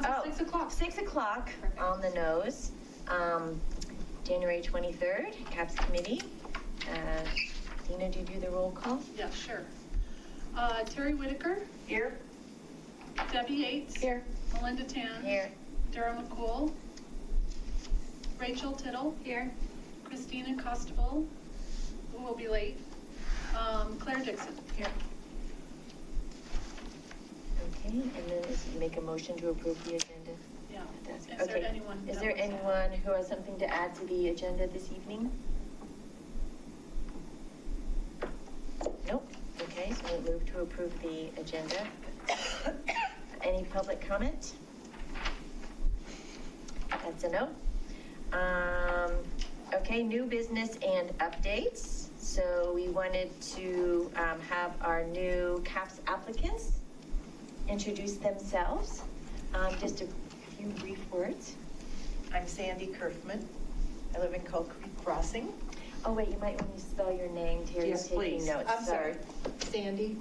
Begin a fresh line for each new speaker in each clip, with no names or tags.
Oh, 6 o'clock.
6 o'clock on the nose. January 23rd, CAPS Committee. Dina, do you do the roll call?
Yeah, sure. Terry Whitaker.
Here.
Debbie Yates.
Here.
Melinda Tan.
Here.
Dara McCool. Rachel Tittle.
Here.
Christina Costable, who will be late. Claire Dixon.
Here. Okay, and then make a motion to approve the agenda.
Yeah.
Is there anyone who has something to add to the agenda this evening? Nope. Okay, so we'll move to approve the agenda. Any public comment? That's a no. Okay, new business and updates. So we wanted to have our new CAPS applicants introduce themselves. Just a few brief words.
I'm Sandy Kerfman. I live in Cold Creek Crossing.
Oh wait, you might want to spell your name, Terry.
Yes,
taking
please.
Notes.
I'm sorry. Sandy.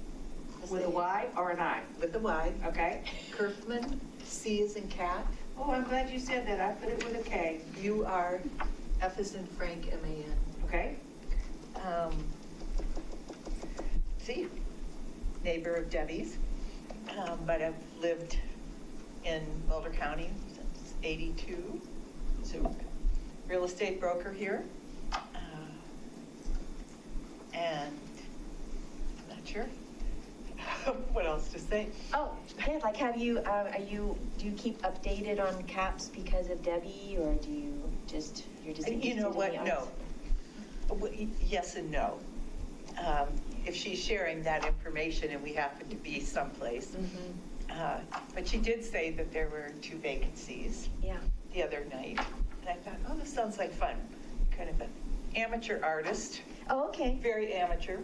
With a Y or an I?
With a Y.
Okay.
Kerfman, C as in cat.
Oh, I'm glad you said that. I put it with a K.
U-R, F as in Frank, M-A-N.
Okay.
Neighbor of Debbie's, but I've lived in Boulder County since '82. So, real estate broker here, and I'm not sure what else to say.
Oh, yeah, like do you keep updated on CAPS because of Debbie, or you're just interested
You know what?
in the
No. Yes and no. If she's sharing that information and we happen to be someplace. But she did say that there were 2 vacancies the other night. And I thought, oh, this sounds like fun. Kind of an amateur artist.
Oh, okay.
Very amateur.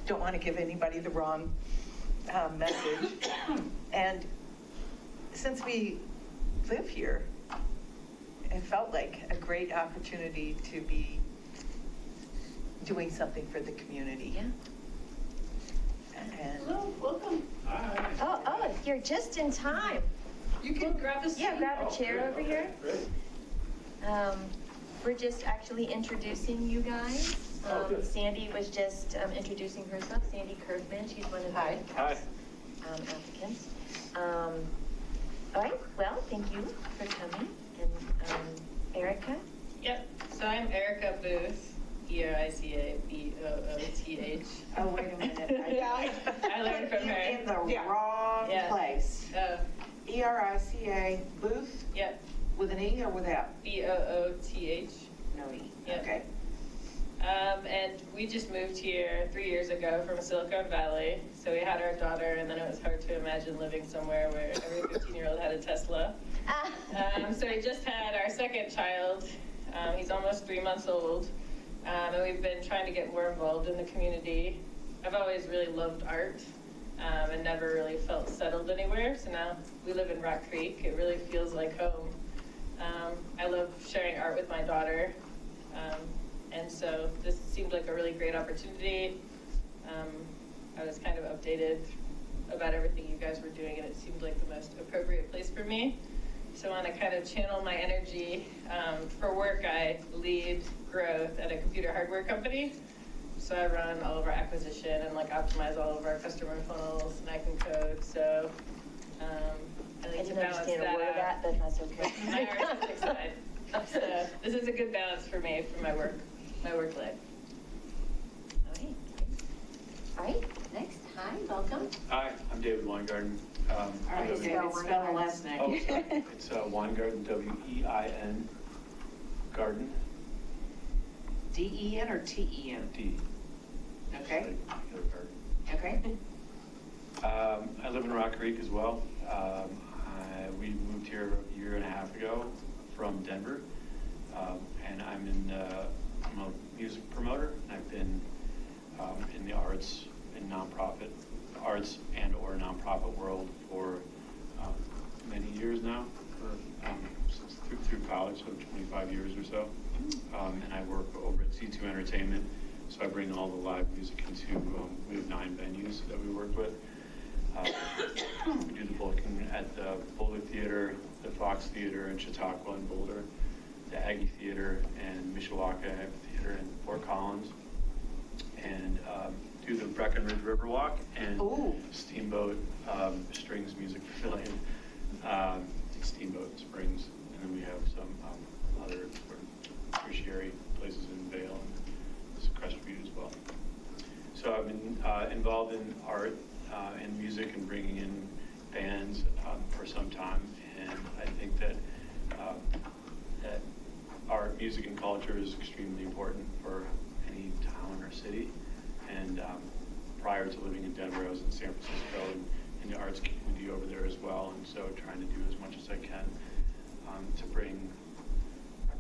Don't want to give anybody the wrong message. And since we live here, it felt like a great opportunity to be doing something for the community.
Yeah.
And
Hello, welcome.
Hi.
Oh, you're just in time.
You can grab a seat.
Yeah, grab a chair over here.
Great.
We're just actually introducing you guys.
Good.
Sandy was just introducing herself. Sandy Kerfman, she's one of the
Hi.
applicants. All right, well, thank you for coming. And Erica?
Yep, so I'm Erica Booth, E-R-I-C-A-B-O-O-T-H.
Oh, wait a minute.
I learned from her.
In the
Yeah.
wrong
Yeah.
place. E-R-I-C-A, Booth,
Yep,
with an E or without?
B-O-O-T-H.
No E.
Yep.
Okay.
And we just moved here 3 years ago from Silicon Valley. So we had our daughter, and then it was hard to imagine living somewhere where every 15-year-old had a Tesla. So we just had our second child. He's almost 3 months old. And we've been trying to get more involved in the community. I've always really loved art and never really felt settled anywhere. So now we live in Rock Creek. It really feels like home. I love sharing art with my daughter. And so this seemed like a really great opportunity. I was kind of updated about everything you guys were doing, and it seemed like the most appropriate place for me. So I want to kind of channel my energy. For work, I lead growth at a computer hardware company. So I run all of our acquisition and optimize all of our customer funnels, and I can code. So I think
I
to
didn't
balance
understand a
that
word of that,
out.
but that's okay.
My artistic side. So this is a good balance for me for my work life.
All right, next, hi, welcome.
Hi, I'm David Weingarten.
All right, David, spell the last name.
Oh, sorry. It's Weingarten, W-E-I-N, Garden,
D-E-N or T-E-N?
D.
Okay.
Garden.
Okay.
I live in Rock Creek as well. We moved here a year and a half ago from Denver, and I'm a music promoter. I've been in the arts and or nonprofit world for many years now, since through college, so 25 years or so. And I work over at C2 Entertainment, so I bring all the live music into, we have 9 venues that we work with. We do the booking at the Boulder Theater, the Fox Theater in Chautauqua and Boulder, the Aggie Theater and Mishawaka Theater in Fort Collins, and do the Breckenridge Riverwalk and Steamboat Strings Music Pavilion, Steamboat Springs, and then we have some other sort of tertiary places in Vail and Crescent Butte as well. So I've been involved in art and music and bringing in bands for some time, and I think that that art, music, and culture is extremely important for any town or city. And prior to living in Denver, I was in San Francisco and in the arts community over there as well, and so trying to do as much as I can to bring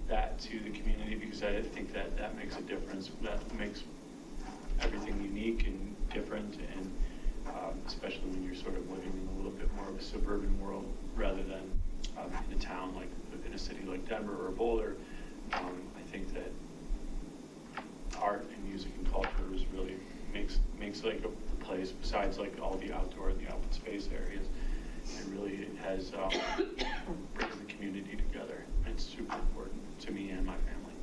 that to the community, because I think that that makes a difference. That makes everything unique and different, and especially when you're sort of living in a little bit more of a suburban world rather than in a town like in a city like Denver or Boulder. I think that art and music and culture is really makes like a place, besides like all the outdoor and the open space areas, it really has brings the community together. It's super important to me and my family.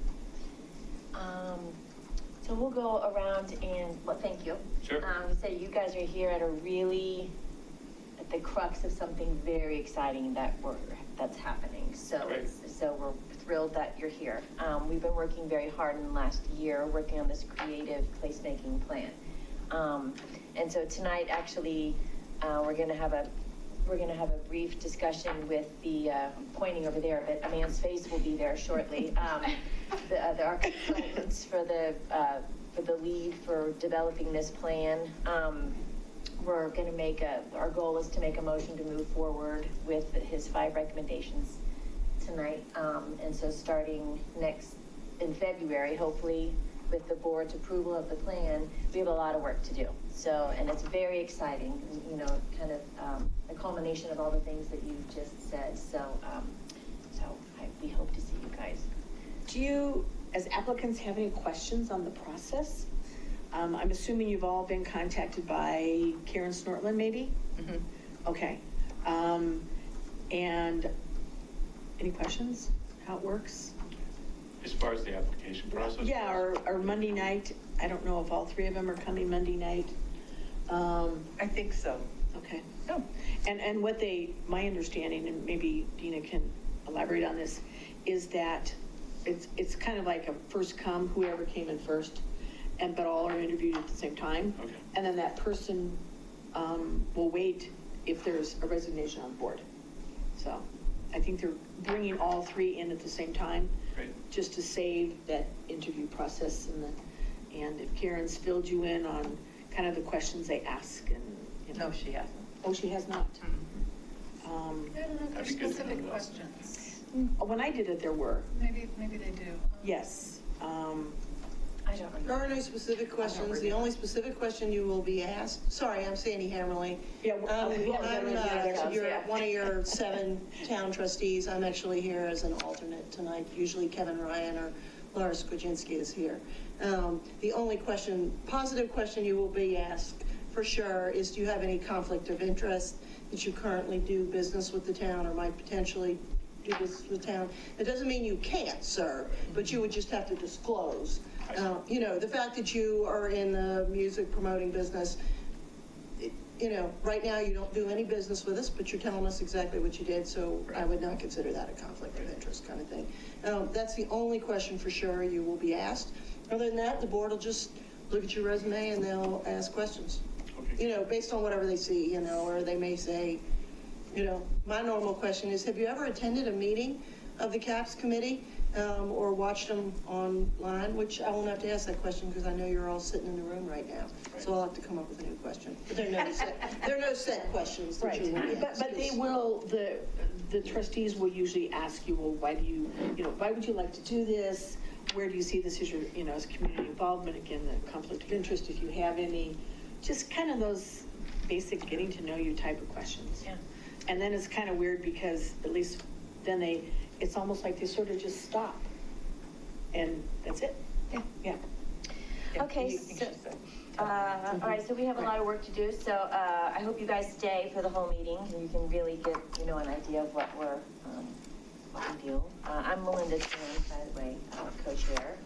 So we'll go around and, well, thank you.
Sure.
We say you guys are here at at the crux of something very exciting that's happening. So,
Great.
so we're thrilled that you're here. We've been working very hard in the last year, working on this creative placemaking plan. And so tonight, actually, we're going to have a brief discussion with the, pointing over there, but Amanda's face will be there shortly. Our consultants for the lead for developing this plan. We're going to our goal is to make a motion to move forward with his 5 recommendations tonight. And so starting in February, hopefully with the board's approval of the plan, we have a lot of work to do. So, and it's very exciting, kind of a culmination of all the things that you just said. So, we hope to see you guys.
Do you, as applicants, have any questions on the process? I'm assuming you've all been contacted by Karen Snortland, maybe?
Mm-hmm.
Okay. And any questions? How it works?
As far as the application process?
Yeah, or Monday night. I don't know if all 3 of them are coming Monday night.
I think so.
Okay. Oh. And what my understanding, and maybe Dina can elaborate on this, is that it's kind of like a first come, whoever came in first, but all are interviewed at the same time.
Okay.
And then that person will wait if there's a resignation on board. So I think they're bringing all 3 in at the same time.
Great.
Just to save that interview process, and if Karen's filled you in on kind of the questions they ask, and
No, she hasn't.
Oh, she has not.
I don't know if
That'd
there's
be good to
specific
know.
questions.
When I did it, there were.
Maybe they do.
Yes.
I don't
There
remember.
are no specific questions. The only specific question you will be asked, sorry, I'm Sandy Hammerly.
Yeah,
You're one of your 7 town trustees. I'm actually here as an alternate tonight. Usually Kevin Ryan or Laura Skrzynski is here. The only positive question you will be asked for sure is, do you have any conflict of interest that you currently do business with the town or might potentially do business with the town? It doesn't mean you can't, sir, but you would just have to disclose. The fact that you are in the music promoting business, right now you don't do any business with us, but you're telling us exactly what you did, so I would not consider that a conflict of interest kind of thing. That's the only question for sure you will be asked. Other than that, the board will just look at your resume and they'll ask questions.
Okay.
Based on whatever they see, or they may say, my normal question is, have you ever attended a meeting of the CAPS committee? Or watched them online, which I won't have to ask that question because I know you're all sitting in the room right now. So I'll have to come up with a new question. But there are no set questions that you will be asked.
But they will, the trustees will usually ask you, well, why would you like to do this? Where do you see this as your, as community involvement? Again, the conflict of interest, if you have any, just kind of those basic getting to know you type of questions.
Yeah.
And then it's kind of weird because at least then it's almost like they sort of just stop. And that's it.
Yeah.
Yeah.
Yeah,
Okay,
you think
so-
she said.
All right, so we have a lot of work to do, so I hope you guys stay for the whole meeting, and you can really get, an idea of what we do. I'm Melinda Stone, by the way, co-chair.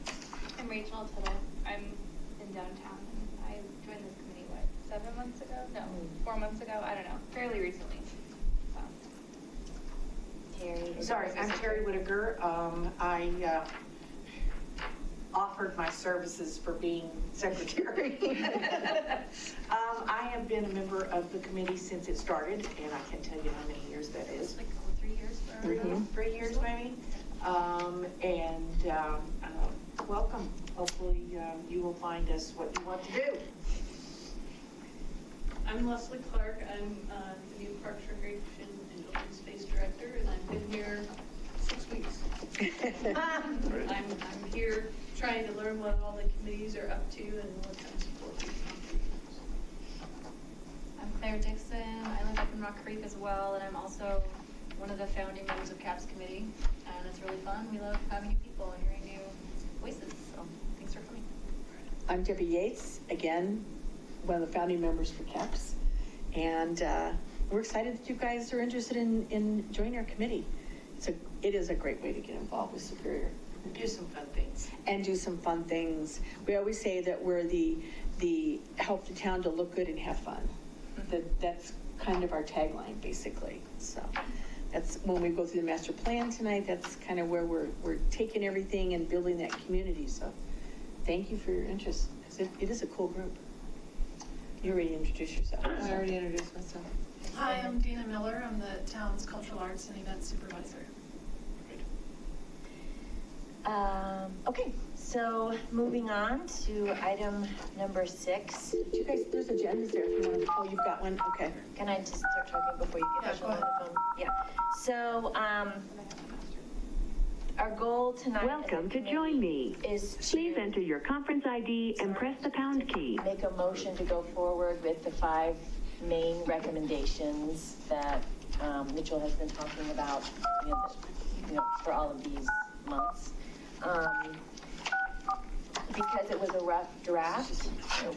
I'm Rachel Tittle. I'm in downtown, and I joined this committee, 7 months ago? No, 4 months ago? I don't know, fairly recently. So.
Terry.
Sorry, I'm Terry Whitaker. I offered my services for being secretary. I have been a member of the committee since it started, and I can't tell you how many years that is.
Like 3 years? For
Mm-hmm. 3 years maybe. Welcome. Hopefully you will find us what you want to do.
I'm Leslie Clark. I'm the new Parks Recreation and Open Space Director, and I've been here 6 weeks. I'm here trying to learn what all the committees are up to and what kind of support we can use.
I'm Claire Dixon. I live up in Rock Creek as well, and I'm also one of the founding members of CAPS Committee, and it's really fun. We love having new people and hearing new voices, so thanks for coming.
I'm Debbie Yates, again, one of the founding members for CAPS, and we're excited that you guys are interested in joining our committee. It is a great way to get involved with Superior.
Do some fun things.
And do some fun things. We always say that we're the help the town to look good and have fun. That's kind of our tagline, basically. So that's when we go through the master plan tonight, that's kind of where we're taking everything and building that community. So thank you for your interest. It is a cool group. You already introduced yourself.
I already introduced myself.
Hi, I'm Dina Miller. I'm the town's cultural arts and event supervisor.
Okay, so moving on to item number 6.
You guys, there's agendas there if you want to, oh, you've got one? Okay.
Can I just start talking before you get
Yeah,
on the phone? Yeah. So, our goal tonight.
Welcome to Join Me. Please enter your conference ID and press the pound key.
Make a motion to go forward with the 5 main recommendations that Mitchell has been talking about, for all of these months. Because it was a rough draft,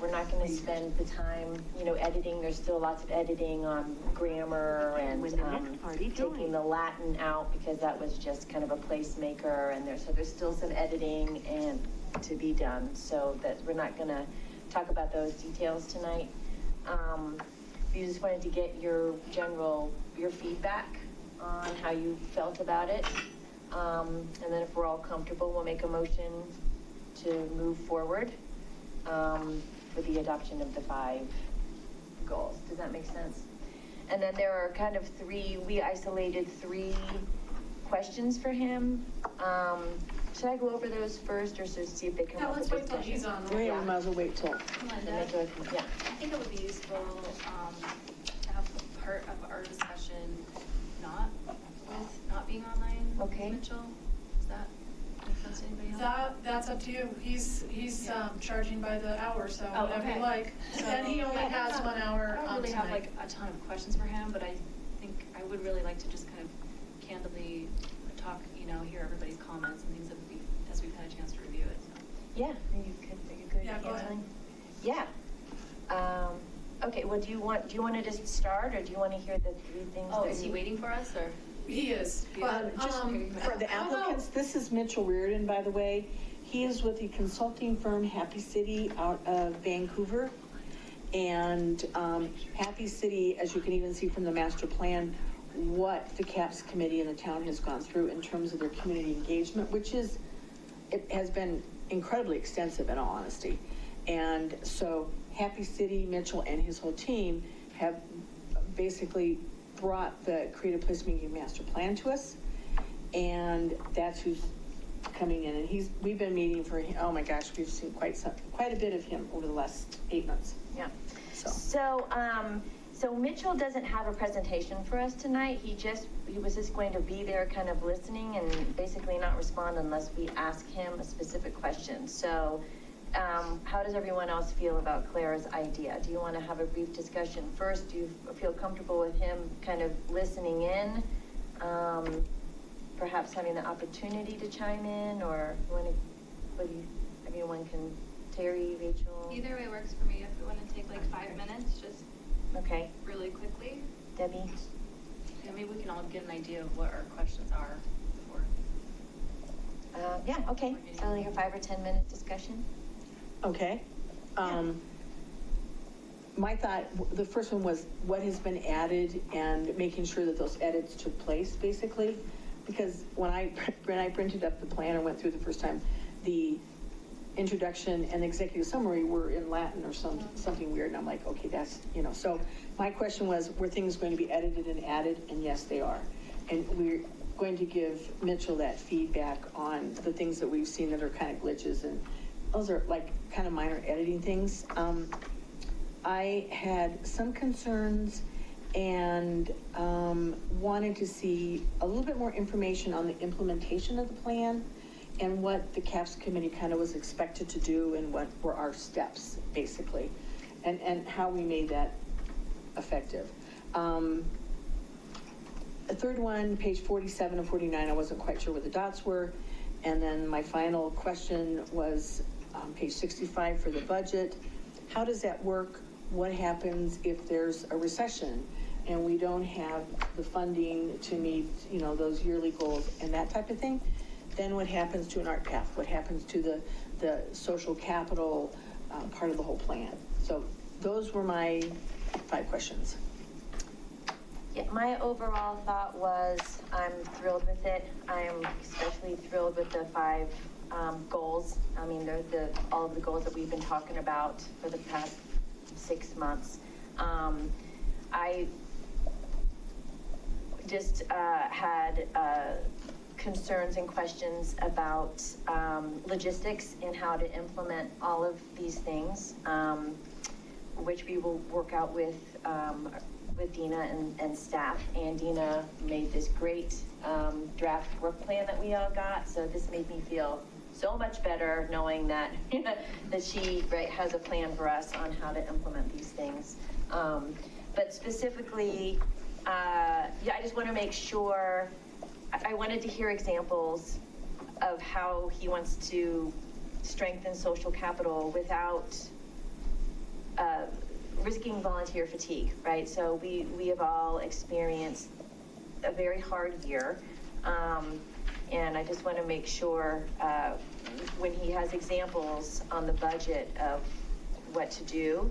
we're not going to spend the time, editing. There's still lots of editing on grammar and taking the Latin out because that was just kind of a placemaker, and there's still some editing and to be done. So that we're not going to talk about those details tonight. You just wanted to get your feedback on how you felt about it. And then if we're all comfortable, we'll make a motion to move forward for the adoption of the 5 goals. Does that make sense? And then there are kind of we isolated 3 questions for him. Should I go over those first or see if they come up with
Let's wait till he's on.
We might as well wait till.
Melinda,
Yeah.
I think it would be useful to have part of our discussion not being online.
Okay.
Mitchell, does that make sense to anybody else?
That's up to you. He's charging by the hour, so
Oh,
whatever you
okay.
like. And he only has 1 hour
I don't really have
tonight.
like a ton of questions for him, but I think I would really like to just kind of candidly talk, hear everybody's comments and things as we've had a chance to review it. So.
Yeah, are you good?
Yeah, go ahead.
Yeah. Okay, well, do you want to just start, or do you want to hear the 3 things?
Oh, is he waiting for us, or?
He is.
Just for the applicants, this is Mitchell Reardon, by the way. He is with the consulting firm Happy City out of Vancouver. And Happy City, as you can even see from the master plan, what the CAPS committee in the town has gone through in terms of their community engagement, it has been incredibly extensive in all honesty. And so Happy City, Mitchell, and his whole team have basically brought the Creative Placemaking Master Plan to us, and that's who's coming in. And we've been meeting for, oh my gosh, we've seen quite a bit of him over the last 8 months.
Yeah. So Mitchell doesn't have a presentation for us tonight. He was just going to be there kind of listening and basically not respond unless we ask him a specific question. So how does everyone else feel about Claire's idea? Do you want to have a brief discussion first? Do you feel comfortable with him kind of listening in? Perhaps having the opportunity to chime in, or everyone can Terry, Rachel?
Either way works for me. If we want to take like 5 minutes, just
Okay.
really quickly.
Debbie?
Yeah, maybe we can all get an idea of what our questions are before.
Yeah, okay. So like a 5 or 10 minute discussion?
Okay. My thought, the first one was what has been added and making sure that those edits took place, basically. Because when I printed up the plan and went through the first time, the introduction and executive summary were in Latin or something weird. And I'm like, okay, that's, so my question was, were things going to be edited and added? And yes, they are. And we're going to give Mitchell that feedback on the things that we've seen that are kind of glitches, and those are like kind of minor editing things. I had some concerns and wanted to see a little bit more information on the implementation of the plan and what the CAPS committee kind of was expected to do and what were our steps, basically, and how we made that effective. The third one, page 47 and 49, I wasn't quite sure where the dots were. And then my final question was page 65 for the budget. How does that work? What happens if there's a recession and we don't have the funding to meet, those yearly goals and that type of thing? Then what happens to an art path? What happens to the social capital part of the whole plan? So those were my 5 questions.
Yeah, my overall thought was I'm thrilled with it. I'm especially thrilled with the 5 goals. I mean, they're all of the goals that we've been talking about for the past 6 months. I just had concerns and questions about logistics and how to implement all of these things, which we will work out with Dina and staff. And Dina made this great draft work plan that we all got. So this made me feel so much better knowing that that she has a plan for us on how to implement these things. But specifically, I just want to make sure, I wanted to hear examples of how he wants to strengthen social capital without risking volunteer fatigue, right? So we have all experienced a very hard year. And I just want to make sure when he has examples on the budget of what to do,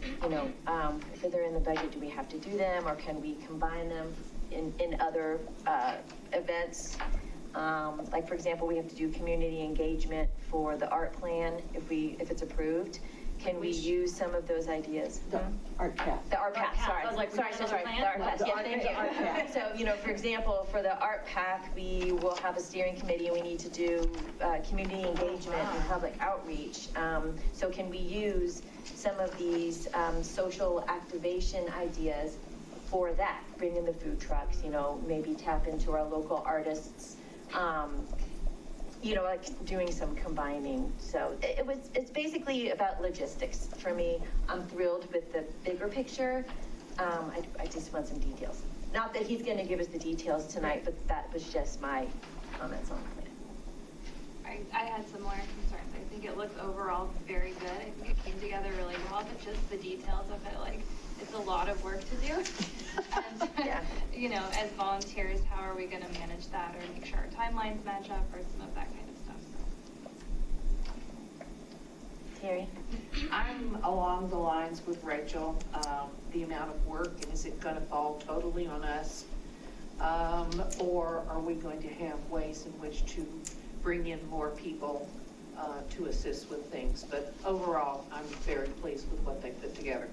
if they're in the budget, do we have to do them, or can we combine them in other events? Like, for example, we have to do community engagement for the art plan if it's approved. Can we use some of those ideas?
The art path.
The art path, sorry.
I was like,
Sorry. The art path,
The
yes,
art
thank
path.
you. So, for example, for the art path, we will have a steering committee and we need to do community engagement and public outreach. So can we use some of these social activation ideas for that? Bring in the food trucks, maybe tap into our local artists, like doing some combining. So it's basically about logistics for me. I'm thrilled with the bigger picture. I just want some details. Not that he's going to give us the details tonight, but that was just my comments on the plan.
I had similar concerns. I think it looked overall very good. I think it came together really well, but just the details of it, it's a lot of work to do. And,
yeah.
As volunteers, how are we going to manage that or make sure our timelines match up or some of that kind of stuff?
Terry?
I'm along the lines with Rachel, the amount of work, and is it going to fall totally on us? Or are we going to have ways in which to bring in more people to assist with things? But overall, I'm very pleased with what they put together.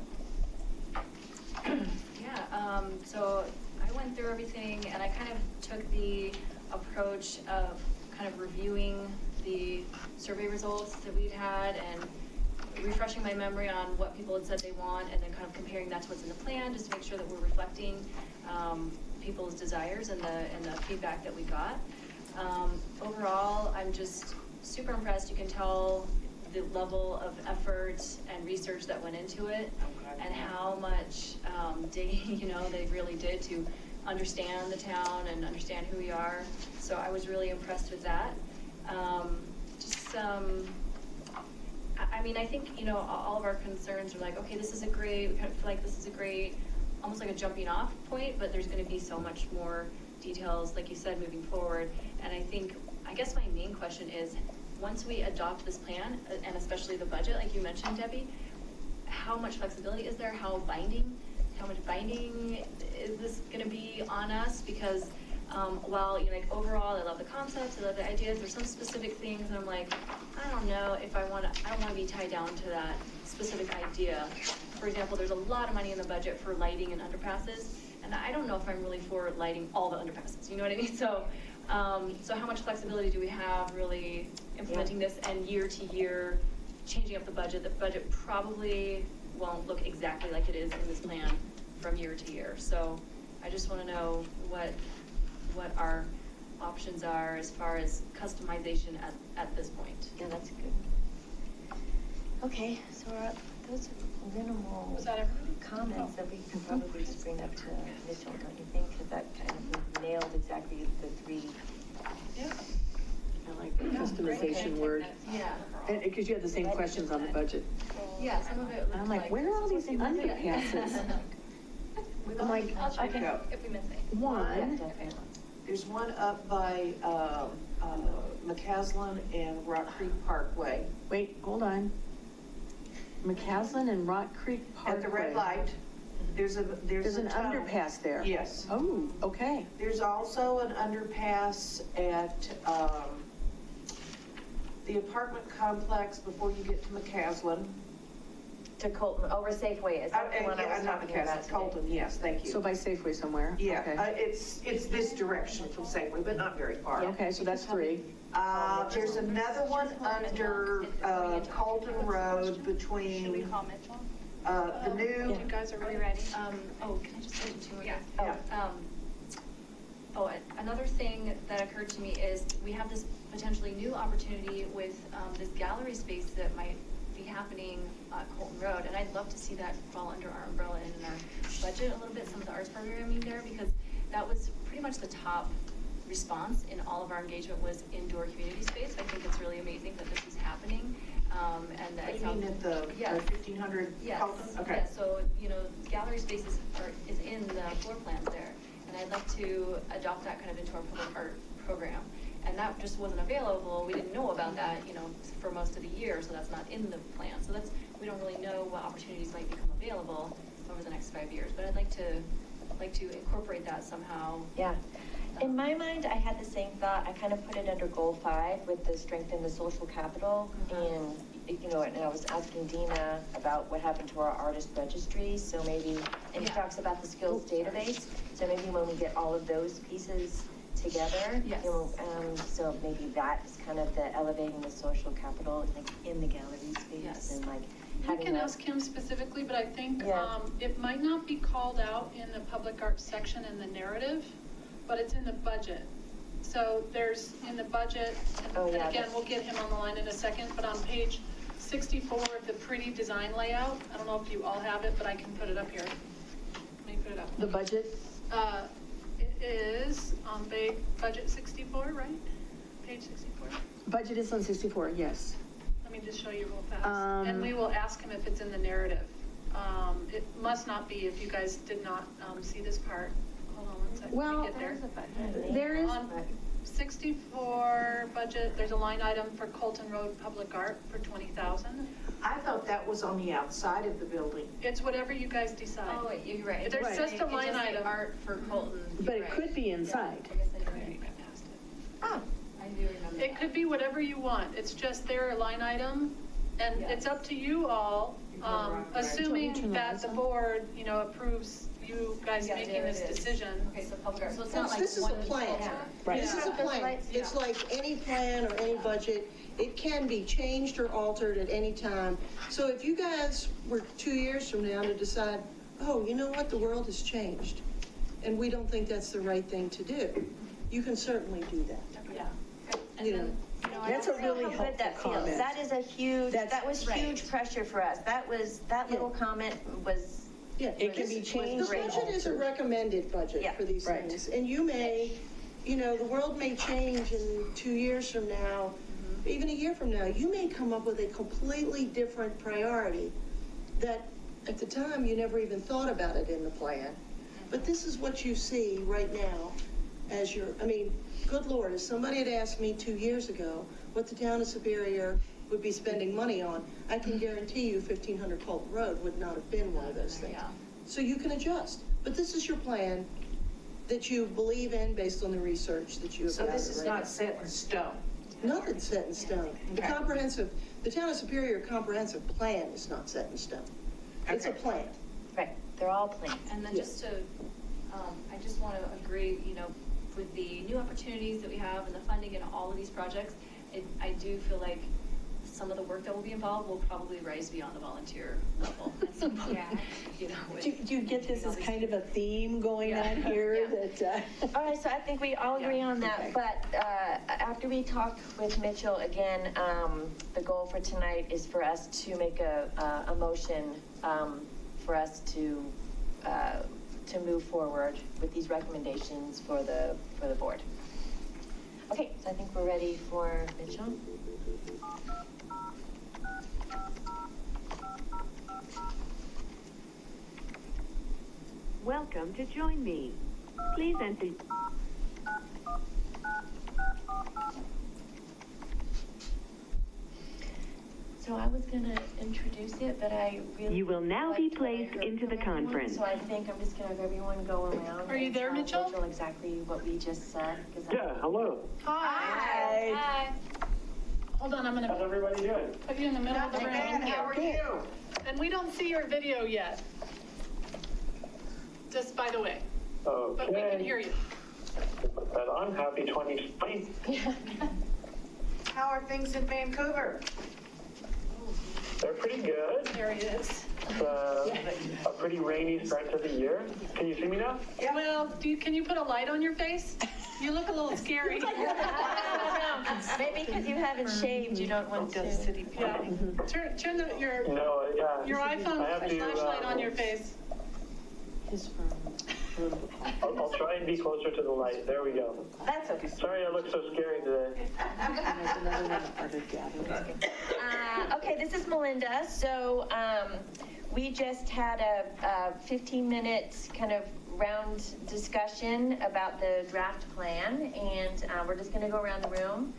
Yeah, so I went through everything and I kind of took the approach of kind of reviewing the survey results that we'd had and refreshing my memory on what people had said they want, and then kind of comparing that to what's in the plan, just to make sure that we're reflecting people's desires and the feedback that we got. Overall, I'm just super impressed. You can tell the level of effort and research that went into it, and how much digging, they really did to understand the town and understand who we are. So I was really impressed with that. Just some I mean, I think, you know, all of our concerns are like, okay, this is a great, we kind of feel like this is a great, almost like a jumping off point, but there's gonna be so much more details, like you said, moving forward. And I guess my main question is, once we adopt this plan, and especially the budget, like you mentioned, Debbie, how much flexibility is there? How much binding is this gonna be on us? Because, while, you know, like overall, I love the concepts, I love the ideas, there's some specific things, and I'm like, I don't know if I don't wanna be tied down to that specific idea. For example, there's a lot of money in the budget for lighting and underpasses, and I don't know if I'm really for lighting all the underpasses, you know what I mean? So how much flexibility do we have really implementing this, and year to year, changing up the budget? The budget probably won't look exactly like it is in this plan from year to year. So I just wanna know what our options are as far as customization at this point.
Yeah, that's good. Okay, so those minimal
Was that everything?
comments that we can probably just bring up to Mitchell, don't you think? Because that kind of nailed exactly the three.
Yeah.
I like the customization word.
Yeah.
And, because you had the same questions on the budget.
Yeah, some of it.
And I'm like, where are all these underpasses? I'm like,
I'll check it
Okay.
if we miss it.
one,
There's one up by McCaslin and Rock Creek Parkway.
wait, hold on. McCaslin and Rock Creek Parkway.
At the red light, there's
There's
a
an
tunnel.
underpass there.
Yes.
Oh, okay.
There's also an underpass at the apartment complex before you get to McCaslin.
To Colton, over Safeway, is that the one I was
Not
talking about
McCaslin,
today?
Colton, yes, thank you.
So by Safeway somewhere?
Yeah,
Okay.
it's this direction from Safeway, but not very far.
Okay, so that's three.
There's another one under Colton Road
Should we
between
call Mitchell?
the new.
You guys are
Are we
ready?
ready? Can I just say two more?
Yeah.
Another thing that occurred to me is we have this potentially new opportunity with this gallery space that might be happening at Colton Road, and I'd love to see that fall under our umbrella and in our budget a little bit, some of the arts programming there, because that was pretty much the top response in all of our engagement was indoor community space. I think it's really amazing that this is happening, and that
What do you mean at the
Yes.
1500
Yes,
Colton? Okay.
yeah, so, you know, gallery space is in the floor plans there, and I'd like to adopt that kind of into our public art program. And that just wasn't available, we didn't know about that, you know, for most of the year, so that's not in the plan. So we don't really know what opportunities might become available over the next 5 years, but I'd like to incorporate that somehow.
Yeah. In my mind, I had the same thought. I kind of put it under goal 5 with the strengthen the social capital. And, you know, and I was asking Dina about what happened to our artist registry. So maybe, and he talks about the skills database. So maybe when we get all of those pieces together,
Yes.
you know, so maybe that is kind of the elevating the social capital, like in the gallery space.
Yes.
And like
We
having
can
that.
ask him specifically, but I think
Yeah.
it might not be called out in the public arts section in the narrative, but it's in the budget. So there's in the budget,
Oh,
and
yeah,
again,
that's-
we'll get him on the line in a second, but on page 64, the pretty design layout, I don't know if you all have it, but I can put it up here. Let me put it up.
The budget?
It is on budget 64, right? Page 64?
Budget is on 64, yes.
Let me just show you real fast. And we will ask him if it's in the narrative. It must not be if you guys did not see this part. Hold on one second.
Well,
Let me get there.
There is,
On 64 budget, there's a line item for Colton Road Public Art for 20,000.
I thought that was on the outside of the building.
It's whatever you guys decide.
Oh, wait, you're right.
There's
Right.
just a
It
line
does say
item.
art for Colton.
but
You're
it
right.
could be inside.
I guess I didn't read past it.
Oh,
I do remember
It
that.
could be whatever you want. It's just their line item, and it's up to you all, assuming that the board, you know, approves you guys
Yeah,
making
there
this
it is.
decision.
Okay, so public art, so it's not like
This is a
one.
plan.
Right.
This is a plan. It's
Yeah.
like any plan or any budget. It can be changed or altered at any time. So if you guys were 2 years from now to decide, oh, you know what, the world has changed, and we don't think that's the right thing to do, you can certainly do that.
Yeah. And
You
then,
know,
you know, I
That's
don't
a
know
really
how
good that feels.
comment.
That is a huge,
That's-
that was huge pressure for us. That little comment was,
Yeah.
It can be changed
The
and
budget is a
altered.
recommended budget
Yeah.
for these
Right.
things. And you may, you know, the world may change in 2 years from now, even a year from now, you may come up with a completely different priority that at the time you never even thought about it in the plan. But this is what you see right now as your, I mean, good Lord, if somebody had asked me 2 years ago what the town of Superior would be spending money on, I can guarantee you 1500 Colton Road would not have been one of those things. So you can adjust. But this is your plan that you believe in based on the research that you have.
So this is not set in stone?
Nothing's set in stone. The town of Superior comprehensive plan is not set in stone. It's a plan.
Right, they're all plans.
And then just to, I just want to agree, you know, with the new opportunities that we have and the funding in all of these projects, I do feel like some of the work that will be involved will probably rise beyond the volunteer level at some point. You know,
Do you get this as kind of a theme going on here that?
All right, so I think we all agree on that,
Okay.
but after we talk with Mitchell again, the goal for tonight is for us to make a motion for us to move forward with these recommendations for the board. Okay, so I think we're ready for Mitchell.
Welcome to Join Me. Please enter.
So I was gonna introduce it, but I really.
You will now be
liked what I
placed
heard
into the
from everyone,
conference.
So I think I'm just gonna have everyone go around.
Are you
and
there,
tell
Mitchell?
exactly what we just said. 'Cause
Yeah, hello.
Hi.
Hi.
Hold on, I'm
How's
gonna
everybody doing?
put you in the middle of the room.
How are you?
And we don't see your video yet. Just by the way,
Okay.
but we can hear you.
Put that on. Happy 2020.
How are things in Vancouver?
They're pretty good.
There he is.
It's a pretty rainy start to the year. Can you see me now?
Well, can you put a light on your face? You look a little scary.
Maybe because you haven't shaved, you don't want to.
Yeah. Turn your
No, yeah.
iPhone
I have to,
flashlight on your face.
I'll try and be closer to the light. There we go.
That's okay.
Sorry I look so scary today.
Okay, this is Melinda. So we just had a 15-minute kind of round discussion about the draft plan, and we're just going to go around the room.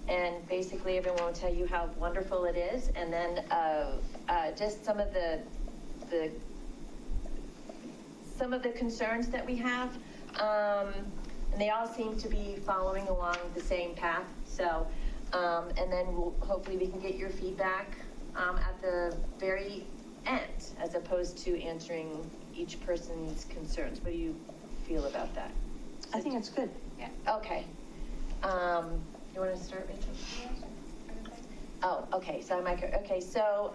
And basically everyone will tell you how wonderful it is, and then just some of the concerns that we have, and they all seem to be following along the same path. So, and then hopefully we can get your feedback at the very end, as opposed to answering each person's concerns. What do you feel about that?
I think it's good.
Yeah.
Okay. You want to start, Rachel? Oh, okay. So okay. So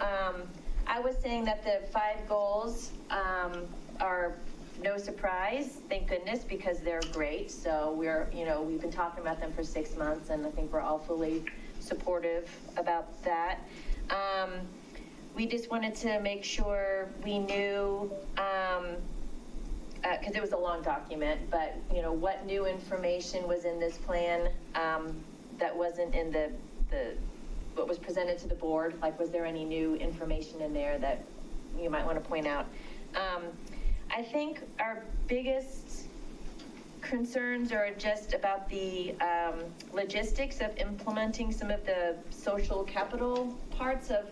I was saying that the 5 goals are no surprise, thank goodness, because they're great. So we've been talking about them for 6 months, and I think we're all fully supportive about that. We just wanted to make sure we knew, because it was a long document, but what new information was in this plan that wasn't in the what was presented to the board. Like, was there any new information in there that you might want to point out? I think our biggest concerns are just about the logistics of implementing some of the social capital parts of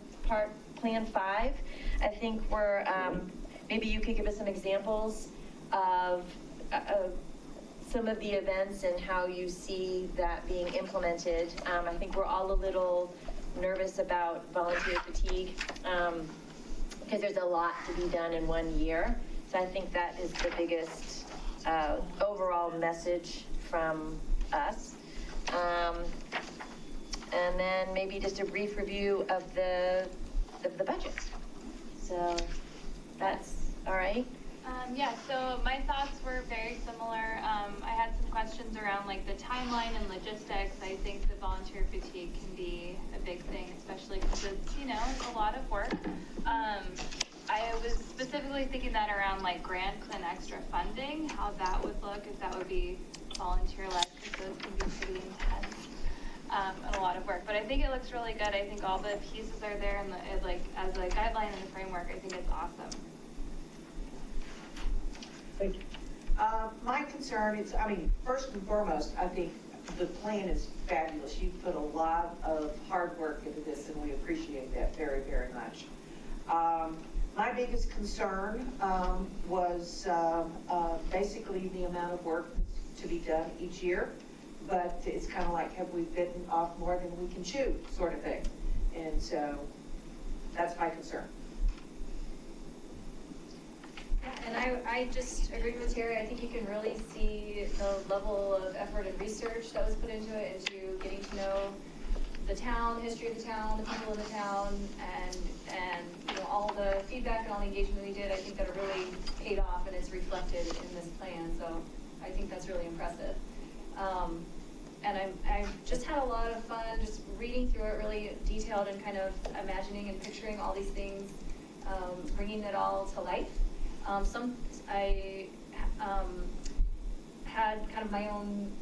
Plan 5. I think we're, maybe you could give us some examples of some of the events and how you see that being implemented. I think we're all a little nervous about volunteer fatigue because there's a lot to be done in 1 year. So I think that is the biggest overall message from us. And then maybe just a brief review of the budget. So that's all right.
Yeah, so my thoughts were very similar. I had some questions around like the timeline and logistics. I think the volunteer fatigue can be a big thing, especially because it's, it's a lot of work. I was specifically thinking that around like grants and extra funding, how that would look, if that would be volunteer-led, because those can be pretty intense. and a lot of work. But I think it looks really good. I think all the pieces are there, and like as a guideline and the framework, I think it's awesome.
Thank you.
My concern is, I mean, first and foremost, I think the plan is fabulous. You've put a lot of hard work into this, and we appreciate that very, very much. My biggest concern was basically the amount of work to be done each year, but it's kind of like, have we bitten off more than we can chew, sort of thing. And so that's my concern.
And I just agree with Terry. I think you can really see the level of effort and research that was put into it, into getting to know the town, the history of the town, the people in the town, and you know, all the feedback and all the engagement that we did. I think that it really paid off and is reflected in this plan. So I think that's really impressive. And I've just had a lot of fun just reading through it, really detailed and kind of imagining and picturing all these things, bringing it all to life. I had kind of my own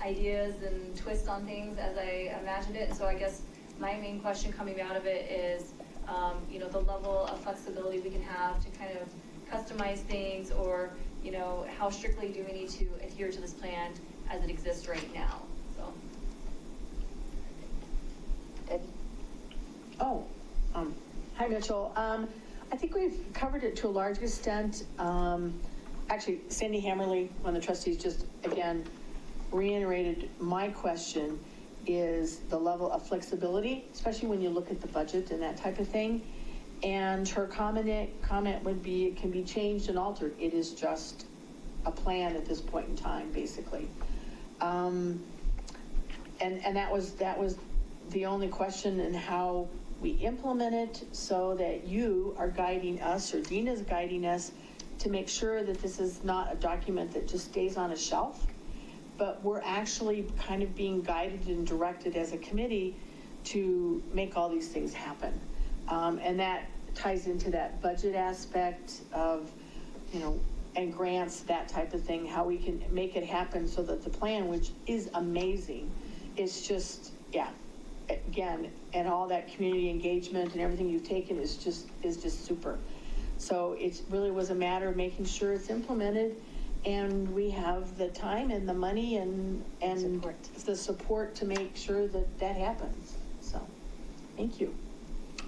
ideas and twists on things as I imagined it. And so I guess my main question coming out of it is, you know, the level of flexibility we can have to kind of customize things, or, you know, how strictly do we need to adhere to this plan as it exists right now? So.
Debbie?
Oh, hi, Mitchell. I think we've covered it to a large extent. Actually, Sandy Hammerly, one of the trustees, just again reiterated my question is the level of flexibility, especially when you look at the budget and that type of thing. And her comment would be, it can be changed and altered. It is just a plan at this point in time, basically. And that was the only question, in how we implement it, so that you are guiding us, or Dina's guiding us, to make sure that this is not a document that just stays on a shelf, but we're actually kind of being guided and directed as a committee to make all these things happen. And that ties into that budget aspect of, you know, and grants, that type of thing, how we can make it happen so that the plan, which is amazing, it's just, yeah, again, and all that community engagement and everything you've taken is just super. So it really was a matter of making sure it's implemented, and we have the time and the money and the support to make sure that that happens. So, thank you. Do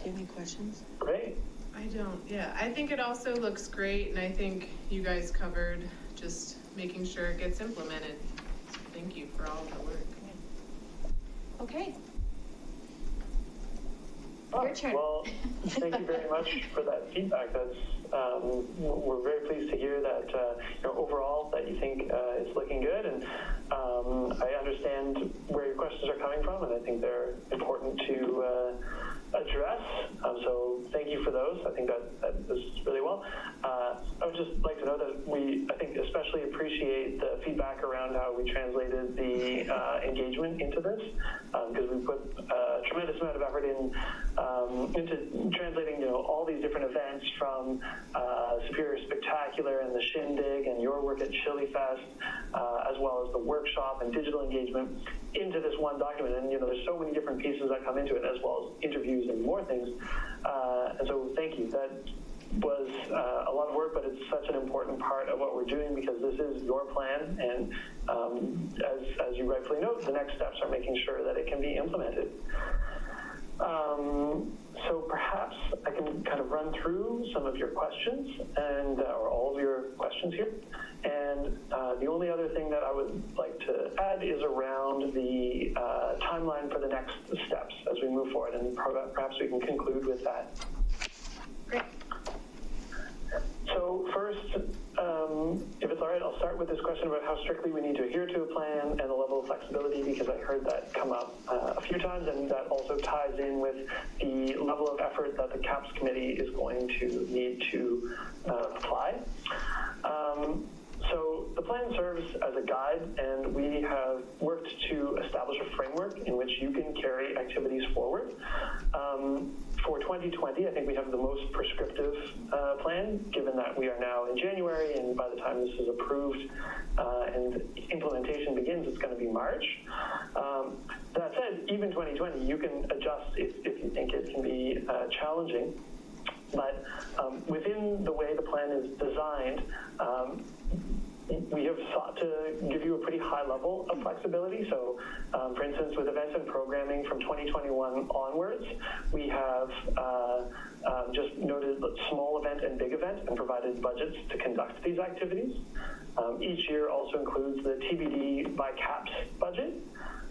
you have any questions?
Great.
I don't, yeah. I think it also looks great, and I think you guys covered just making sure it gets implemented. So thank you for all of the work.
Okay.
Your turn. Well, thank you very much for that feedback. That's we're very pleased to hear that you know, overall that you think it's looking good, and I understand where your questions are coming from, and I think they're important to address. So thank you for those. I think that is really well. I would just like to know that I think especially appreciate the feedback around how we translated the engagement into this, because we put a tremendous amount of effort into translating, you know, all these different events from Superior Spectacular and the Shindig and your work at Chili Fest, as well as the workshop and digital engagement, into this one document. And, you know, there's so many different pieces that come into it, as well as interviews and more things. And so thank you. That was a lot of work, but it's such an important part of what we're doing, because this is your plan. And as you rightfully note, the next steps are making sure that it can be implemented. So perhaps I can kind of run through some of your questions, and or all of your questions here. And the only other thing that I would like to add is around the timeline for the next steps as we move forward, and perhaps we can conclude with that.
Great.
So first, if it's all right, I'll start with this question about how strictly we need to adhere to a plan and the level of flexibility, because I heard that come up a few times, and that also ties in with the level of effort that the CAPS committee is going to need to apply. So the plan serves as a guide, and we have worked to establish a framework in which you can carry activities forward. For 2020, I think we have the most prescriptive plan, given that we are now in January, and by the time this is approved and implementation begins, it's going to be March. That said, even 2020, you can adjust if you think it can be challenging. But within the way the plan is designed, we have sought to give you a pretty high level of flexibility. So, for instance, with events and programming from 2021 onwards, we have just noted small event and big event and provided budgets to conduct these activities. Each year also includes the TBD by CAPS budget.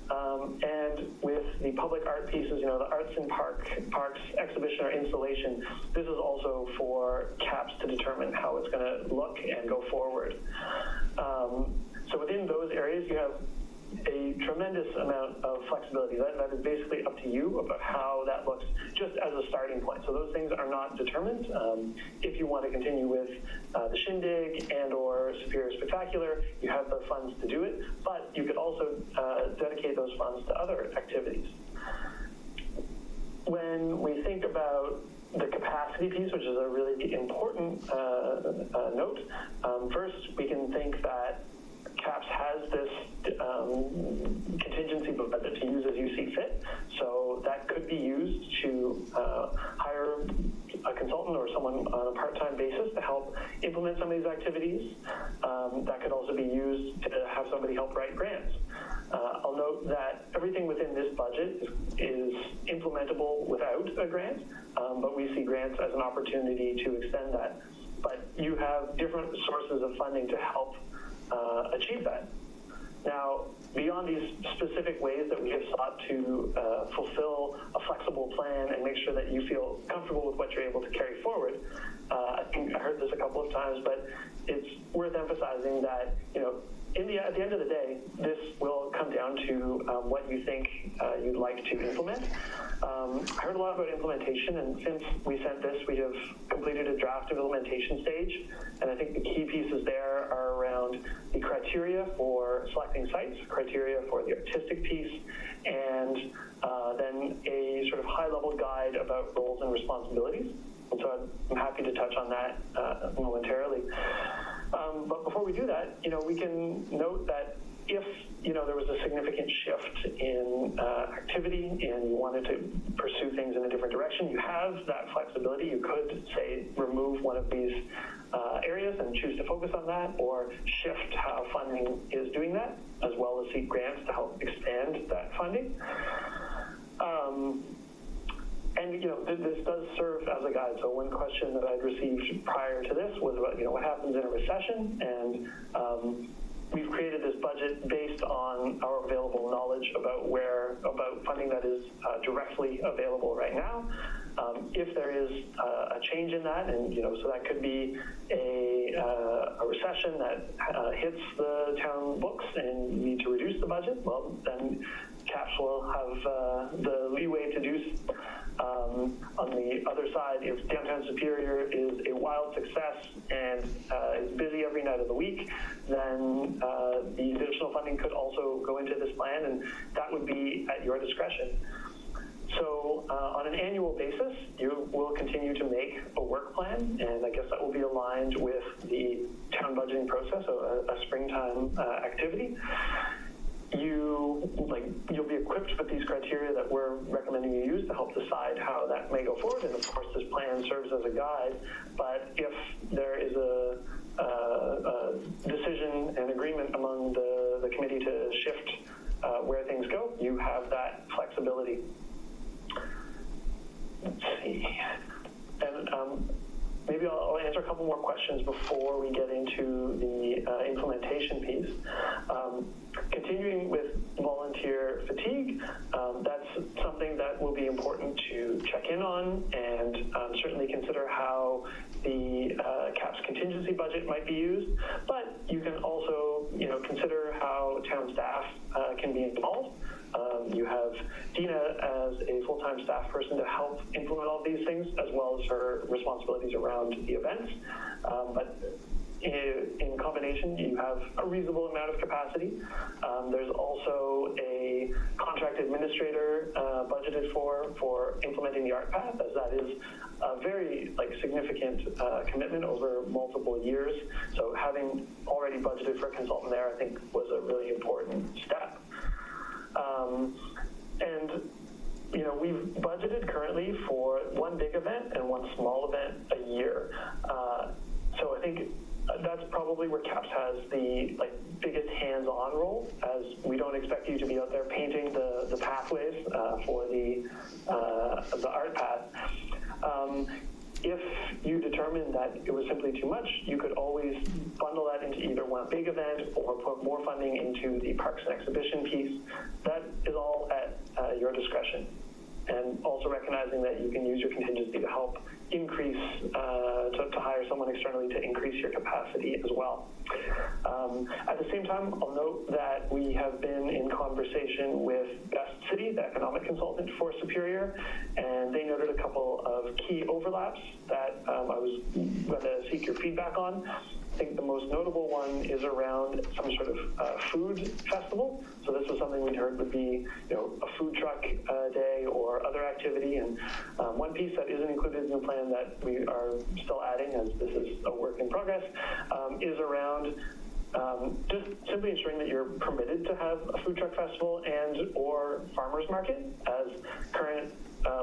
And with the public art pieces, the arts in parks, exhibition or installation, this is also for CAPS to determine how it's going to look and go forward. So within those areas, you have a tremendous amount of flexibility. That is basically up to you about how that looks, just as a starting point. So those things are not determined. If you want to continue with the Shindig and or Superior Spectacular, you have the funds to do it, but you could also dedicate those funds to other activities. When we think about the capacity piece, which is a really important note, first we can think that CAPS has this contingency budget to use as you see fit. So that could be used to hire a consultant or someone on a part-time basis to help implement some of these activities. That could also be used to have somebody help write grants. I'll note that everything within this budget is implementable without a grant, but we see grants as an opportunity to extend that. But you have different sources of funding to help achieve that. Now, beyond these specific ways that we have sought to fulfill a flexible plan and make sure that you feel comfortable with what you're able to carry forward, I think I heard this a couple of times, but it's worth emphasizing that, at the end of the day, this will come down to what you think you'd like to implement. I heard a lot about implementation, and since we sent this, we have completed a draft of implementation stage, and I think the key pieces there are around the criteria for selecting sites, criteria for the artistic piece, and then a sort of high-level guide about roles and responsibilities. And so I'm happy to touch on that momentarily. But before we do that, we can note that if, there was a significant shift in activity and you wanted to pursue things in a different direction, you have that flexibility. You could, say, remove one of these areas and choose to focus on that, or shift how funding is doing that, as well as seek grants to help expand that funding. And, this does serve as a guide. So one question that I'd received prior to this was about, what happens in a recession? And we've created this budget based on our available knowledge about funding that is directly available right now. If there is a change in that, and, so that could be a recession that hits the town books and you need to reduce the budget, well, then CAPS will have the leeway to do so. On the other side, if Downtown Superior is a wild success and is busy every night of the week, then the additional funding could also go into this plan, and that would be at your discretion. So on an annual basis, you will continue to make a work plan, and I guess that will be aligned with the town budgeting process, so a springtime activity. You'll be equipped with these criteria that we're recommending you use to help decide how that may go forward. And of course, this plan serves as a guide. But if there is a decision and agreement among the committee to shift where things go, you have that flexibility. Let's see. And maybe I'll answer a couple more questions before we get into the implementation piece. Continuing with volunteer fatigue, that's something that will be important to check in on, and certainly consider how the CAPS contingency budget might be used. But you can also, consider how town staff can be involved. You have Dina as a full-time staff person to help implement all these things, as well as her responsibilities around the events. But in combination, you have a reasonable amount of capacity. There's also a contract administrator budgeted for implementing the art path, as that is a very significant commitment over multiple years. So having already budgeted for a consultant there, I think, was a really important step. And we've budgeted currently for one big event and one small event a year. So I think that's probably where CAPS has the biggest hands-on role, as we don't expect you to be out there painting the pathways for the art path. If you determined that it was simply too much, you could always bundle that into either one big event or put more funding into the Parks and Exhibition piece. That is all at your discretion. And also recognizing that you can use your contingency to help increase, to hire someone externally to increase your capacity as well. At the same time, I'll note that we have been in conversation with Best City, the economic consultant for Superior, and they noted a couple of key overlaps that I was going to seek your feedback on. I think the most notable one is around some sort of food festival. So this was something we'd heard would be, a food truck day or other activity. And one piece that isn't included in the plan that we are still adding, as this is a work in progress, is around just simply ensuring that you're permitted to have a food truck festival and or farmers market, as current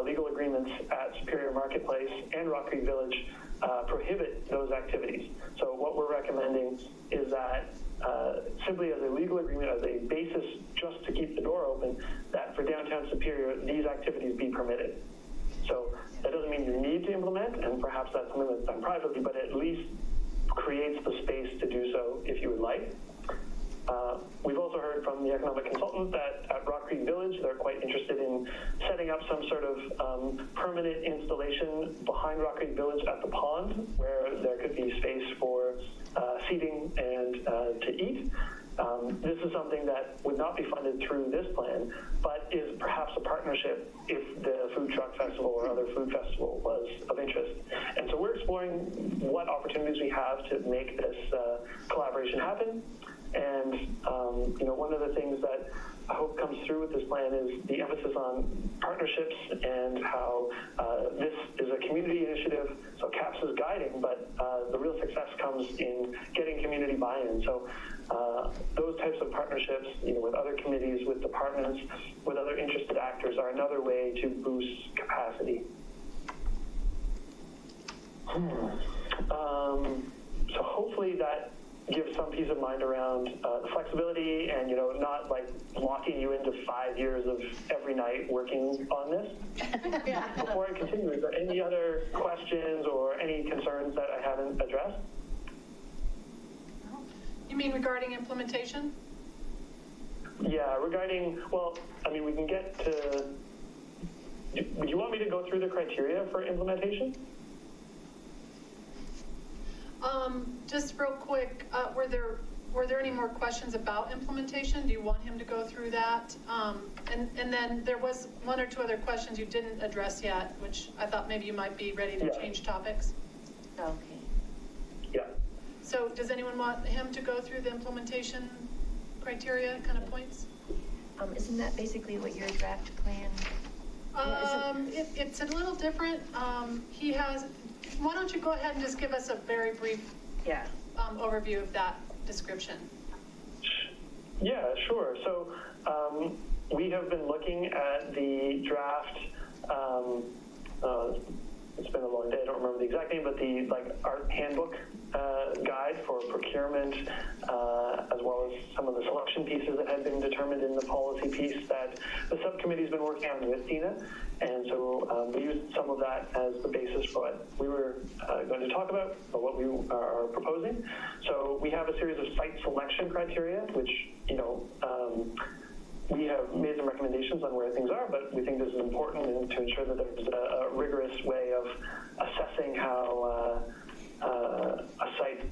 legal agreements at Superior Marketplace and Rock Creek Village prohibit those activities. So what we're recommending is that simply as a legal agreement, as a basis just to keep the door open, that for downtown Superior, these activities be permitted. So that doesn't mean you need to implement, and perhaps that's something that's done privately, but at least creates the space to do so if you would like. We've also heard from the economic consultant that at Rock Creek Village, they're quite interested in setting up some sort of permanent installation behind Rock Creek Village at the pond, where there could be space for seating and to eat. This is something that would not be funded through this plan, but is perhaps a partnership if the food truck festival or other food festival was of interest. And so we're exploring what opportunities we have to make this collaboration happen. And, one of the things that I hope comes through with this plan is the emphasis on partnerships and how this is a community initiative, so CAPS is guiding, but the real success comes in getting community buy-in. So those types of partnerships, with other committees, with departments, with other interested actors are another way to boost capacity. So hopefully that gives some peace of mind around the flexibility and, not locking you into 5 years of every night working on this. Before I continue, is there any other questions or any concerns that I haven't addressed?
You mean regarding implementation?
Yeah, regarding, we can get to, do you want me to go through the criteria for implementation?
Just real quick, were there any more questions about implementation? Do you want him to go through that? And then there was one or two other questions you didn't address yet, which I thought maybe you might be ready to change topics.
Okay.
Yeah.
So does anyone want him to go through the implementation criteria kind of points?
Isn't that basically what your draft plan?
It's a little different. He has. Why don't you go ahead and just give us a very brief overview of that description?
Yeah, sure. So we have been looking at the draft. It's been a long day. I don't remember the exact name, but the art handbook guide for procurement, as well as some of the selection pieces that had been determined in the policy piece that the subcommittee's been working on with Tina. And so we used some of that as the basis for what we were going to talk about, or what we are proposing. So we have a series of site selection criteria, which, we have made some recommendations on where things are, but we think this is important and to ensure that there's a rigorous way of assessing how a site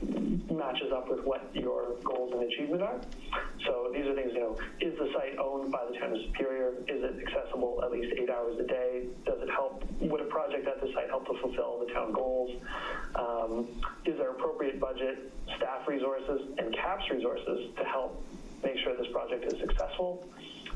matches up with what your goals and achievement are. So these are things, is the site owned by the town of Superior? Is it accessible at least 8 hours a day? Does it help? Would a project at the site help to fulfill the town goals? Is there appropriate budget, staff resources, and CAPS resources to help make sure this project is successful?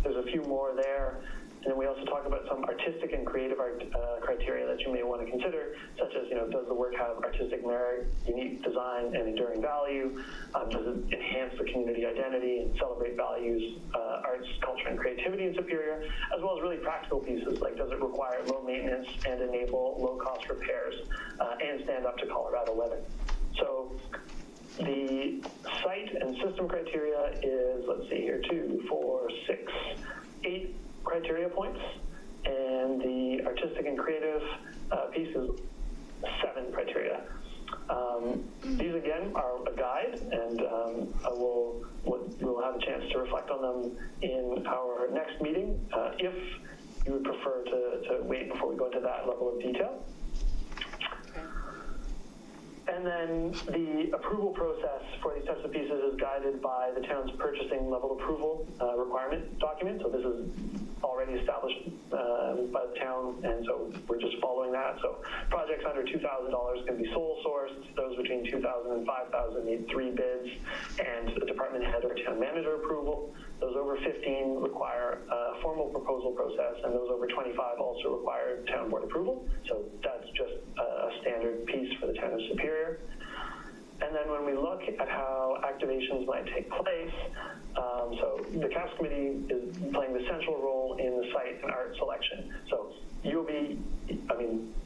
There's a few more there. And then we also talk about some artistic and creative art criteria that you may want to consider, such as, does the work have artistic merit, unique design, and enduring value? Does it enhance the community identity and celebrate values, arts, culture, and creativity in Superior, as well as really practical pieces, like does it require low maintenance and enable low-cost repairs and stand up to Colorado weather? So the site and system criteria is, let's see here, 2, 4, 6, 8 criteria points, and the artistic and creative piece is 7 criteria. These again are a guide, and we'll have a chance to reflect on them in our next meeting if you would prefer to wait before we go into that level of detail. And then the approval process for these types of pieces is guided by the town's purchasing level approval requirement document. So this is already established by the town, and so we're just following that. So projects under $2,000 can be sole sourced. Those between $2,000 and $5,000 need 3 bids and a department head or town manager approval. Those over 15 require a formal proposal process, and those over 25 also require town board approval. So that's just a standard piece for the town of Superior. And then when we look at how activations might take place, so the CAPS committee is playing the central role in the site and art selection. So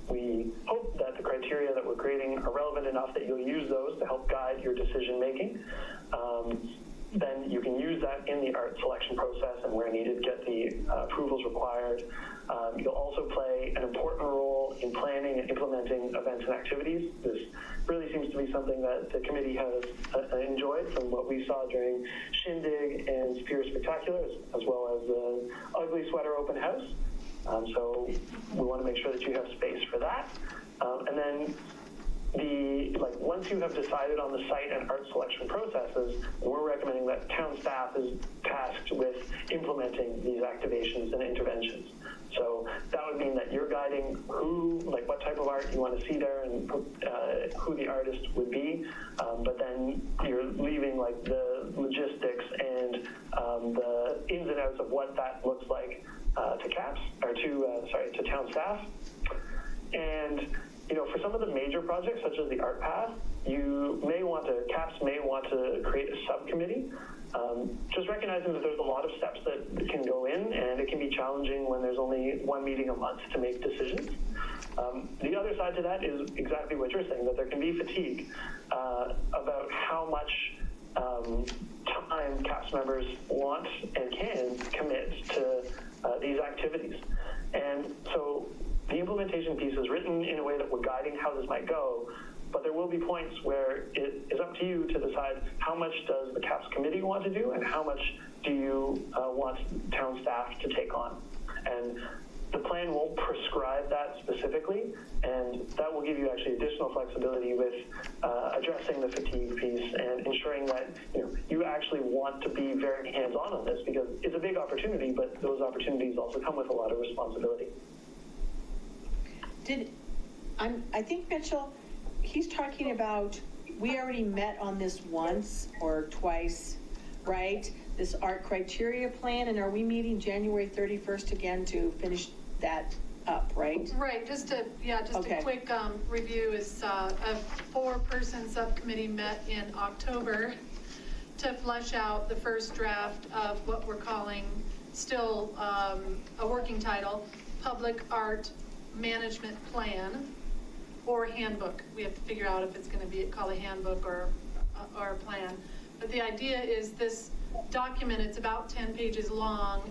we hope that the criteria that we're creating are relevant enough that you'll use those to help guide your decision making. Then you can use that in the art selection process, and where needed, get the approvals required. You'll also play an important role in planning and implementing events and activities. This really seems to be something that the committee has enjoyed from what we saw during Shindig and Superior Spectacular, as well as the Ugly Sweater Open House. So we want to make sure that you have space for that. And then once you have decided on the site and art selection processes, we're recommending that town staff is tasked with implementing these activations and interventions. So that would mean that you're guiding what type of art you want to see there and who the artist would be, but then you're leaving the logistics and the ins and outs of what that looks like to CAPS, or to town staff. And for some of the major projects, such as the Art Path, CAPS may want to create a subcommittee, just recognizing that there's a lot of steps that can go in, and it can be challenging when there's only one meeting a month to make decisions. The other side to that is exactly what you're saying, that there can be fatigue about how much time CAPS members want and can commit to these activities. And so the implementation piece is written in a way that we're guiding how this might go, but there will be points where it is up to you to decide how much does the CAPS committee want to do and how much do you want town staff to take on. And the plan won't prescribe that specifically, and that will give you actually additional flexibility with addressing the fatigue piece and ensuring that you actually want to be very hands-on on this, because it's a big opportunity, but those opportunities also come with a lot of responsibility.
I think Mitchell, he's talking about, we already met on this once or twice, right? This art criteria plan, and are we meeting January 31st again to finish that up, right?
Right, just a quick review is a 4-person subcommittee met in October to flesh out the first draft of what we're calling still a working title, Public Art Management Plan or Handbook. We have to figure out if it's going to be called a handbook or a plan. But the idea is this document, it's about 10 pages long.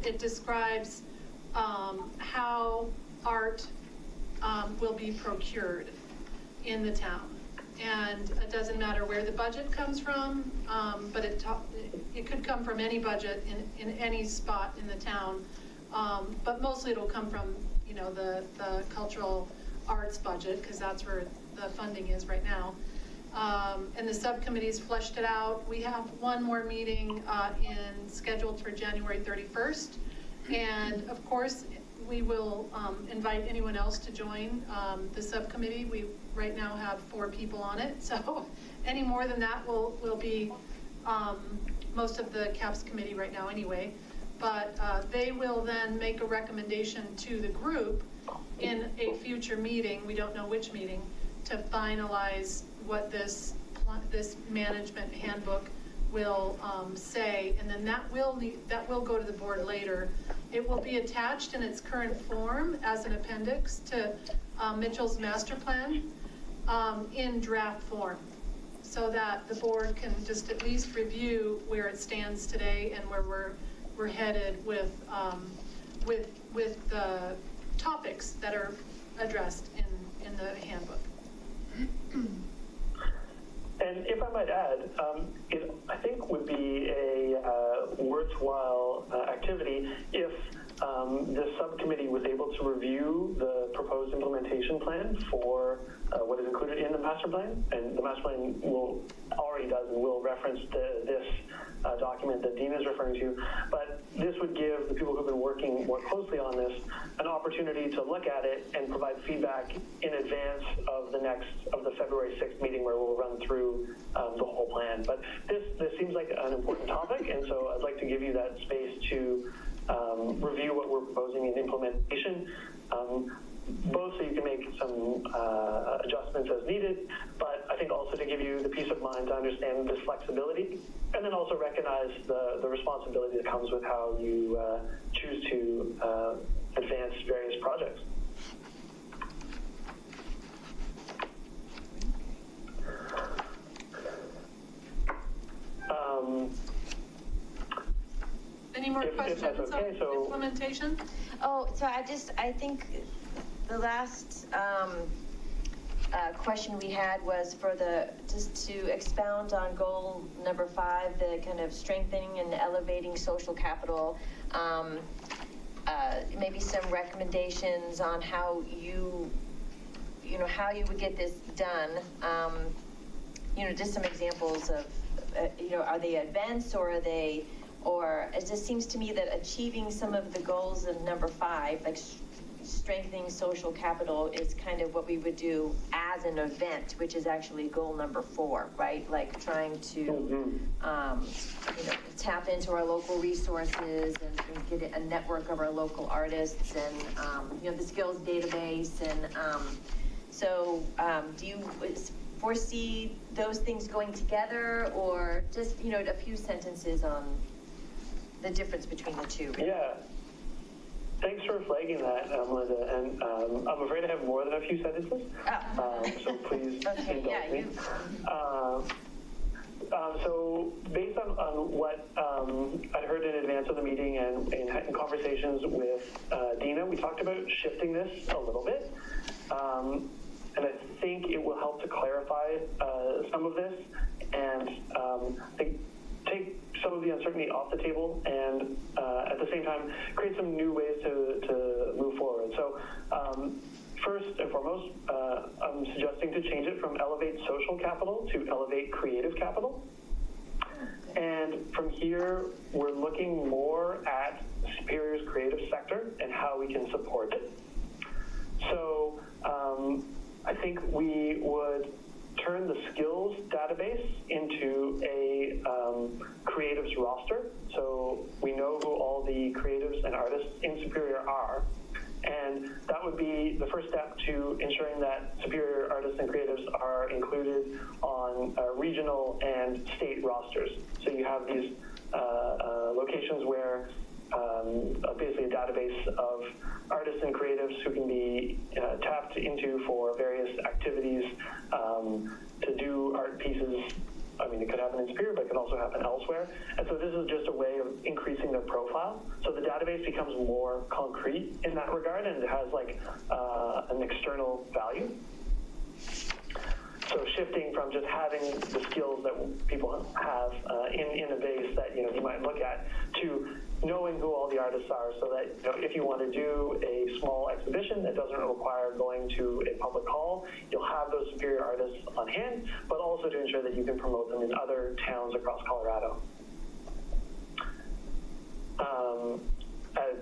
It describes how art will be procured in the town. And it doesn't matter where the budget comes from, but it could come from any budget in any spot in the town. But mostly it'll come from, the cultural arts budget, because that's where the funding is right now. and the subcommittees fleshed it out. We have one more meeting scheduled for January 31st. And of course, we will invite anyone else to join the subcommittee. We right now have 4 people on it. So any more than that will be most of the CAPS committee right now anyway. But they will then make a recommendation to the group in a future meeting, we don't know which meeting, to finalize what this management handbook will say, and then that will go to the board later. It will be attached in its current form as an appendix to Mitchell's master plan in draft form, so that the board can just at least review where it stands today and where we're headed with the topics that are addressed in the handbook.
And if I might add, it I think would be a worthwhile activity if the subcommittee was able to review the proposed implementation plan for what is included in the master plan. And the master plan already does and will reference this document that Dean is referring to. But this would give the people who've been working more closely on this an opportunity to look at it and provide feedback in advance of the February 6th meeting, where we'll run through the whole plan. But this seems like an important topic, and so I'd like to give you that space to review what we're proposing in implementation, both so you can make some adjustments as needed, but I think also to give you the peace of mind to understand this flexibility, and then also recognize the responsibility that comes with how you choose to advance various projects.
Any more questions
okay,
on implementation?
Oh, so I think the last question we had was for just to expound on goal number 5, the kind of strengthening and elevating social capital. Maybe some recommendations on how you would get this done. Just some examples of, are they events or are they, or it just seems to me that achieving some of the goals of number 5, like strengthening social capital, is kind of what we would do as an event, which is actually goal number 4, right? Like trying to, tap into our local resources and get a network of our local artists and, the skills database. And so do you foresee those things going together, or just, a few sentences on the difference between the two?
Yeah. Thanks for flagging that, Melinda. And I'm afraid I have more than a few sentences, so please indulge me. So based on what I'd heard in advance of the meeting and in conversations with Dina, we talked about shifting this a little bit. And I think it will help to clarify some of this and take some of the uncertainty off the table, and at the same time create some new ways to move forward. So first and foremost, I'm suggesting to change it from elevate social capital to elevate creative capital. And from here, we're looking more at Superior's creative sector and how we can support it. So I think we would turn the skills database into a creatives roster. So we know who all the creatives and artists in Superior are. And that would be the first step to ensuring that Superior artists and creatives are included on regional and state rosters. So you have these locations where basically a database of artists and creatives who can be tapped into for various activities to do art pieces. I mean, it could happen in Superior, but it could also happen elsewhere. And so this is just a way of increasing their profile. So the database becomes more concrete in that regard, and it has like an external value. So shifting from just having the skills that people have in a base that, you might look at, to knowing who all the artists are, so that, if you want to do a small exhibition that doesn't require going to a public hall, you'll have those Superior artists on hand, but also to ensure that you can promote them in other towns across Colorado.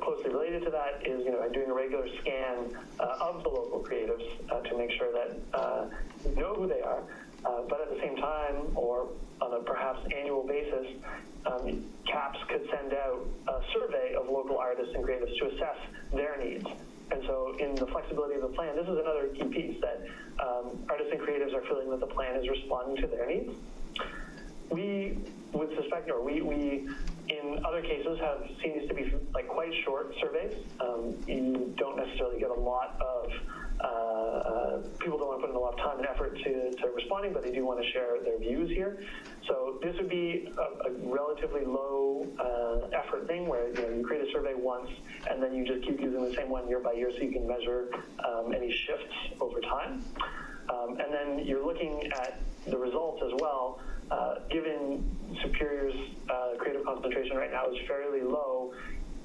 Closely related to that is, doing a regular scan of the local creatives to make sure that you know who they are, but at the same time, or on a perhaps annual basis, CAPS could send out a survey of local artists and creatives to assess their needs. And so in the flexibility of the plan, this is another key piece, that artists and creatives are feeling that the plan is responding to their needs. We would suspect, or we in other cases have seen these to be like quite short surveys. You don't necessarily get a lot of, people don't want to put in a lot of time and effort to responding, but they do want to share their views here. So this would be a relatively low effort thing where you create a survey once and then you just keep using the same one year by year so you can measure any shifts over time. And then you're looking at the results as well. Given Superior's creative concentration right now is fairly low,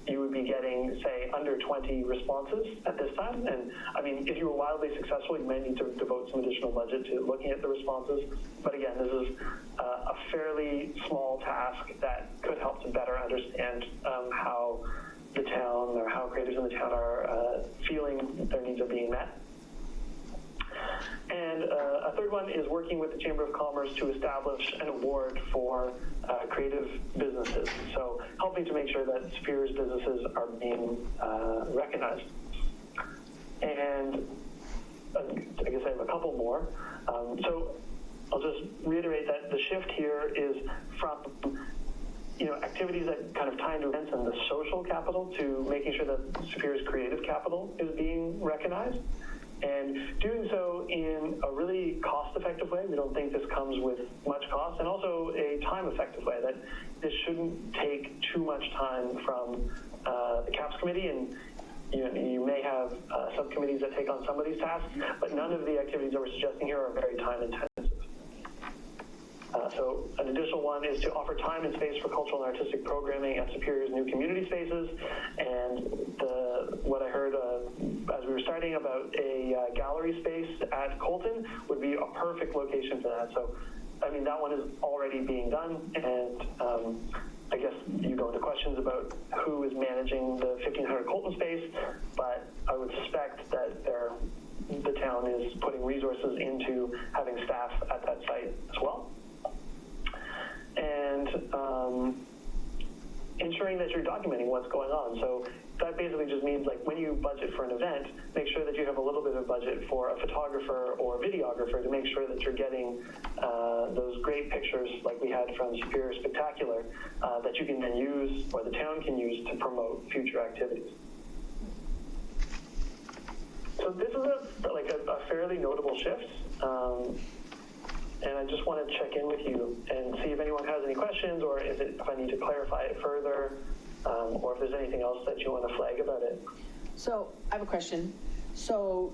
you would be getting, say, under 20 responses at this time. And I mean, if you were wildly successful, you may need to devote some additional budget to looking at the responses. But again, this is a fairly small task that could help to better understand how the town, or how creators in the town are feeling their needs are being met. And a third one is working with the Chamber of Commerce to establish an award for creative businesses. So helping to make sure that Superior's businesses are being recognized. And I guess I have a couple more. So I'll just reiterate that the shift here is from activities that kind of tie into events and the social capital to making sure that Superior's creative capital is being recognized. And doing so in a really cost-effective way. We don't think this comes with much cost, and also a time-effective way, that this shouldn't take too much time from the CAPS committee. And you may have subcommittees that take on some of these tasks, but none of the activities that we're suggesting here are very time-intensive. So an additional one is to offer time and space for cultural and artistic programming at Superior's new community spaces. And what I heard as we were starting about a gallery space at Colton would be a perfect location for that. So, I mean, that one is already being done. And I guess you go into questions about who is managing the 1500 Colton space, but I would suspect that the town is putting resources into having staff at that site as well. And ensuring that you're documenting what's going on. So that basically just means, like, when you budget for an event, make sure that you have a little bit of budget for a photographer or a videographer to make sure that you're getting those great pictures like we had from Superior Spectacular that you can then use, or the town can use, to promote future activities. So this is a fairly notable shift. And I just want to check in with you and see if anyone has any questions, or if I need to clarify it further, or if there's anything else that you want to flag about it.
So I have a question. So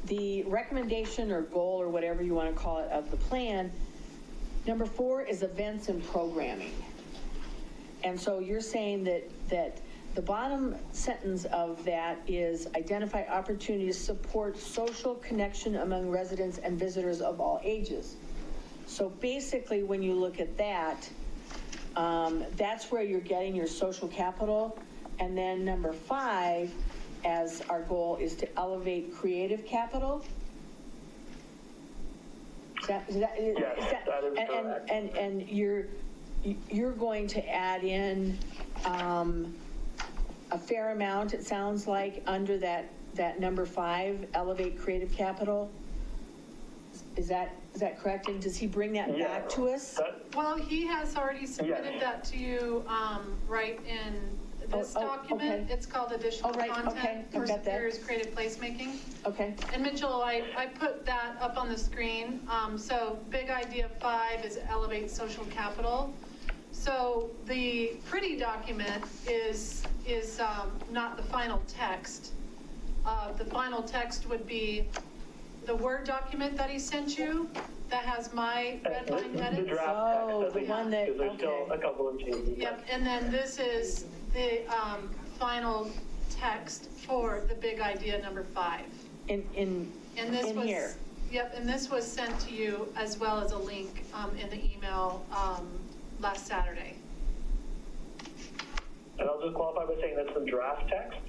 the recommendation or goal, or whatever you want to call it, of the plan, number 4 is events and programming. And so you're saying that the bottom sentence of that is identify opportunities to support social connection among residents and visitors of all ages. So basically, when you look at that, that's where you're getting your social capital. And then number 5, as our goal, is to elevate creative capital. That is correct. And you're going to add in a fair amount, it sounds like, under that number 5, elevate creative capital. Is that correct? And does he bring that back to us?
Well, he has already submitted that to you, right in this document.
Okay.
It's called additional content for Superior's creative placemaking.
Okay.
And Mitchell, I put that up on the screen. So big idea 5 is elevate social capital. So the pretty document is not the final text. The final text would be the Word document that he sent you, that has my red line
The
edits?
draft
Oh,
text,
the one that-
because there's still
okay.
a couple of changes.
Yep, and then this is the final text for the big idea number 5.
In
And this
in
was,
here.
Yep, and this was sent to you as well as a link in the email last Saturday.
And I'll just qualify by saying that's the draft text.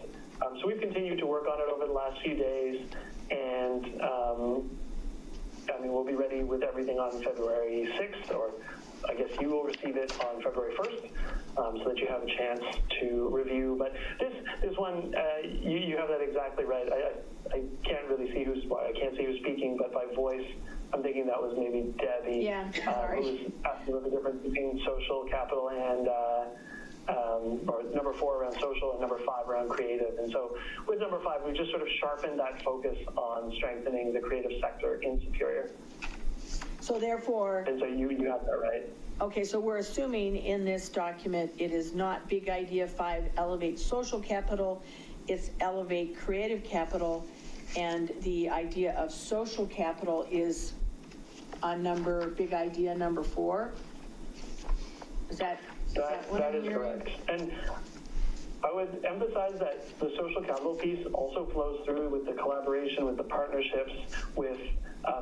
So we've continued to work on it over the last few days, and I mean, we'll be ready with everything on February 6th, or I guess you will receive it on February 1st, so that you have a chance to review. But this one, you have that exactly right. I can't really see I can't see who's speaking, but by voice, I'm thinking that was maybe Debbie.
Yeah,
who
sorry.
was asking about the difference between social capital and or number 4 around social and number 5 around creative. And so with number 5, we just sort of sharpened that focus on strengthening the creative sector in Superior.
So therefore,
And so you have that right.
okay, so we're assuming in this document, it is not big idea 5, elevate social capital, it's elevate creative capital, and the idea of social capital is on big idea number 4? Is that what
That
I'm
is
hearing?
correct. And I would emphasize that the social capital piece also flows through with the collaboration, with the partnerships, with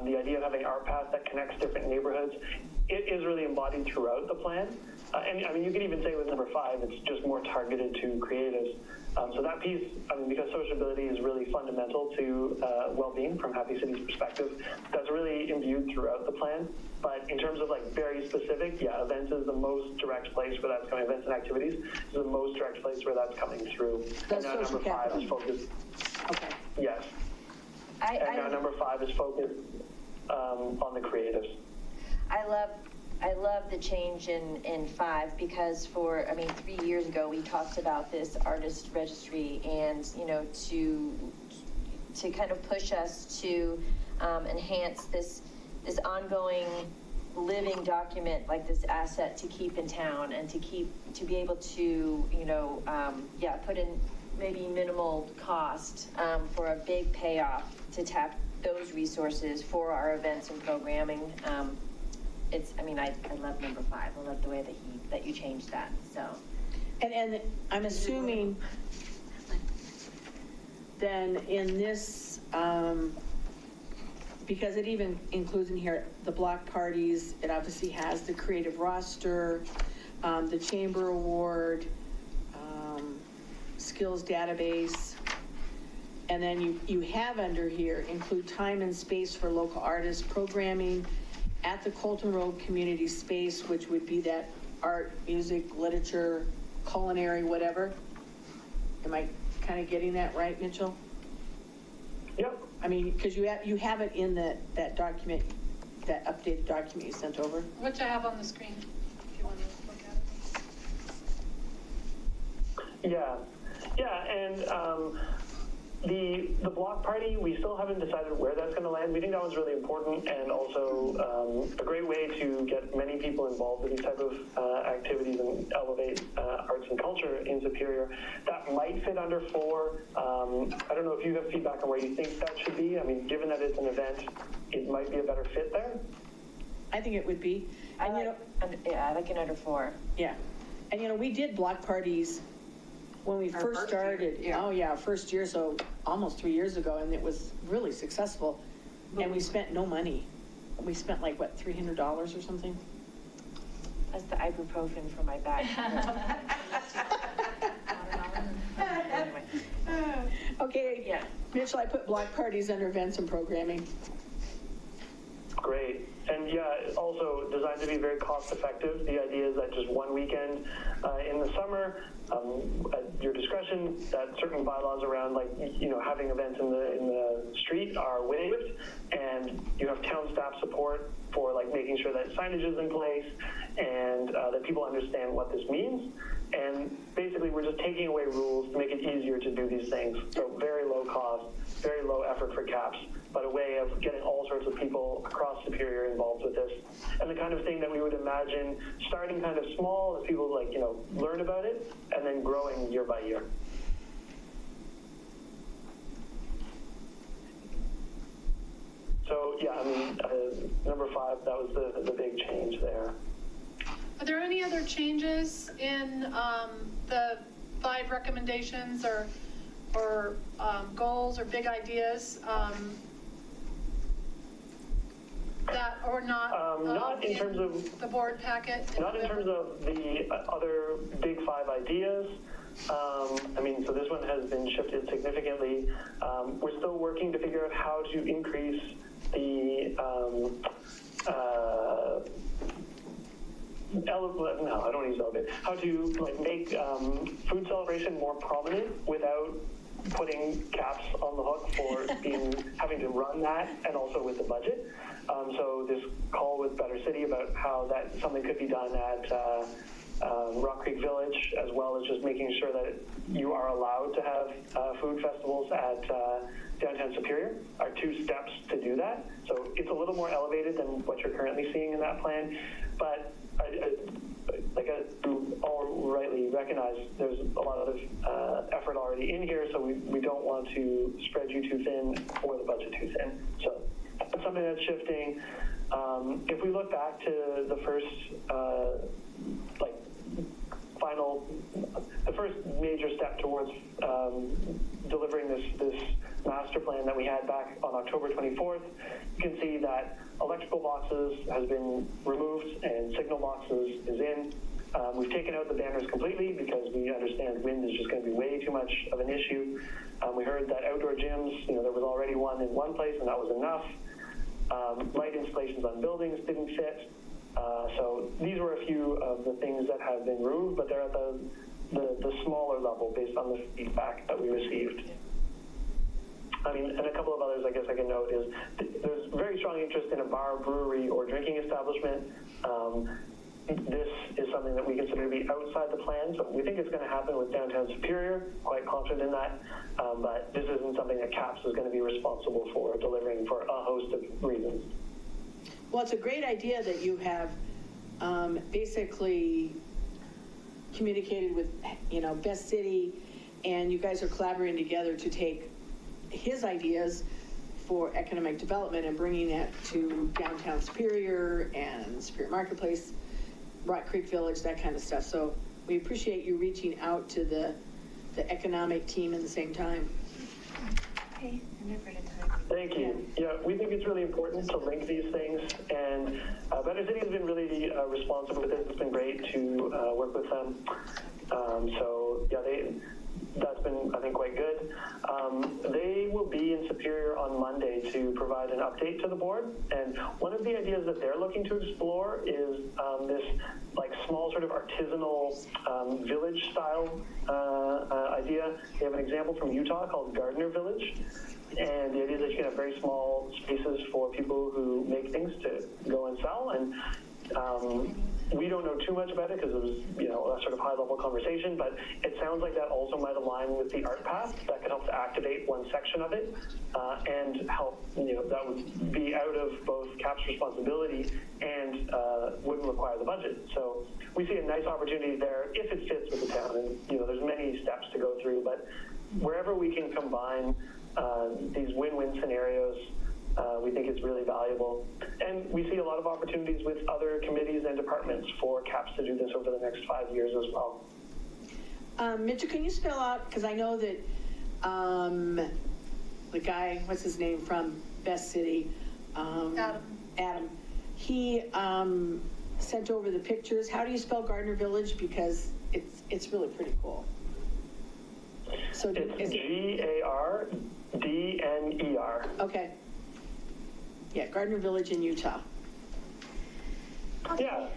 the idea of having Art Path that connects different neighborhoods. It is really embodied throughout the plan. And I mean, you could even say with number 5, it's just more targeted to creatives. So that piece, I mean, because sociability is really fundamental to well-being from Happy City's perspective, that's really imbued throughout the plan. But in terms of like very specific, yeah, events is the most direct place where that's coming. Events and activities is the most direct place where that's coming through.
That's
and now
social
number 5
capital.
is focused.
Okay.
Yes. And now number 5 is focused on the creatives.
I love the change in 5 because 3 years ago, we talked about this artist registry and, to kind of push us to enhance this ongoing living document, like this asset to keep in town and to be able to, put in maybe minimal cost for a big payoff to tap those resources for our events and programming. I love number 5. I love the way that you changed that, so.
And I'm assuming then in this, because it even includes in here the block parties, it obviously has the creative roster, the chamber award, skills database, and then you have under here include time and space for local artists, programming at the Colton Road Community Space, which would be that art, music, literature, culinary, whatever. Am I kind of getting that right, Mitchell?
Yep.
I mean, because you have it in that document, that updated document you sent over.
Which I have on the screen, if you want to look at it.
Yeah, and the block party, we still haven't decided where that's going to land. We think that was really important and also a great way to get many people involved in these type of activities and elevate arts and culture in Superior. That might fit under 4. I don't know if you have feedback on where you think that should be. I mean, given that it's an event, it might be a better fit there.
I think it would be.
I like it under 4.
Yeah. And we did block parties when we first started. Oh yeah, first year, so almost 3 years ago, and it was really successful. And we spent no money. We spent like, what, $300 or something?
That's the ibuprofen for my back.
Okay,
Yeah.
Mitchell, I put block parties under events and programming.
Great. And yeah, also designed to be very cost effective. The idea is that just one weekend in the summer, at your discretion, that certain bylaws around having events in the street are waived, and you have town staff support for making sure that signage is in place and that people understand what this means. And basically, we're just taking away rules to make it easier to do these things. So very low cost, very low effort for CAPS, but a way of getting all sorts of people across Superior involved with this. And the kind of thing that we would imagine starting kind of small as people learn about it and then growing year by year. So, yeah, I mean, number 5, that was the big change there.
Are there any other changes in the 5 recommendations or goals or big ideas that or not?
Not in terms of
the board packet.
Not in terms of the other big 5 ideas. I mean, so this one has been shifted significantly. We're still working to figure out how to increase the no, I don't use elevate. How to like make food celebration more prominent without putting CAPS on the hook for having to run that, and also with the budget. So this call with Better City about how that something could be done at Rock Creek Village, as well as just making sure that you are allowed to have food festivals at downtown Superior are 2 steps to do that. So it's a little more elevated than what you're currently seeing in that plan, but like you all rightly recognize, there's a lot of effort already in here, so we don't want to spread you too thin or the budget too thin. So that's something that's shifting. If we look back to the first, the first major step towards delivering this master plan that we had back on October 24th, you can see that electrical boxes has been removed and signal boxes is in. We've taken out the banners completely because we understand wind is just going to be way too much of an issue. We heard that outdoor gyms, there was already one in one place and that was enough. Light installations on buildings didn't fit. So these were a few of the things that have been removed, but they're at the smaller level based on the feedback that we received. I mean, and a couple of others I guess I can note is there's very strong interest in a bar, brewery, or drinking establishment. This is something that we consider to be outside the plan, so we think it's going to happen with downtown Superior, quite confident in that, but this isn't something that CAPS is going to be responsible for delivering for a host of reasons.
Well, it's a great idea that you have basically communicated with, Best City, and you guys are collaborating together to take his ideas for economic development and bringing that to downtown Superior and Superior Marketplace, Rock Creek Village, that kind of stuff. So we appreciate you reaching out to the economic team at the same time.
Okay,
Thank you. Yeah, we think it's really important to link these things, and Better City has been really responsive with it. It's been great to work with them. So yeah, that's been, I think, quite good. They will be in Superior on Monday to provide an update to the board, and one of the ideas that they're looking to explore is this like small sort of artisanal village style idea. They have an example from Utah called Gardner Village, and the idea is that you can have very small spaces for people who make things to go and sell, and we don't know too much about it because it was, a sort of high-level conversation, but it sounds like that also might align with the art path. That could help to activate one section of it and help, that would be out of both CAP's responsibility and wouldn't require the budget. So we see a nice opportunity there if it fits with the town, and, there's many steps to go through, but wherever we can combine these win-win scenarios, we think it's really valuable. And we see a lot of opportunities with other committees and departments for CAPS to do this over the next 5 years as well.
Mitchell, can you spell out, because I know that the guy, what's his name, from Best City? Adam. He sent over the pictures. How do you spell Gardner Village? Because it's really pretty cool. So
it's Gardner.
Okay. Yeah, Gardner Village in Utah.
Yeah,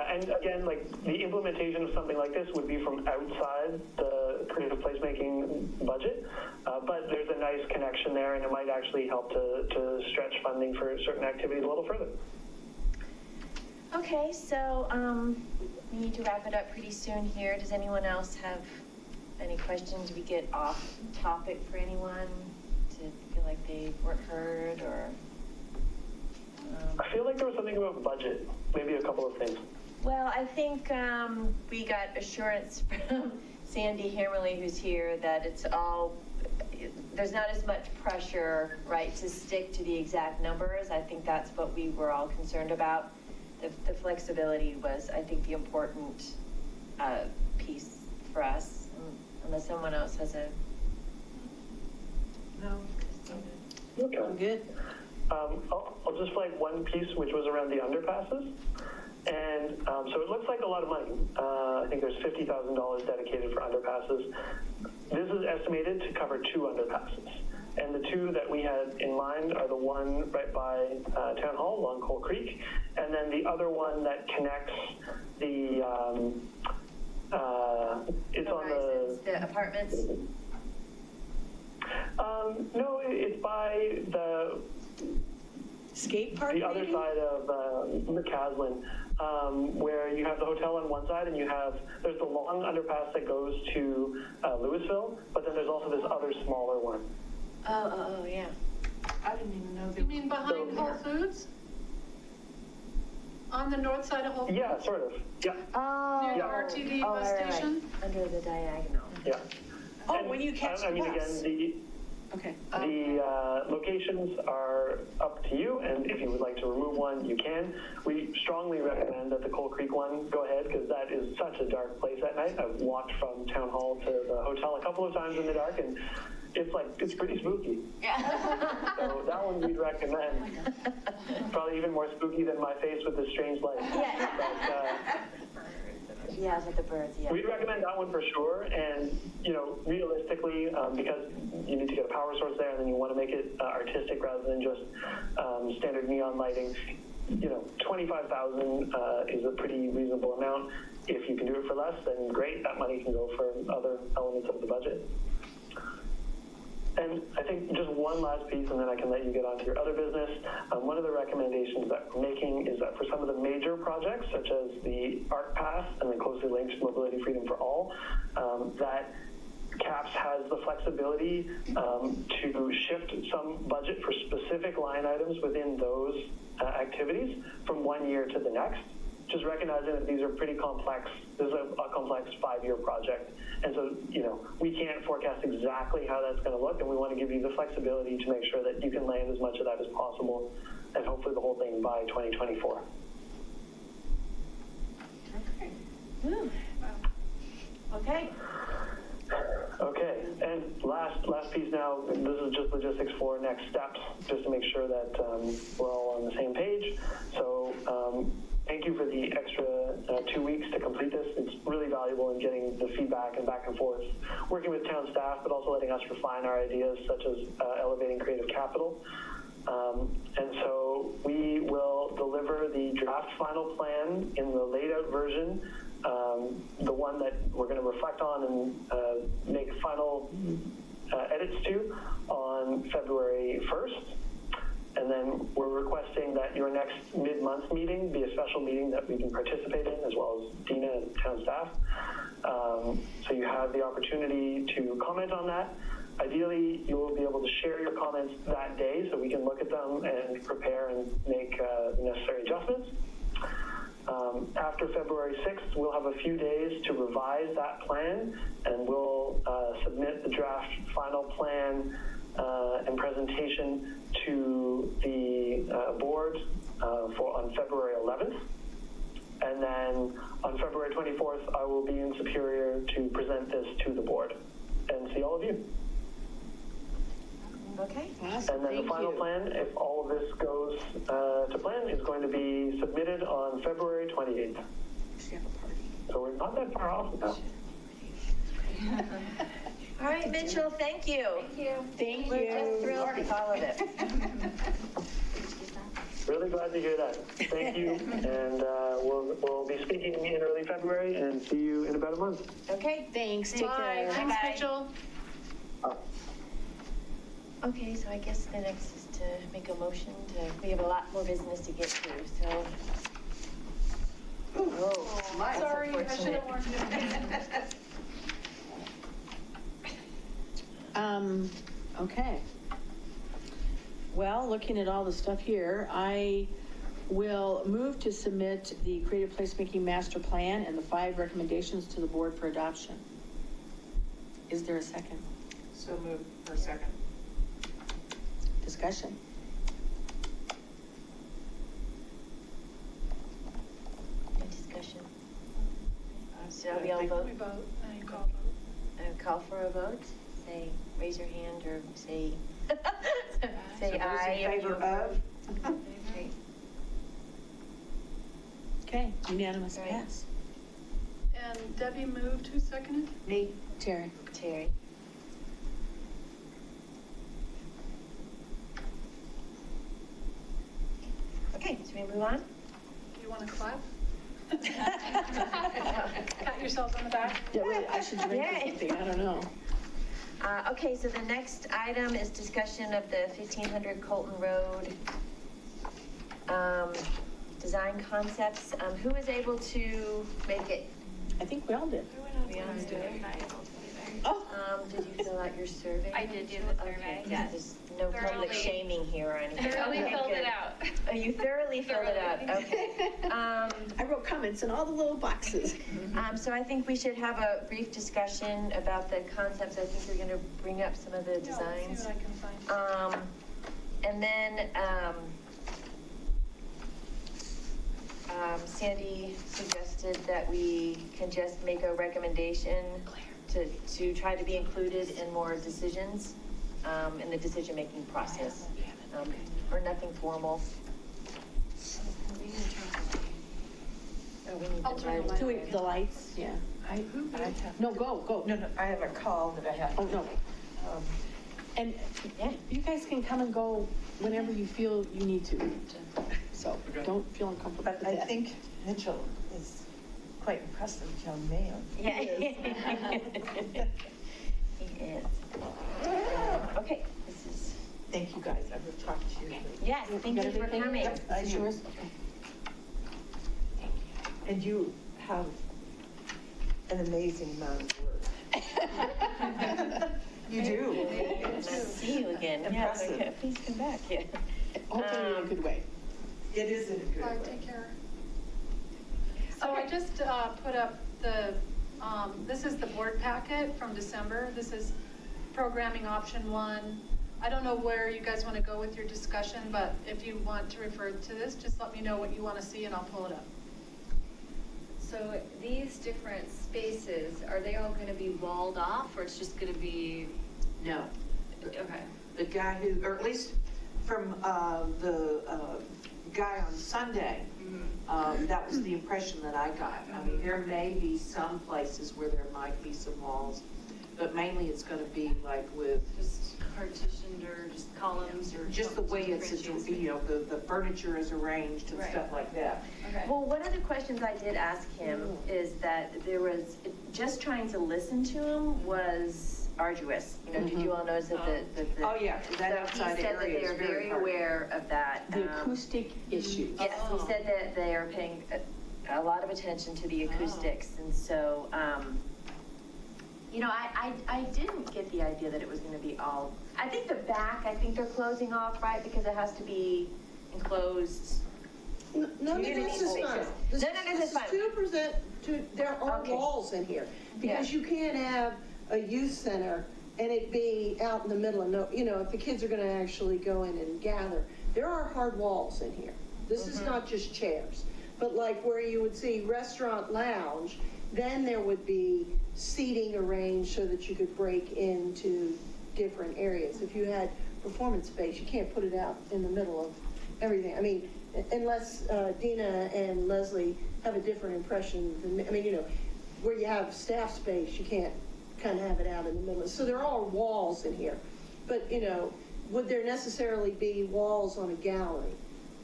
and again, like the implementation of something like this would be from outside the creative placemaking budget, but there's a nice connection there, and it might actually help to stretch funding for certain activities a little further.
Okay, so we need to wrap it up pretty soon here. Does anyone else have any questions? We get off topic for anyone to feel like they weren't heard, or?
I feel like there was something about budget, maybe a couple of things.
Well, I think we got assurance from Sandy Hammerly, who's here, that it's all, there's not as much pressure, right, to stick to the exact numbers. I think that's what we were all concerned about. The flexibility was, I think, the important piece for us, unless someone else has a...
No.
Okay.
I'm good.
I'll just flag one piece, which was around the underpasses. And so it looks like a lot of money. I think there's $50,000 dedicated for underpasses. This is estimated to cover 2 underpasses. And the 2 that we had in mind are the one right by Town Hall along Coal Creek, and then the other one that connects the, it's on
the apartments?
No, it's by the
Skate park,
the other
maybe?
side of McCaslin, where you have the hotel on one side and there's the long underpass that goes to Louisville, but then there's also this other smaller one.
Oh, yeah.
I didn't even know
You mean behind Whole Foods? On the north side of Whole Foods?
Yeah, sort of. Yeah.
Oh.
Near the RTD bus
right, right.
station?
Under the diagonal.
Yeah.
Oh,
And,
when you catch the
I mean,
bus.
again,
Okay.
the locations are up to you, and if you would like to remove one, you can. We strongly recommend that the Coal Creek one go ahead, because that is such a dark place at night. I've walked from Town Hall to the hotel a couple of times in the dark, and it's pretty spooky.
Yeah.
So that one we'd recommend. Probably even more spooky than my face with this strange light.
Yeah.
But,
Yeah, with the birds, yeah.
we'd recommend that one for sure, and, realistically, because you need to get a power source there, and then you want to make it artistic rather than just standard neon lighting, 25,000 is a pretty reasonable amount. If you can do it for less, then great, that money can go for other elements of the budget. And I think just one last piece, and then I can let you get on to your other business. One of the recommendations that we're making is that for some of the major projects, such as the ARC Pass and then closely linked Mobility Freedom for All, that CAPS has the flexibility to shift some budget for specific line items within those activities from one year to the next. Just recognizing that these are pretty complex. This is a complex 5-year project. And so, we can't forecast exactly how that's going to look, and we want to give you the flexibility to make sure that you can land as much of that as possible, and hopefully the whole thing by 2024.
Okay. Woo. Okay.
Okay, and last piece now, this is just logistics for next steps, just to make sure that we're all on the same page. So thank you for the extra 2 weeks to complete this. It's really valuable in getting the feedback and back and forth, working with town staff, but also letting us refine our ideas, such as elevating creative capital. And so we will deliver the draft final plan in the laid out version, the one that we're going to reflect on and make final edits to on February 1st. And then we're requesting that your next mid-month meeting be a special meeting that we can participate in, as well as Dina and town staff. So you have the opportunity to comment on that. Ideally, you will be able to share your comments that day so we can look at them and prepare and make the necessary adjustments. After February 6th, we'll have a few days to revise that plan, and we'll submit the draft final plan and presentation to the board on February 11th. And then on February 24th, I will be in Superior to present this to the board and see all of you.
Okay.
Awesome.
And then the final plan, if all of this goes to plan, is going to be submitted on February 28th. So we're not that far off now.
All right, Mitchell, thank you.
Thank you.
Thank
We're
you.
just thrilled with all of it.
Really glad to hear that. Thank you. And we'll be speaking in early February and see you in about a month.
Okay.
Thanks. Take
Bye.
care.
Thanks,
Bye.
Mitchell.
Okay, so I guess the next is to make a motion we have a lot more business to get to, so. Oh, that's
Sorry, I should
unfortunate.
have warned you.
Okay. Well, looking at all the stuff here, I will move to submit the Creative Placemaking Master Plan and the 5 recommendations to the board for adoption. Is there a second?
So moved, or second.
Discussion.
No discussion. So we all vote?
We vote, and you call vote.
Call for a vote, say, raise your hand, or say, say
So those
aye.
in
if you
favor of?
approve. Okay.
Okay, unanimous
Right.
pass.
And Debbie moved, who seconded?
Me, Terry.
Terry. Okay, so we move on?
Do you want to clap? Pat yourselves on the back.
Yeah, well, I should drink or something, I don't know.
Okay, so the next item is discussion of the 1500 Colton Road design concepts. Who was able to make it?
I think we all did.
We all did.
Oh.
Did you fill out your survey?
I did do the survey,
Okay,
yes.
There's no public
Thoroughly.
shaming here or anything.
Thoroughly
Okay,
filled it
good.
out.
Oh, you thoroughly filled it out, okay.
I wrote comments in all the little boxes.
So I think we should have a brief discussion about the concepts. I think we're going to bring up some of the
Yeah, let's
designs.
see what I can find.
And then Sandy suggested that we can just make a recommendation to try to be included in more decisions in the decision-making process, or nothing formal. Oh, we need
I'll
the
turn the
lighting.
light
Do we, the lights, yeah.
I have,
No, go.
no, I have a call that I have.
Oh, no. And
Yeah.
you guys can come and go whenever you feel you need to. So don't feel uncomfortable with
But I
that.
think Mitchell is quite impressive young man.
Yeah. He is. Okay, this is,
Thank you, guys. I will talk to you later.
yes, thank you for
everything?
coming.
Yep,
I
this is
do.
yours? Okay.
And you have an amazing amount of work. You do.
Nice to see you again. Yeah,
Impressive.
okay, please come back, yeah.
Hopefully in a good way.
It is in a good
Bye,
way.
take care. So I just put up this is the board packet from December. This is programming option 1. I don't know where you guys want to go with your discussion, but if you want to refer to this, just let me know what you want to see and I'll pull it up.
So these different spaces, are they all going to be walled off, or it's just going to be,
No.
okay.
The guy who, or at least from the guy on Sunday, that was the impression that I got. I mean, there may be some places where there might be some walls, but mainly it's going to be like with
Just partitioned or just columns or?
just the way it's,
differentiates?
you know, the furniture is arranged and
Right.
stuff like that.
Okay.
Well, one of the questions I did ask him is that there was, just trying to listen to him was arduous. You know, did you all notice that the?
Oh, yeah, that
So
outside
he said that
area
they
is
are
very
very
hard.
aware of that.
The acoustic issues.
Yes, he said that they are paying a lot of attention to the acoustics, and so, you know, I didn't get the idea that it was gonna be all, I think the back, I think they're closing off, right, because it has to be enclosed.
No, no, this is fine.
No, this is fine.
2%, there are
Okay.
walls in here. Because
Yeah.
you can't have a youth center and it be out in the middle of no, you know, if the kids are gonna actually go in and gather. There are hard walls in here. This is not just chairs. But like where you would see restaurant lounge, then there would be seating arranged so that you could break into different areas. If you had performance space, you can't put it out in the middle of everything. I mean, unless Dina and Leslie have a different impression than me. I mean, you know, where you have staff space, you can't kind of have it out in the middle. So there are walls in here. But, you know, would there necessarily be walls on a gallery?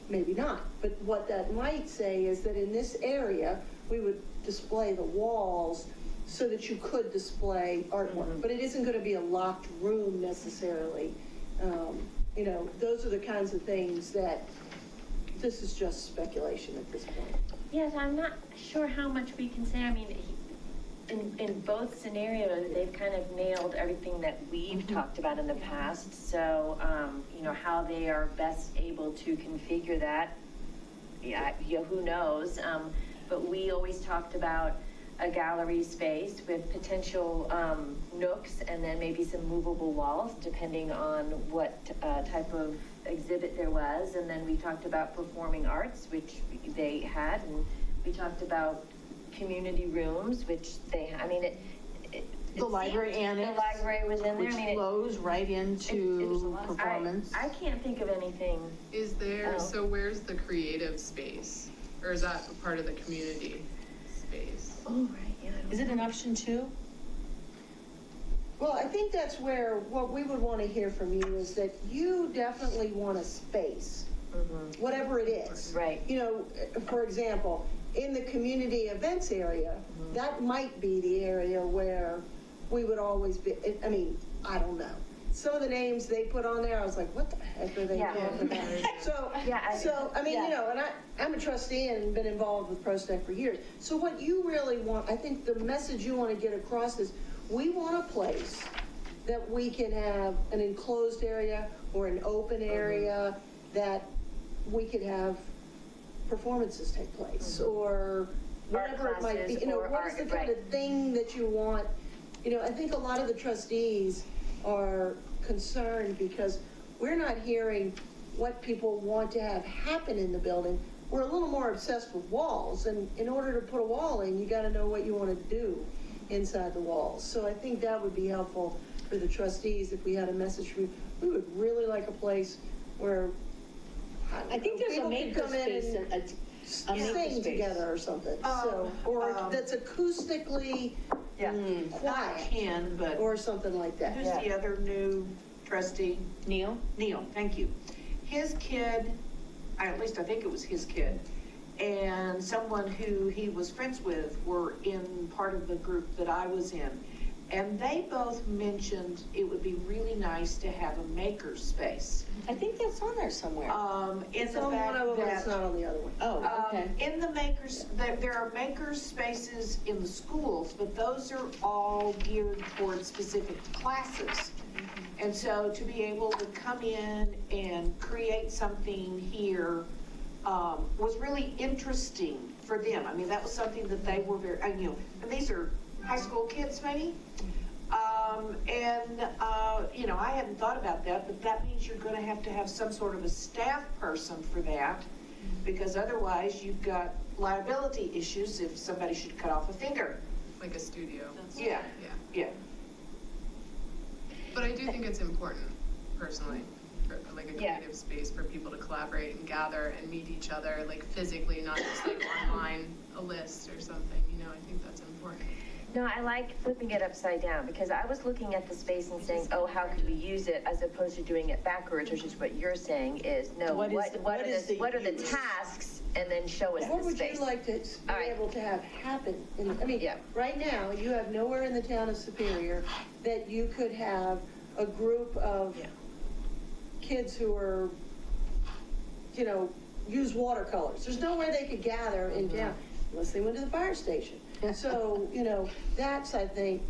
Maybe not. But what that might say is that in this area, we would display the walls so that you could display artwork. But it isn't going to be a locked room necessarily. You know, those are the kinds of things that, this is just speculation at this point.
Yes, I'm not sure how much we can say. I mean, in both scenarios, they've kind of nailed everything that we've talked about in the past. So, you know, how they are best able to configure that, yeah, who knows? But we always talked about a gallery space with potential nooks and then maybe some movable walls, depending on what type of exhibit there was. And then we talked about performing arts, which they had, and we talked about community rooms, which they, I mean,
The library annex.
The library was in there.
Which
I mean,
flows right into performance.
I can't think of anything.
Is there,
Oh.
so where's the creative space? Or is that a part of the community space?
Oh, right, yeah.
Is it an option too?
Well, I think that's where, what we would want to hear from you is that you definitely want a space, whatever it is.
Right.
You know, for example, in the community events area, that might be the area where we would always be, I mean, I don't know. Some of the names they put on there, I was like, what the heck are they talking about? So, I mean, you know, and I'm a trustee and been involved with ProStack for years. So what you really want, I think the message you want to get across is, we want a place that we can have an enclosed area or an open area that we could have performances take place, or whatever it might be. You know, what is the kind of thing that you want? You know, I think a lot of the trustees are concerned because we're not hearing what people want to have happen in the building. We're a little more obsessed with walls, and in order to put a wall in, you got to know what you want to do inside the walls. So I think that would be helpful for the trustees if we had a message from you. We would really like a place where
I think there's a maker space, a maker
sing
space.
together or something. Or that's acoustically quiet.
Ken, but
or something like that.
Who's the other new trustee?
Neil?
Neil, thank you. His kid, at least I think it was his kid, and someone who he was friends with were in part of the group that I was in. And they both mentioned it would be really nice to have a maker space.
I think that's on there somewhere.
It's on one of them, it's not on the other one.
Oh, okay.
In the makers, there are maker spaces in the schools, but those are all geared towards specific classes. And so to be able to come in and create something here was really interesting for them. I mean, that was something that they were very, you know, and these are high school kids maybe. You know, I hadn't thought about that, but that means you're going to have some sort of a staff person for that, because otherwise you've got liability issues if somebody should cut off a finger.
Like a studio.
Yeah.
But I do think it's important, personally, for like a creative space for people to collaborate and gather and meet each other, like physically, not just like online, a list or something, you know, I think that's important.
No, I like flipping it upside down, because I was looking at the space and saying, oh, how could we use it, as opposed to doing it backwards, which is what you're saying is, no, what are the tasks, and then show us the space.
What would you like to be able to have happen? I mean, right now, you have nowhere in the town of Superior that you could have a group of kids who are, you know, use watercolors. There's nowhere they could gather in town unless they went to the fire station. So, you know, that's, I think,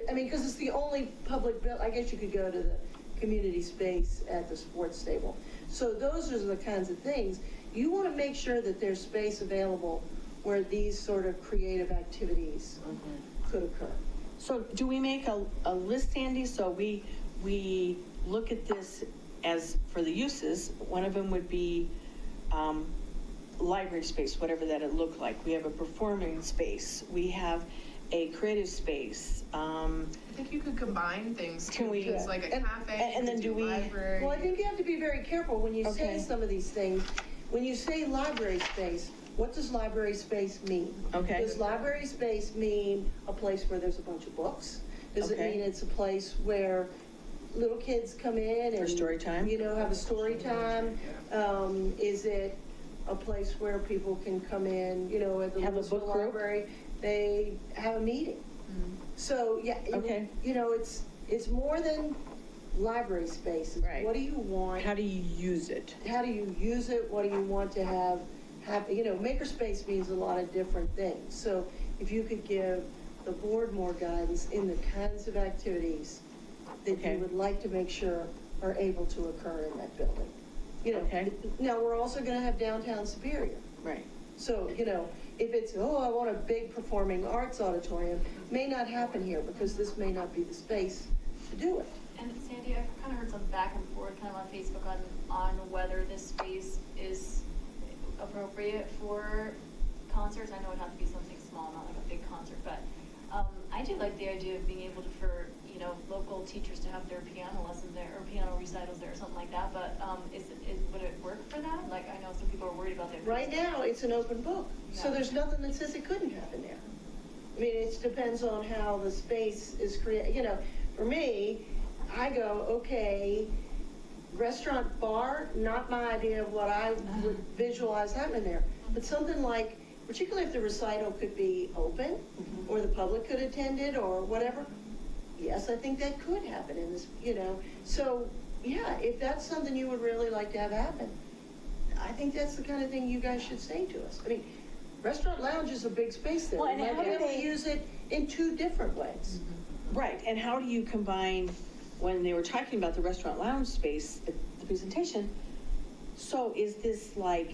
I mean, because it's the only public building, I guess you could go to the community space at the sports stable. So those are the kinds of things. You want to make sure that there's space available where these sort of creative activities could occur.
So do we make a list, Andy? So we look at this as for the uses. One of them would be library space, whatever that it looked like. We have a performing space. We have a creative space.
I think you could combine things too.
Can we?
It's like a cafe,
and then do we?
library.
Well, I think you have to be very careful when you say some of these things. When you say library space, what does library space mean?
Okay.
Does library space mean a place where there's a bunch of books? Does it mean it's a place where little kids come in and
story time?
You know, have a story time? Is it a place where people can come in, you know, at the
have a book group?
library, they have a meeting. So, you know, it's more than library space. It's what do you want?
How do you use it?
How do you use it? What do you want to have, you know, makerspace means a lot of different things. So if you could give the board more guidance in the kinds of activities that you would like to make sure are able to occur in that building. You know, now we're also going to have downtown Superior.
Right.
So, you know, if it's, oh, I want a big performing arts auditorium, may not happen here because this may not be the space to do it.
And Sandy, I've kind of heard some back and forth kind of on Facebook on whether this space is appropriate for concerts. I know it'd have to be something small, not like a big concert, but I do like the idea of being able to, for, you know, local teachers to have their piano lessons there, or piano recitals there, or something like that, but would it work for that? Like, I know some people are worried about that.
Right now, it's an open book, so there's nothing that says it couldn't happen there. I mean, it depends on how the space is created. You know, for me, I go, okay, restaurant, bar, not my idea of what I would visualize happening there, but something like, particularly if the recital could be open, or the public could attend it, or whatever, yes, I think that could happen in this, you know. So, yeah, if that's something you would really like to have happen, I think that's the kind of thing you guys should say to us. I mean, restaurant lounge is a big space there.
Well, and
You
how
might be
do
able to
they-
use it in 2 different ways.
Right, and how do you combine, when they were talking about the restaurant lounge space, the presentation, so is this like,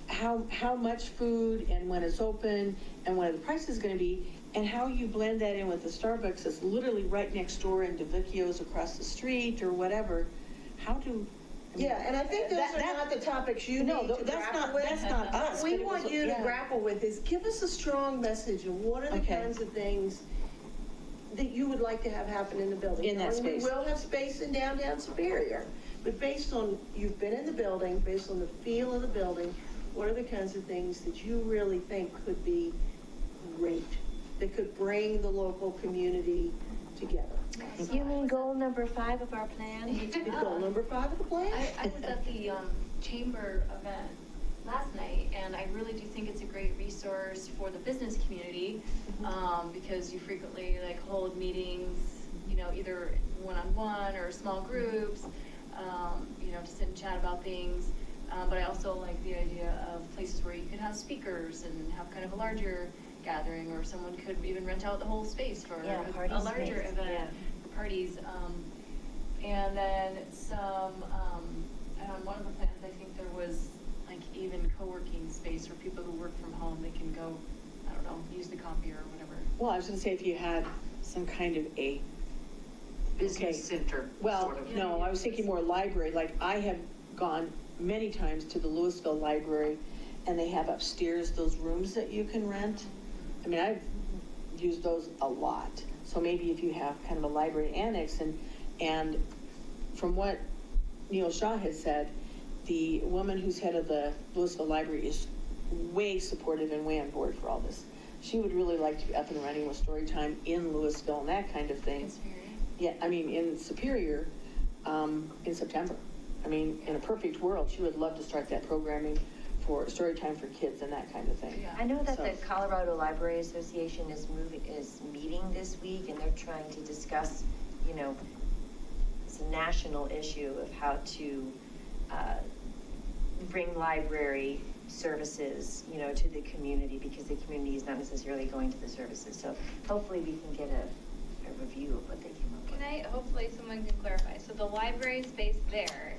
how much food and when it's open and what the price is gonna be, and how you blend that in with the Starbucks that's literally right next door and DeVicchio's across the street or whatever, how do?
Yeah, and I think those are not the topics you need to grapple with.
That's not us.
What we
but it was-
want you to
yeah.
grapple with is give us a strong message of what are the
Okay.
kinds of things that you would like to have happen in the building.
In that
And
space.
we will have space in downtown Superior, but based on, you've been in the building, based on the feel of the building, what are the kinds of things that you really think could be great, that could bring the local community together?
You mean goal number 5 of our plan?
Goal number 5 of the plan?
I was at the chamber event last night, and I really do think it's a great resource for the business community, because you frequently like hold meetings, you know, either one-on-one or small groups, you know, to sit and chat about things. But I also like the idea of places where you could have speakers and have kind of a larger gathering, or someone could even rent out the whole space for
party
a larger
space,
event for parties. And then some, and on one of the plans, I think there was like even co-working space where people who work from home, they can go, I don't know, use the copier or whatever.
Well, I was gonna say if you had some kind of a.
Business center.
Well,
sort of.
no, I was thinking more library, like I have gone many times to the Louisville Library, and they have upstairs those rooms that you can rent. I mean, I've used those a lot, so maybe if you have kind of a library annex, and from what Neil Shaw has said, the woman who's head of the Louisville Library is way supportive and way on board for all this. She would really like to be up and running with story time in Louisville and that kind of thing. Yeah, I mean, in Superior, in September. I mean, in a perfect world, she would love to start that programming for story time for kids and that kind of thing.
I know that
So-
the Colorado Library Association is meeting this week, and they're trying to discuss, you know, it's a national issue of how to bring library services, you know, to the community, because the community is not necessarily going to the services. So hopefully we can get a review of what they came up with.
Can I, hopefully someone can clarify, so the library space there,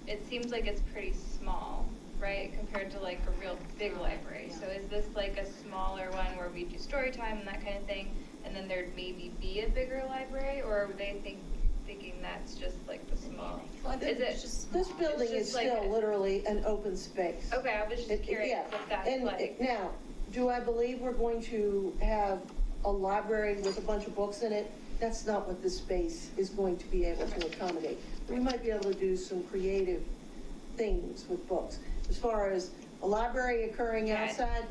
it seems like it's pretty small, right, compared to like a real big library. So is this like a smaller one where we do story time and that kind of thing, and then there'd maybe be a bigger library, or are they thinking that's just like the small? Is it just?
This building
it's
is
just like
still literally an open space.
Okay, I was just curious
Yeah.
what that's
And
like.
now, do I believe we're going to have a library with a bunch of books in it? That's not what this space is going to be able to accommodate. We might be able to do some creative things with books. As far as a library occurring outside,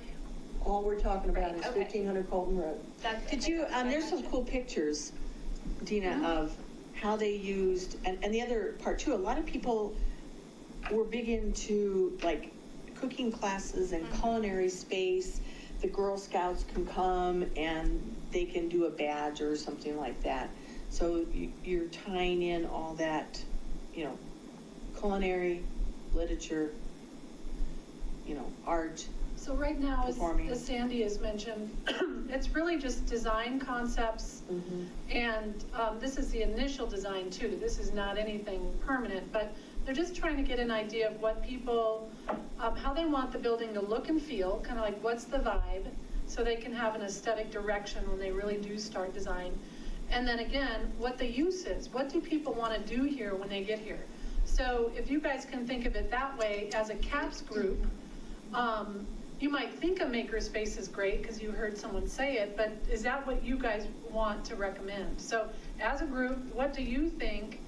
all we're talking about is 1500 Colton Road.
Did you, there's some cool pictures, Dina, of how they used, and the other part too, a lot of people were big into like cooking classes and culinary space. The Girl Scouts can come and they can do a badge or something like that. So you're tying in all that, you know, culinary, literature, you know, art.
So right now,
Performing.
as Sandy has mentioned, it's really just design concepts. And this is the initial design too. This is not anything permanent, but they're just trying to get an idea of what people how they want the building to look and feel, kind of like what's the vibe, so they can have an aesthetic direction when they really do start design. And then again, what the use is. What do people want to do here when they get here? So if you guys can think of it that way, as a CAPS group, you might think a makerspace is great because you heard someone say it, but is that what you guys want to recommend? So as a group, what do you think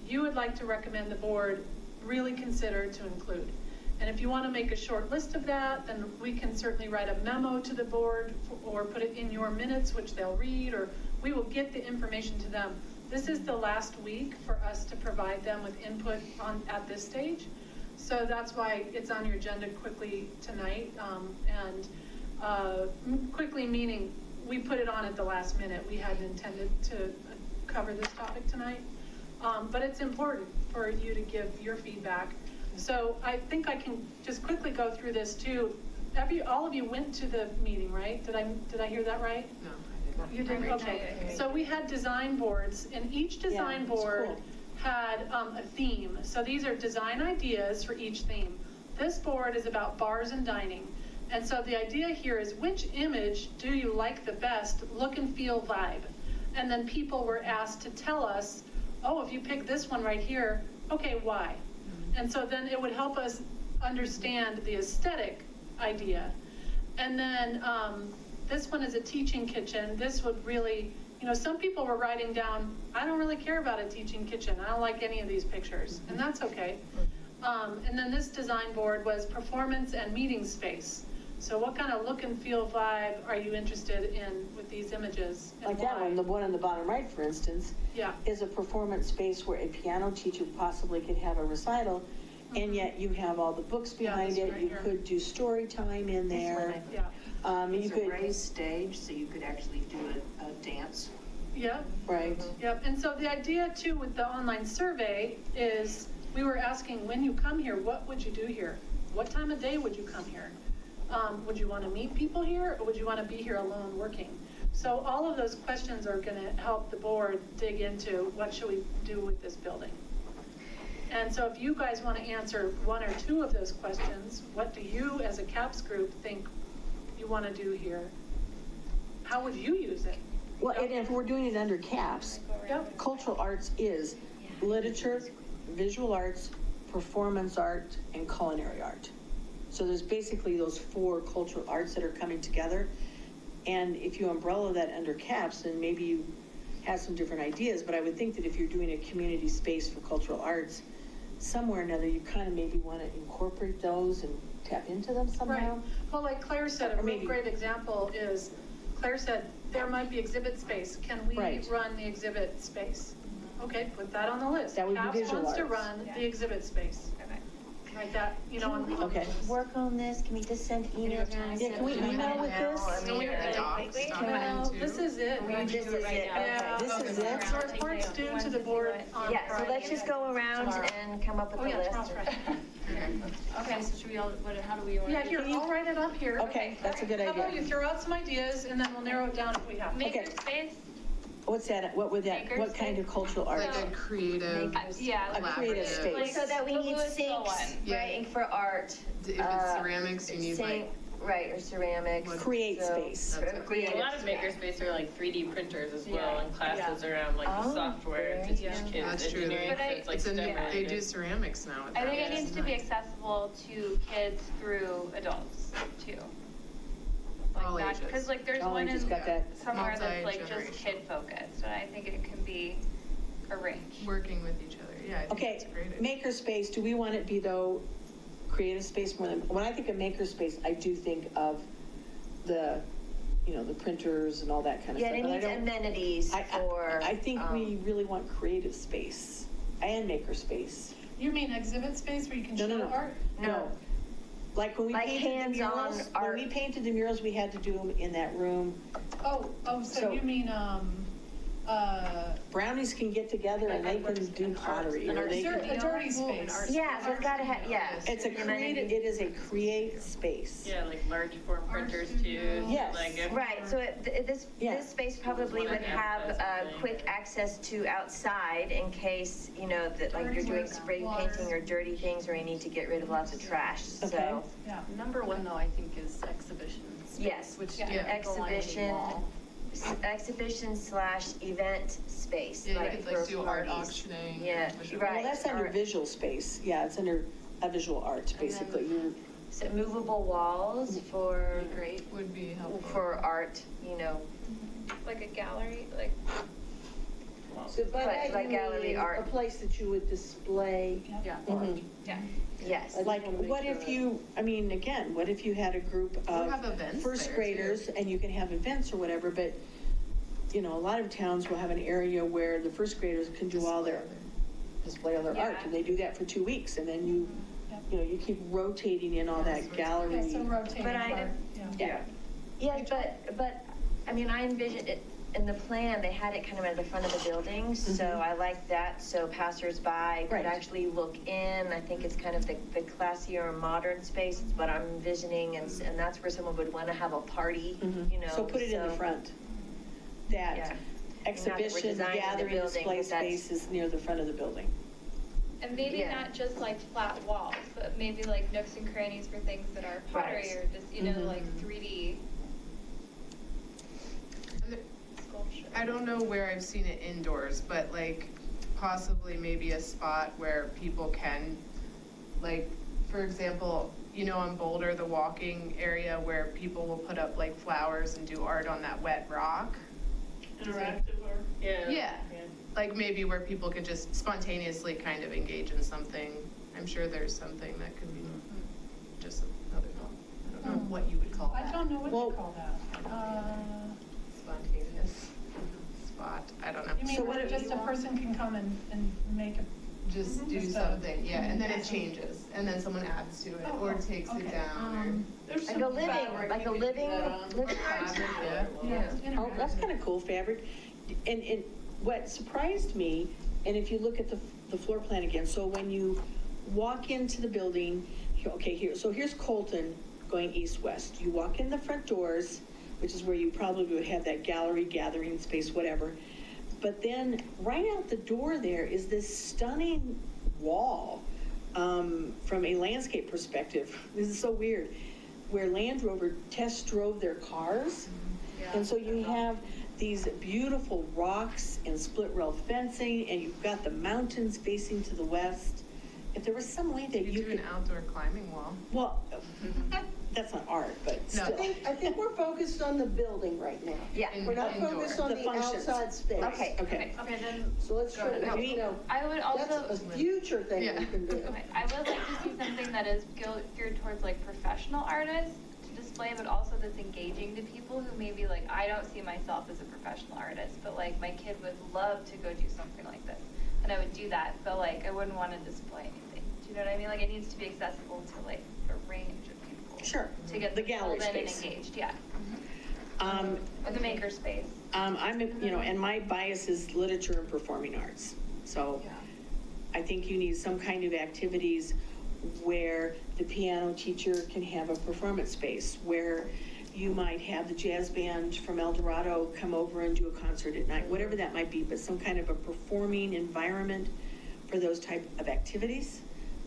you would like to recommend the board really consider to include? And if you want to make a short list of that, then we can certainly write a memo to the board or put it in your minutes, which they'll read, or we will get the information to them. This is the last week for us to provide them with input at this stage. So that's why it's on your agenda quickly tonight. Quickly meaning we put it on at the last minute. We hadn't intended to cover this topic tonight. But it's important for you to give your feedback. So I think I can just quickly go through this too. All of you went to the meeting, right? Did I hear that right?
No.
You didn't? Okay. So we had design boards, and each design board had a theme. So these are design ideas for each theme. This board is about bars and dining. And so the idea here is, which image do you like the best, look and feel, vibe? And then people were asked to tell us, oh, if you pick this one right here, okay, why? And so then it would help us understand the aesthetic idea. And then this one is a teaching kitchen. This would really, some people were writing down, I don't really care about a teaching kitchen. I don't like any of these pictures, and that's okay. And then this design board was performance and meeting space. So what kind of look and feel vibe are you interested in with these images?
Like that one, the one on the bottom right, for instance, is a performance space where a piano teacher possibly could have a recital, and yet you have all the books behind it. You could do story time in there.
It's a raised stage, so you could actually do a dance.
Yep.
Right.
Yep. And so the idea too with the online survey is we were asking, when you come here, what would you do here? What time of day would you come here? Would you want to meet people here, or would you want to be here alone working? So all of those questions are going to help the board dig into what should we do with this building. And so if you guys want to answer one or two of those questions, what do you as a CAPS group think you want to do here? How would you use it?
Well, and if we're doing it under CAPS, cultural arts is literature, visual arts, performance art, and culinary art. So there's basically those 4 cultural arts that are coming together. And if you umbrella that under CAPS, then maybe you have some different ideas. But I would think that if you're doing a community space for cultural arts, somewhere or another, you kind of maybe want to incorporate those and tap into them somehow.
Right. Well, like Claire said, a real great example is, Claire said, there might be exhibit space. Can we run the exhibit space? Okay, put that on the list.
That would be visual
wants to
arts.
run the exhibit space.
Okay.
Like that,
Can we work on this? Can we just send emails around?
Yeah, can we email with this?
This is it.
This is it.
Yeah.
This is it?
So reports due to the board on
Yeah, so let's just go around and come up with a list.
Okay, so should we all, how do we?
Yeah, here, I'll write it up here.
Okay, that's a good
How about
idea.
you throw out some ideas, and then we'll narrow it down if we have to.
Makerspace.
What's that? What would that? What kind of cultural art?
Like a creative,
Yeah.
A creative
collaborative.
space.
So that we need
Louisville
sinks,
one.
right, for art.
If it's ceramics, you need like.
Right, or ceramics.
Create
So-
space.
Creative.
A lot of makerspace are like 3D printers as well,
Yeah.
and classes around like the
Oh,
software to
very
teach
good.
kids
That's true.
engineering.
But
So it's like
It's a,
STEM
they
related.
do ceramics now. With
I
that.
think it
It's
needs to be
nice.
accessible to kids through adults too.
All
Like that,
ages.
because like there's
All
one
ages
in
got that.
somewhere that's like just
Multi-generational.
kid focused, and I think it can be arranged.
Working with each other. Yeah, I think
Okay,
that's a great. idea.
makerspace, do we want it to be though creative space more than, when I think of makerspace, I do think of the, the printers and all that kind of
Yeah,
stuff.
and it
but I
needs
don't-
amenities for.
I think we really want creative space and makerspace.
You mean exhibit space where you can show art?
No. Like when we
Like
painted the
hands-on
murals,
art.
we painted the murals, we had to do them in that room.
So
So-
you mean,
Brownies can get together and they can do pottery. or they can-
A dirty space.
Yeah, so it's gotta have, yeah.
It's a creative, it is a create space.
Yeah, like large form printers too.
Yes.
Like
Right, so this space probably would have quick access to outside in case, you know, that like you're doing spray painting or dirty things or you need to get rid of lots of trash,
Okay.
so.
Number one, though, I think is exhibition space.
Yes,
Which
exhibition / event space.
Yeah, you could like
for
do art
parties.
auctioning.
Yeah, right.
Well, that's under
art.
visual space. Yeah, it's under a visual art, basically.
So movable walls for,
Great. Would be helpful.
for art, you know,
Like a gallery, like.
So by
Like
that, you
gallery
mean
art.
a place that you would display
Yeah.
art.
Yeah.
yes.
Like, what if you, I mean, again, what if you had a group
We'll
of
have events
first
there,
graders and you can have events or whatever, but, you know, a lot of towns will have an area where the first graders can do all their, display all their art,
Yeah.
and they do that for 2 weeks, and then you know, you keep rotating in all that gallery.
Yeah, some rotating
But I-
art, yeah.
Yeah, but, I mean, I envisioned it, in the plan, they had it kind of at the front of the building, so I like that, so passersby
Right.
could actually look in. I think it's kind of the classier, modern space, it's what I'm envisioning, and that's where someone would want to have a party, you know.
So put it in the front.
Yeah.
That
Not that we're
exhibition,
designing the
gathering,
building,
display
but that's-
space is near the front of the building.
And maybe
Yeah.
not just like flat walls, but maybe like nooks and crannies for things that are pottery
Right.
or just, you know, like 3D sculpture.
I don't know where I've seen it indoors, but like possibly maybe a spot where people can, like, for example, you know, on Boulder, the walking area where people will put up like flowers and do art on that wet rock.
interactive art. Yeah.
Yeah, like maybe where people could just spontaneously kind of engage in something. I'm sure there's something that could be just another, I don't know what you would call
I
that.
don't know what
Well-
to call that.
Spontaneous spot, I don't know.
You mean where just a person can come and make a.
Just do
Just a-
something, yeah, and then it changes, and then someone adds to it, or takes it down,
There's
Like a
some
living,
fabric
like a
you could
living,
do that on.
or fabric, yeah.
Yeah.
Oh, that's kind of cool, fabric. And what surprised me, and if you look at the floor plan again, so when you walk into the building, okay, here's Colton going east-west. You walk in the front doors, which is where you probably would have that gallery, gathering space, whatever. But then right out the door there is this stunning wall from a landscape perspective. This is so weird, where Land Rover test drove their cars. And so you have these beautiful rocks and split rail fencing, and you've got the mountains facing to the west. If there was some way that
You
you
do an
could,
outdoor climbing wall.
well, that's not art, but
No.
still.
I think we're focused on the building right now.
yeah.
We're not
Indoor.
focused on
The
the
functions.
outside space.
Okay.
Okay.
Okay, then,
So let's try to, you know,
I would
that's
also,
a future thing
Yeah.
we can do.
okay, I would like to see something that is geared towards like professional artists to display, but also that's engaging to people who maybe like, I don't see myself as a professional artist, but like my kid would love to go do something like this. And I would do that, but like, I wouldn't want to display anything. Do you know what I mean? Like, it needs to be accessible to like a range of people.
Sure.
To get
The
them
gallery
pulled in and
space.
engaged, yeah.
Mm-hmm.
Or the maker space.
I'm, you know, and my bias is literature and performing arts. So I think you need some kind of activities where the piano teacher can have a performance space, where you might have the jazz band from El Dorado come over and do a concert at night, whatever that might be, but some kind of a performing environment for those type of activities,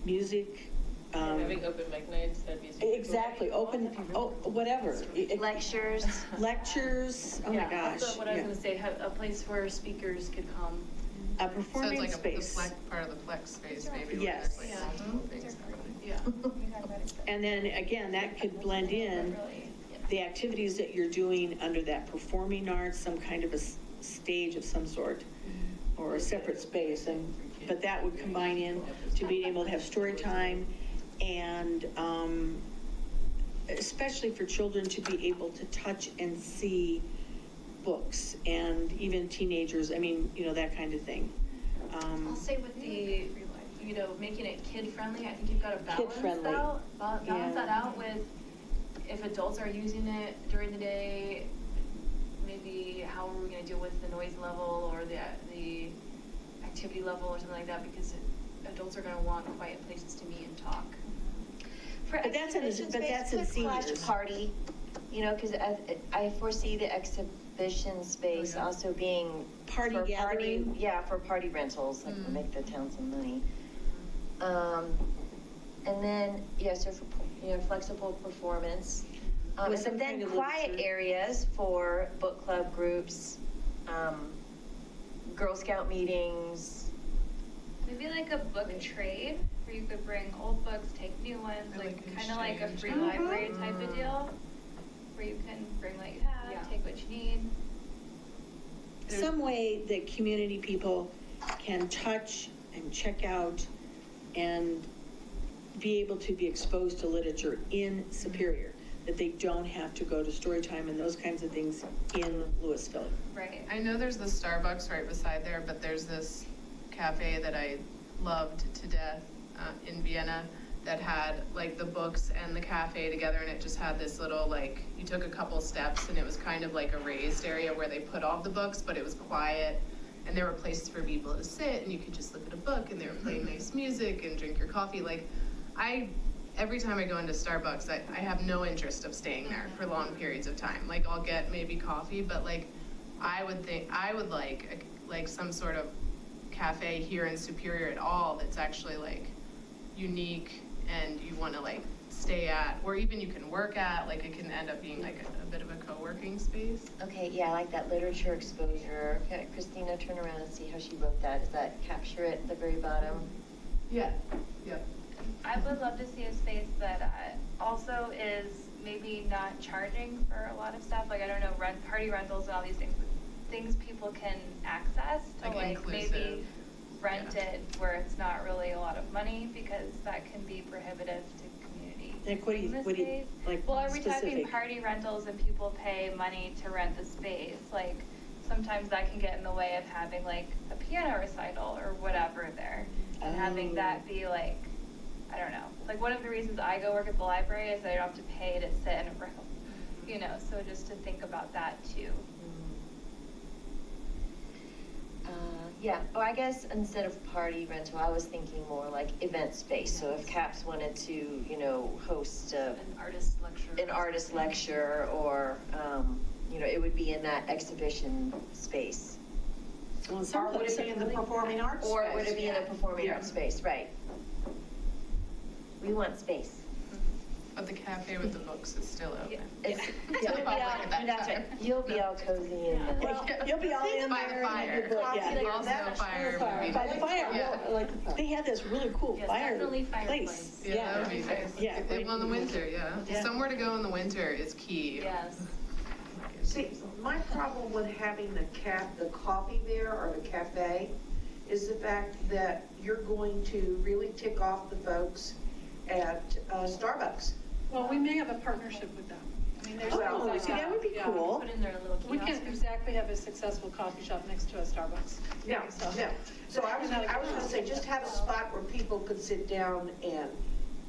music.
Having open mic nights, that'd be super cool.
Exactly, open, whatever.
Lectures.
Lectures, oh my gosh.
Also, what I was
yeah.
gonna say, have a place where speakers could come.
A
So it's
performing
like
space.
part of the flex space, maybe.
Yes.
Where there's like multiple things happening.
Yeah.
And then again, that could blend in the activities that you're doing under that performing arts, some kind of a stage of some sort, or a separate space, but that would combine in to being able to have story time and especially for children to be able to touch and see books, and even teenagers, I mean, you know, that kind of thing.
I'll say with the, you know, making it kid-friendly, I think you've got to balance
Kid-friendly.
balance that out with, if adults are using it during the day,
maybe how are we gonna deal with the noise level or the activity level or something like that, because adults are gonna want quiet places to meet and talk.
For
But that's in the-
exhibition
but that's in
space, quick
seniors.
slash party, you know, because I foresee the exhibition space also being.
Party
for
gathering?
Yeah, for party rentals, like make the town some money. And then, yeah, so for, flexible performance.
With
And
some
then
kind of
quiet
literature.
areas for book club groups, Girl Scout meetings.
Maybe like a book trade, where you could bring old books, take new ones,
I
like
like
kind of like a
exchange.
free library type of deal, where you can bring what you have, take what you need.
Some way that community people can touch and check out and be able to be exposed to literature in Superior, that they don't have to go to story time and those kinds of things in Louisville.
Right.
I know there's the Starbucks right beside there, but there's this cafe that I loved to death in Vienna that had like the books and the cafe together, and it just had this little, like, you took a couple steps and it was kind of like a raised area where they put all the books, but it was quiet, and there were places for people to sit and you could just look at a book, and they were playing nice music and drink your coffee. Like, every time I go into Starbucks, I have no interest of staying there for long periods of time. Like, I'll get maybe coffee, but like, I would like some sort of cafe here in Superior at all that's actually like unique and you want to like stay at, or even you can work at, like it can end up being like a bit of a co-working space.
Okay, yeah, I like that literature exposure. Okay, Christina, turn around and see how she wrote that. Does that capture it at the very bottom?
Yeah, yep.
I would love to see a space that also is maybe not charging for a lot of stuff, like, I don't know, party rentals and all these things, but things people can access to
Like
maybe
inclusive.
rent it where it's not really a lot of money, because that can be prohibitive to community.
Like, what do you,
space.
like,
Well, are we talking
specific?
party rentals and people pay money to rent the space? Like, sometimes that can get in the way of having like a piano recital or whatever there. And having that be like, I don't know, like one of the reasons I go work at the library is that I don't have to pay to sit in a room, you know, so just to think about that too.
Yeah, or I guess instead of party rental, I was thinking more like event space. So if CAPS wanted to, you know, host
An artist lecture.
or, you know, it would be in that exhibition space.
Well,
Or would it be in the performing arts
Or
space?
would it be in a performing arts space, right? We want space.
But the cafe with the books is still open.
It's,
Yeah.
you'll be all, that's right, you'll be all cozy in the.
Well, you'll be all in
By
there
the
and have your
fire.
book, yeah.
Also fire would be
By the fire,
Yeah.
well, like, they had this really cool
Yes,
fire
definitely
place.
fireplace.
Yeah, that would be nice.
Yeah.
Well, in the winter, yeah.
Yeah.
Somewhere to go in the winter is key.
Yes.
See, my problem with having the coffee there or the cafe is the fact that you're going to really tick off the folks at Starbucks.
Well, we may have a partnership with them. I mean, there's
Well,
things like
see, that would be
Yeah.
cool.
Put in their little
We
kiosk.
can't exactly have a successful coffee shop next to a Starbucks.
No,
So-
no. So I was gonna say, just have a spot where people could sit down and,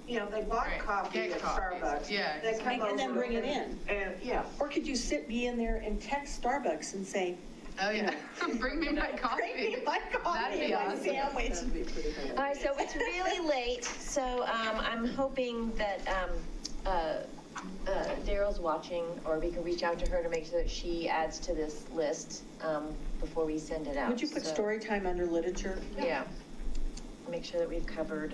you know, they bought
Right,
coffee
get
at
coffees.
Starbucks.
Yeah,
They come
And then
over
bring it in.
And, yeah.
Or could you be in there and text Starbucks and say,
Oh, yeah. Bring me my coffee.
bring me my coffee
That'd be
and my
awesome.
sandwich.
All right, so it's really late, so I'm hoping that Daryl's watching, or we can reach out to her to make sure that she adds to this list before we send it out.
Would you put
So,
story time under literature?
Yeah. Make sure that we've covered.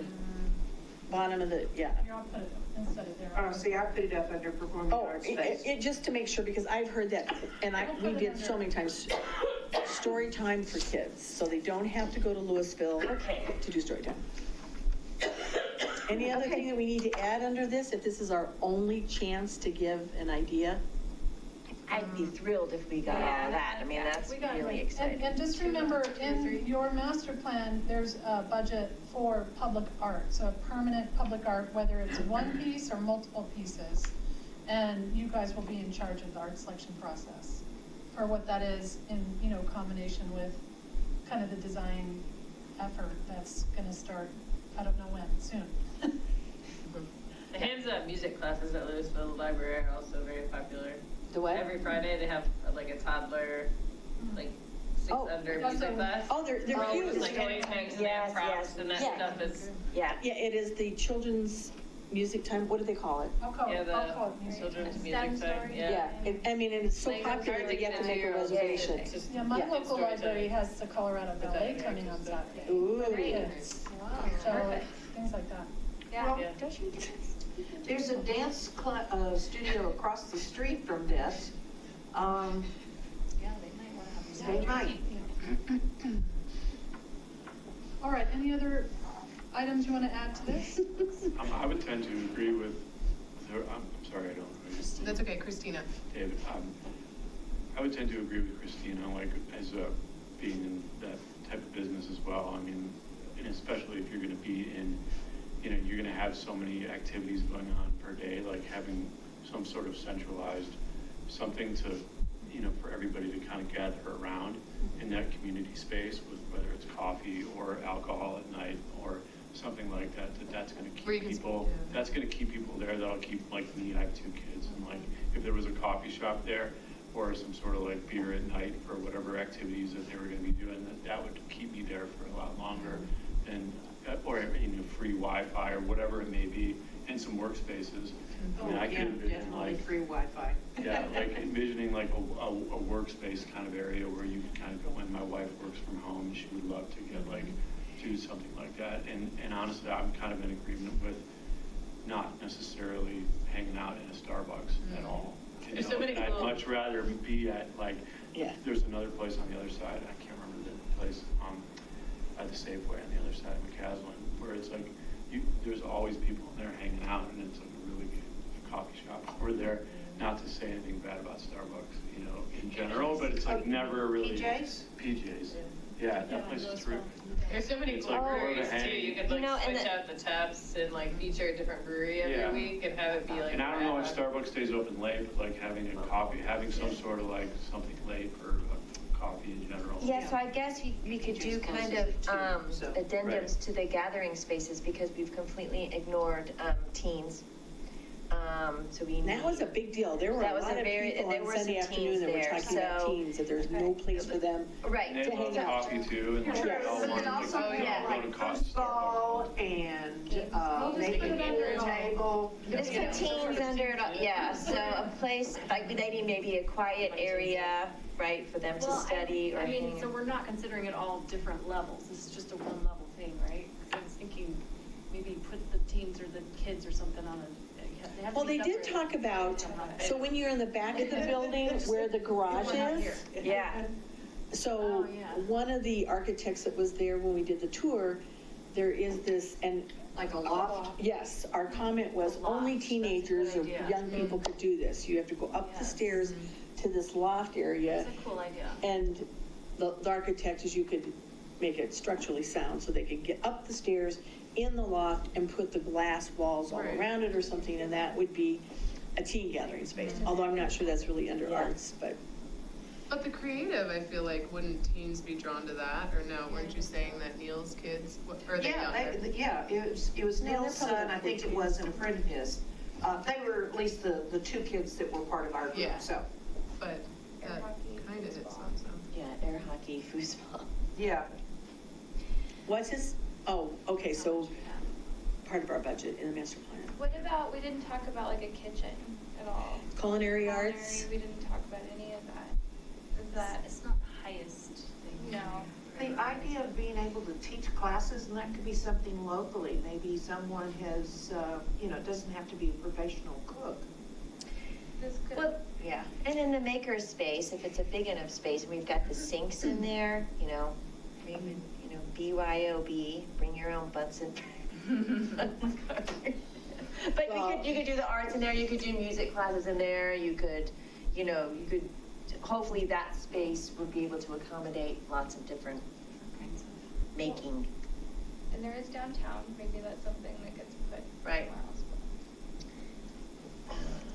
Bottom of the, yeah.
Here, I'll put it instead of there.
Oh, see, I put it up under performing
Oh,
arts space.
just to make sure, because I've heard that, and we did so many times, story time for kids, so they don't have to go to Louisville to do story time. Any other thing that we need to add under this, if this is our only chance to give an idea?
I'd be thrilled if we got all of that. I mean, that's
We got
really
it.
exciting.
And just remember, in your master plan, there's a budget for public art, so permanent public art, whether it's one piece or multiple pieces. And you guys will be in charge of the art selection process for what that is in, you know, combination with kind of the design effort that's gonna start, I don't know when, soon.
The hands-on music classes at Louisville Library are also very popular.
The what?
Every Friday they have like a toddler, like 6
Oh.
under music class.
Oh, they're
Oh,
cute.
it's like always hangs and they have props and that
Yeah.
stuff is.
Yeah.
Yeah, it is the children's music time, what do they call it?
I'll call
Yeah,
it, I'll call it
the
music.
children's
STEM
music time,
story.
yeah.
I mean, and it's so
Like, it's
popular
hard
that you have to
get
make a
into.
reservation.
It's just-
Yeah, my
Yeah.
local
Story
library
time.
has the Colorado Ballet coming on Saturday.
Ooh.
For kids.
Wow,
So,
perfect.
things like that.
Yeah.
Yeah.
Don't you dance?
There's a dance studio across the street from this.
Yeah, they might want to have.
They might.
All right, any other items you want to add to this?
I would tend to agree with her, I'm sorry, I don't know.
That's okay, Christina.
David, I would tend to agree with Christina, like, as being in that type of business as well. I mean, and especially if you're gonna be in, you know, you're gonna have so many activities going on per day, like having some sort of centralized, something to, you know, for everybody to kind of gather around in that community space, with whether it's coffee or alcohol at night or something like that, that's gonna
Where you
keep
can
people,
speak, yeah.
that's gonna keep people there, that'll keep, like me, I have 2 kids, and like, if there was a coffee shop there, or some sort of like beer at night for whatever activities that they were gonna be doing, that would keep me there for a lot longer than, or, you know, free Wi-Fi or whatever it may be, and some workspaces. I mean, I could envision
Definitely
like,
free Wi-Fi.
yeah, like envisioning like a workspace kind of area where you could kind of go in. My wife works from home, she would love to get like, do something like that. And honestly, I'm kind of in agreement with not necessarily hanging out in a Starbucks at all. You
There's so
know,
many
I'd
people-
much rather be at like,
Yeah.
there's another place on the other side, I can't remember the place, at the Safeway on the other side of McCaslin, where it's like, there's always people in there hanging out, and it's like a really good coffee shop. We're there, not to say anything bad about Starbucks, you know, in general, but it's like never really.
PJs?
PJs, yeah, that place is terrific.
There's so many
It's
cool
like more of a
breweries too,
hang.
you could like
You know, and
switch out the taps and like feature a different brewery every
Yeah.
week and have it be like.
And I don't know if Starbucks stays open late, but like having a coffee, having some sort of like something late for coffee in general.
Yeah, so I guess we could do kind of addendums
Right.
to the gathering spaces, because we've completely ignored teens. So we.
That was a big deal. There were
That
a
was
lot
a
of
very-
people
there
on
were
Sunday
some
afternoon
teens
that were
there,
talking about
so-
teens, that there's no place for them.
Right.
And they
To
love
hang out.
coffee too, and
Yes.
they all
But
want
then
to
also
go
we
Yeah.
have like
to coffee.
football and
We'll just
maybe
put it
a
under-
table.
Just put teens under it, yeah, so a place, like maybe a quiet area, right, for them to
Well,
study or
I mean,
hang.
so we're not considering it all different levels, this is just a one level thing, right? 'Cause I was thinking, maybe put the teens or the kids or something on a, they have to
Well,
be
they did
separated.
talk about, so when you're in the back of the building where the garage is,
Yeah,
so
Oh, yeah.
one of the architects that was there when we did the tour, there is this, and
Like a loft?
yes, our comment was
A loft,
only
that's a
teenagers or
good idea.
young people could do this. You have to go up the
Yes.
stairs to this loft area.
That's a cool idea.
And the architect is you could make it structurally sound, so they could get up the stairs in the loft and put the glass walls all
Right.
around it or something, and that would be a teen gathering space. Although I'm not sure that's really under
Yeah.
arts, but.
But the creative, I feel like, wouldn't teens be drawn to that, or no, weren't you saying that Neil's kids, or are they younger?
Yeah, it was
No, they're
Neil's
probably
son, I think it
14.
was, and a friend of his. They were at least the 2 kids that were part of our
Yeah.
group, so,
But that kind of hits on some.
yeah, air hockey, foosball.
yeah.
What's his, oh, okay, so part of our budget in the master plan.
What about, we didn't talk about like a kitchen at all.
Culinary arts,
Culinary, we didn't talk about any of that. Is that,
It's not the highest thing.
no.
The idea of being able to teach classes, and that could be something locally, maybe someone has, doesn't have to be a professional cook.
This could.
Well, yeah, and in the maker space, if it's a big enough space, and we've got the sinks in there, maybe, BYOB, bring your own Bunsen. But you could do the arts in there, you could do music classes in there, you could, hopefully that space would be able to accommodate lots of different making.
And there is downtown, maybe that's something that gets put
Right.
somewhere else.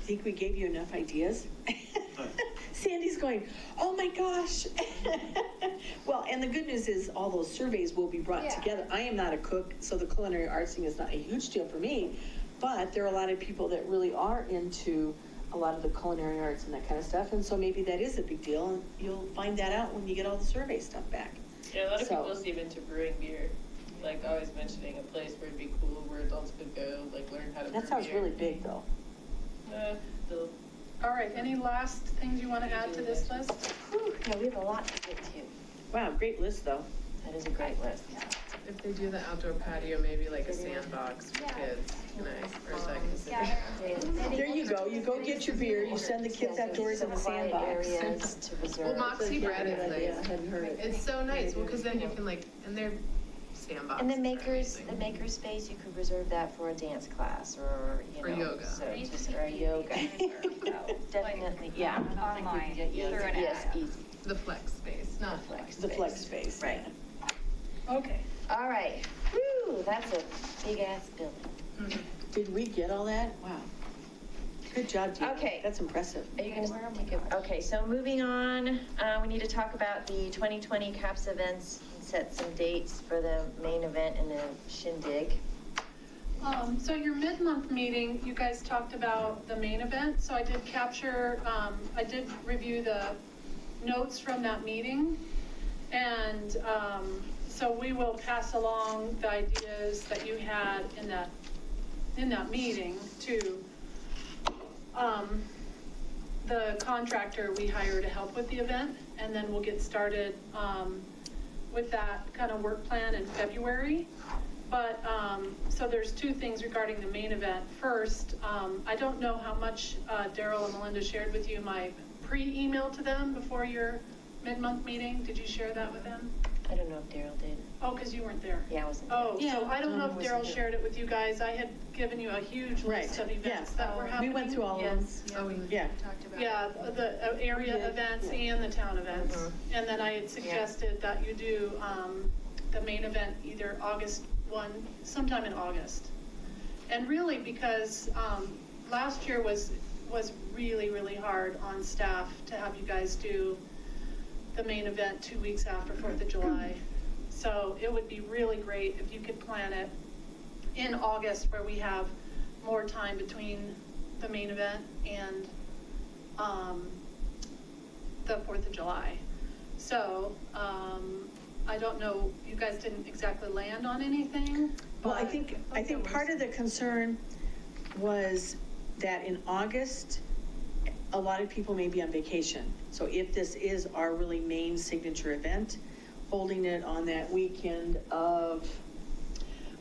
think we gave you enough ideas? Sandy's going, oh my gosh. Well, and the good news is all those surveys will be brought
Yeah.
together. I am not a cook, so the culinary arts thing is not a huge deal for me, but there are a lot of people that really are into a lot of the culinary arts and that kind of stuff, and so maybe that is a big deal, and you'll find that out when you get all the survey stuff back.
Yeah, a lot of
So-
people seem into brewing beer, like always mentioning a place where it'd be cool, where adults could go, like learn how to brew
That sounds
beer.
really big, though.
Still.
All right, any last things you want to add to this list?
Whew, yeah, we have a lot to get to.
Wow, great list, though.
That is a great list.
If they do the outdoor patio, maybe like a sandbox for kids, can I, or is that considered?
There you go, you go get your beer, you send the kids outdoors in the
Quiet
sandbox.
areas to reserve.
Well, Moxie Bread
Yeah, I
is
hadn't heard
nice.
it.
It's so nice, well, because then you can like, and they're sandbox.
And the maker space, you could reserve that for a dance class or, you know.
For yoga.
So just, or yoga. Definitely, yeah.
Online,
Yes,
through an
yes,
app.
easy.
The flex space, not
Flex
The flex space,
Right.
Okay.
All right. Whew, that's a big-ass building.
Did we get all that? Wow. Good job, Dee.
Okay.
That's impressive.
Are you gonna take it? Okay, so moving on, we need to talk about the 2020 CAPS events and set some dates for the main event and the shindig.
So your mid-month meeting, you guys talked about the main event, so I did capture, I did review the notes from that meeting. And, so we will pass along the ideas that you had in that meeting to, the contractor we hire to help with the event, and then we'll get started, with that kind of work plan in February. But, so there's two things regarding the main event. First, I don't know how much Daryl and Melinda shared with you my pre-email to them before your mid-month meeting. Did you share that with them?
I don't know if Daryl did.
Oh, because you weren't there.
Yeah, I wasn't there.
Oh,
Yeah,
so I don't know if
wasn't
Daryl
there.
shared it with you guys. I had given you a huge list of events that were happening.
We went through all of them. Yeah.
Yeah, the area events and the town events. And then I had suggested that you do the main event either August 1, sometime in August. And really because last year was really, really hard on staff to have you guys do the main event 2 weeks after 4th of July. So it would be really great if you could plan it in August where we have more time between the main event and the 4th of July. So I don't know, you guys didn't exactly land on anything.
Well, I think part of the concern was that in August, a lot of people may be on vacation. So if this is our really main signature event, holding it on that weekend of,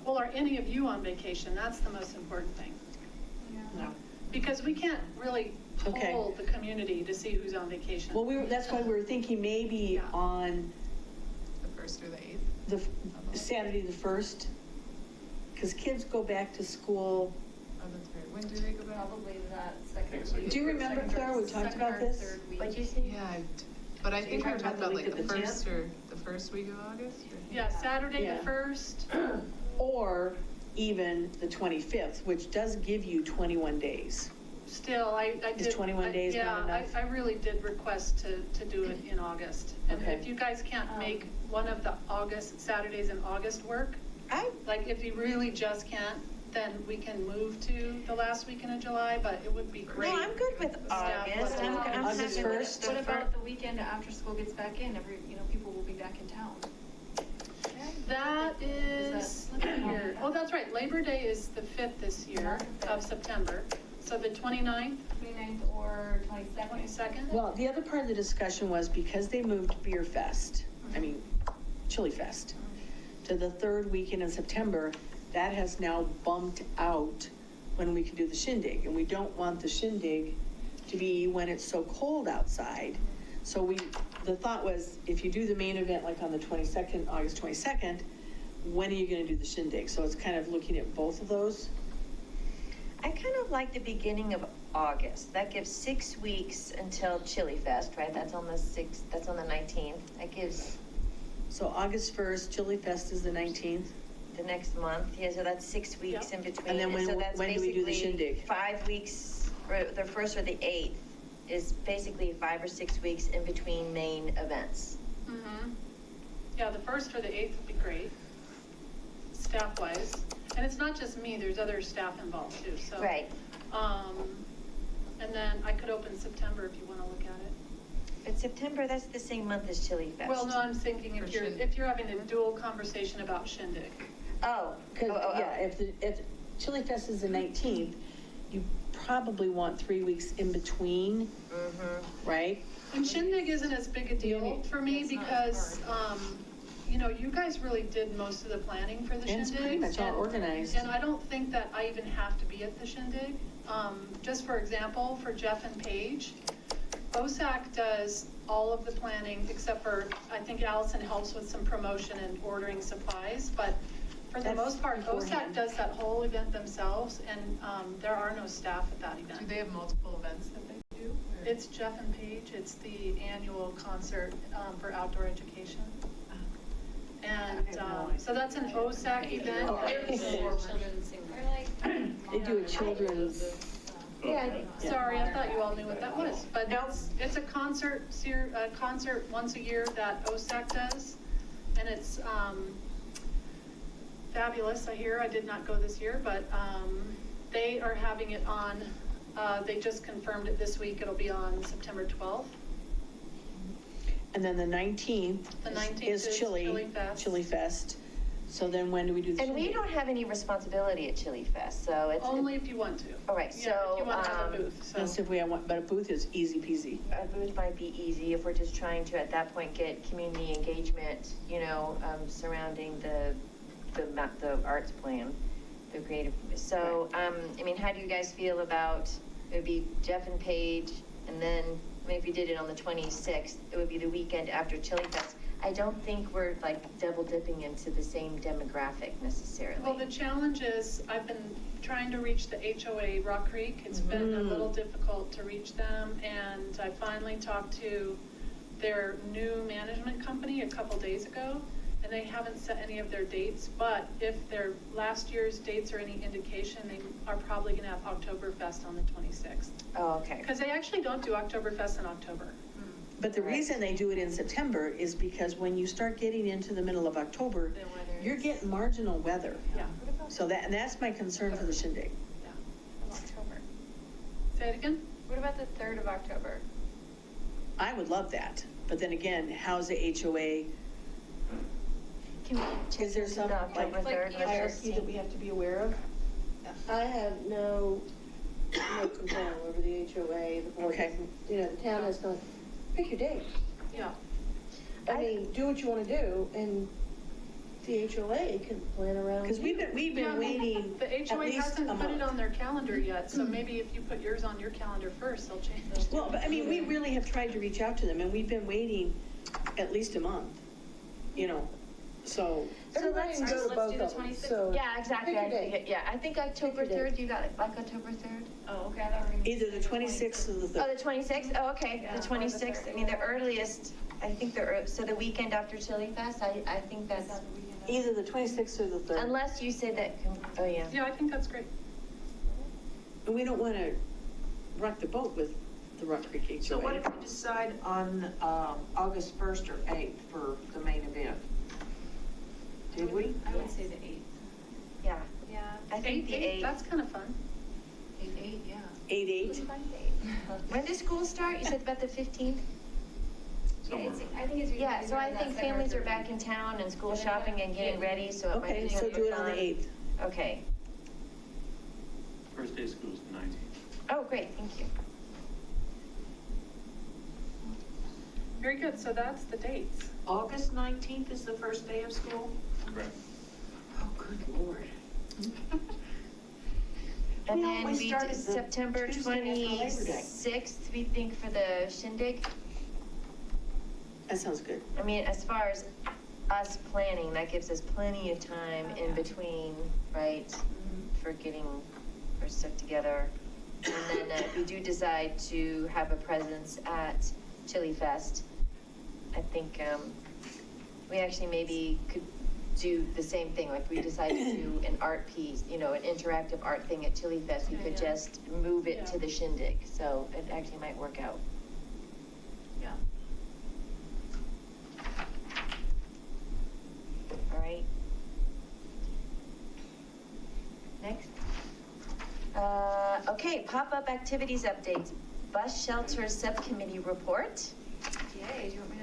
Well, are any of you on vacation? That's the most important thing.
no.
Because we can't really
Okay.
poll the community to see who's on vacation.
Well, that's why we were thinking maybe on
The 1st or the 8th?
the Saturday the 1st, because kids go back to school.
Oh, that's right. When do they go back?
Probably that second week.
Do you remember, Claire, we talked about this?
What'd you say?
Yeah, but I think we were talking about like the
week of the
first or the first week of August? or-
Yeah, Saturday
Yeah.
the 1st.
Or even the 25th, which does give you 21 days.
Still, I did.
Is 21 days not enough?
Yeah, I really did request to do it in August. And
Okay.
if you guys can't make one of the August, Saturdays in August work, like if you really just can't, then we can move to the last weekend of July, but it would be great.
No, I'm good with August. I'm
August
happy with
1st?
What about the weekend after school gets back in? People will be back in town.
That is, look at here. Oh, that's right, Labor Day is the 5th this year of September. So the 29th,
29th or 22nd?
22nd?
Well, the other part of the discussion was because they moved Beer Fest, Chili Fest, to the 3rd weekend in September, that has now bumped out when we can do the shindig. And we don't want the shindig to be when it's so cold outside. So the thought was, if you do the main event like on the 22nd, August 22nd, when are you going to do the shindig? So it's kind of looking at both of those.
I kind of like the beginning of August. That gives 6 weeks until Chili Fest, right? That's on the 6th, that's on the 19th. That gives
So August 1st, Chili Fest is the 19th.
the next month. Yeah, so that's 6 weeks in between.
And then when-
so that's
when do we do the
basically
shindig?
5 weeks, or the 1st or the 8th is basically 5 or 6 weeks in between main events.
Mm-hmm. Yeah, the 1st or the 8th would be great, staff-wise. And it's not just me, there's other staff involved too, so.
Right.
And then I could open September if you want to look at it.
But September, that's the same month as Chili Fest.
Well, no, I'm thinking if you're having a dual conversation about Shindig.
Oh.
Because, yeah, if Chili Fest is the 19th, you probably want 3 weeks in between, right?
And Shindig isn't as big a deal for me because, you know, you guys really did most of the planning for the
And it's
Shindig.
pretty much all organized.
And I don't think that I even have to be at the Shindig. Just for example, for Jeff and Paige, OSAC does all of the planning except for, I think Allison helps with some promotion and ordering supplies, but for the
That's
most part,
beforehand.
OSAC does that whole event themselves, and there are no staff at that
Do
event.
they have multiple events that they do? or-
It's Jeff and Paige, it's the annual concert for outdoor education. And so that's an OSAC event.
They do a children's,
Sorry, I thought you all knew what that was, but it's a concert once a year that OSAC does, and it's fabulous, I hear. I did not go this year, but they are having it on, they just confirmed it this week, it'll be on September 12th.
and then the 19th
The 19th
is
is Chili Fest.
Chili Fest. So then when do we do the
And we
Shindig?
don't have any responsibility at Chili Fest, so it's.
Only if you want to.
All right,
Yeah,
so,
if you want to have a booth, so.
That's if we want, but a booth is easy peasy.
A booth might be easy if we're just trying to, at that point, get community engagement, you know, surrounding the arts plan, the creative. So, I mean, how do you guys feel about, it would be Jeff and Paige, and then, I mean, if you did it on the 26th, it would be the weekend after Chili Fest. I don't think we're like double dipping into the same demographic necessarily.
Well, the challenge is, I've been trying to reach the HOA Rock Creek. It's been a little difficult to reach them, and I finally talked to their new management company a couple days ago, and they haven't set any of their dates, but if their last year's dates are any indication, they are probably gonna have Oktoberfest on the 26th.
Oh, okay.
Because they actually don't do Oktoberfest in October.
But the reason they do it in September is because when you start getting into the middle of October, you're getting marginal weather.
Yeah.
So that's my concern for the Shindig.
October.
Say it again?
What about the 3rd of October?
I would love that, but then again, how's the HOA? Is there some
October
like
3rd?
hierarchy that we have to be aware of? I have no control over the HOA, the board.
Okay.
You know, the town has no, pick your date.
Yeah.
I mean, do what you want to do, and the HOA can plan around.
Because we've been
Yeah,
waiting
The
at
HOA
least
hasn't
a
put it
month.
on their calendar yet, so maybe if you put yours on your calendar first, they'll change.
Well, but I mean, we really have tried to reach out to them, and we've been waiting at least a month, you know, so.
Everybody can go to both of them, so.
Yeah, exactly.
Pick your date.
Yeah, I think October
Pick your date.
3rd, you got it, like October 3rd?
Oh, okay, I thought we were gonna.
Either the 26th or the
Oh,
3rd.
the 26th? Oh, okay, the 26th. I mean, the earliest, I think so the weekend after Chili Fest, I think that's,
Either the 26th or the 3rd.
unless you say that, oh, yeah.
Yeah, I think that's great.
And we don't want to rock the boat with the Rock Creek HOA.
So what if we decide on August 1st or 8th for the main event? Did we?
I would say the 8th.
Yeah,
Yeah.
I think the 8th.
That's kind of fun.
8/8, yeah.
8/8?
When does school start? You said about the 15th?
Somewhere.
I think it's.
Yeah, so I think families are back in town and school shopping and getting ready, so it might
Okay,
be.
so do it on the
fun.
8th.
Okay.
First day of school is the 19th.
Oh, great, thank you.
Very good, so that's the dates.
August 19th is the first day of school?
Correct.
Oh, good Lord.
And
We
then
always
we
start
did
at the
September
Tuesday after Labor Day.
26th, we think, for the Shindig.
That sounds good.
I mean, as far as us planning, that gives us plenty of time in between, right? For getting our stuff together. And then if we do decide to have a presence at Chili Fest, I think we actually maybe could do the same thing, like we decided to do an art piece, you know, an interactive art thing at Chili Fest, we could just move it to the Shindig, so it actually might work out.
Yeah.
All right. Next. Okay, Okay, pop-up activities updates, bus shelter subcommittee report.
Yay, do you want me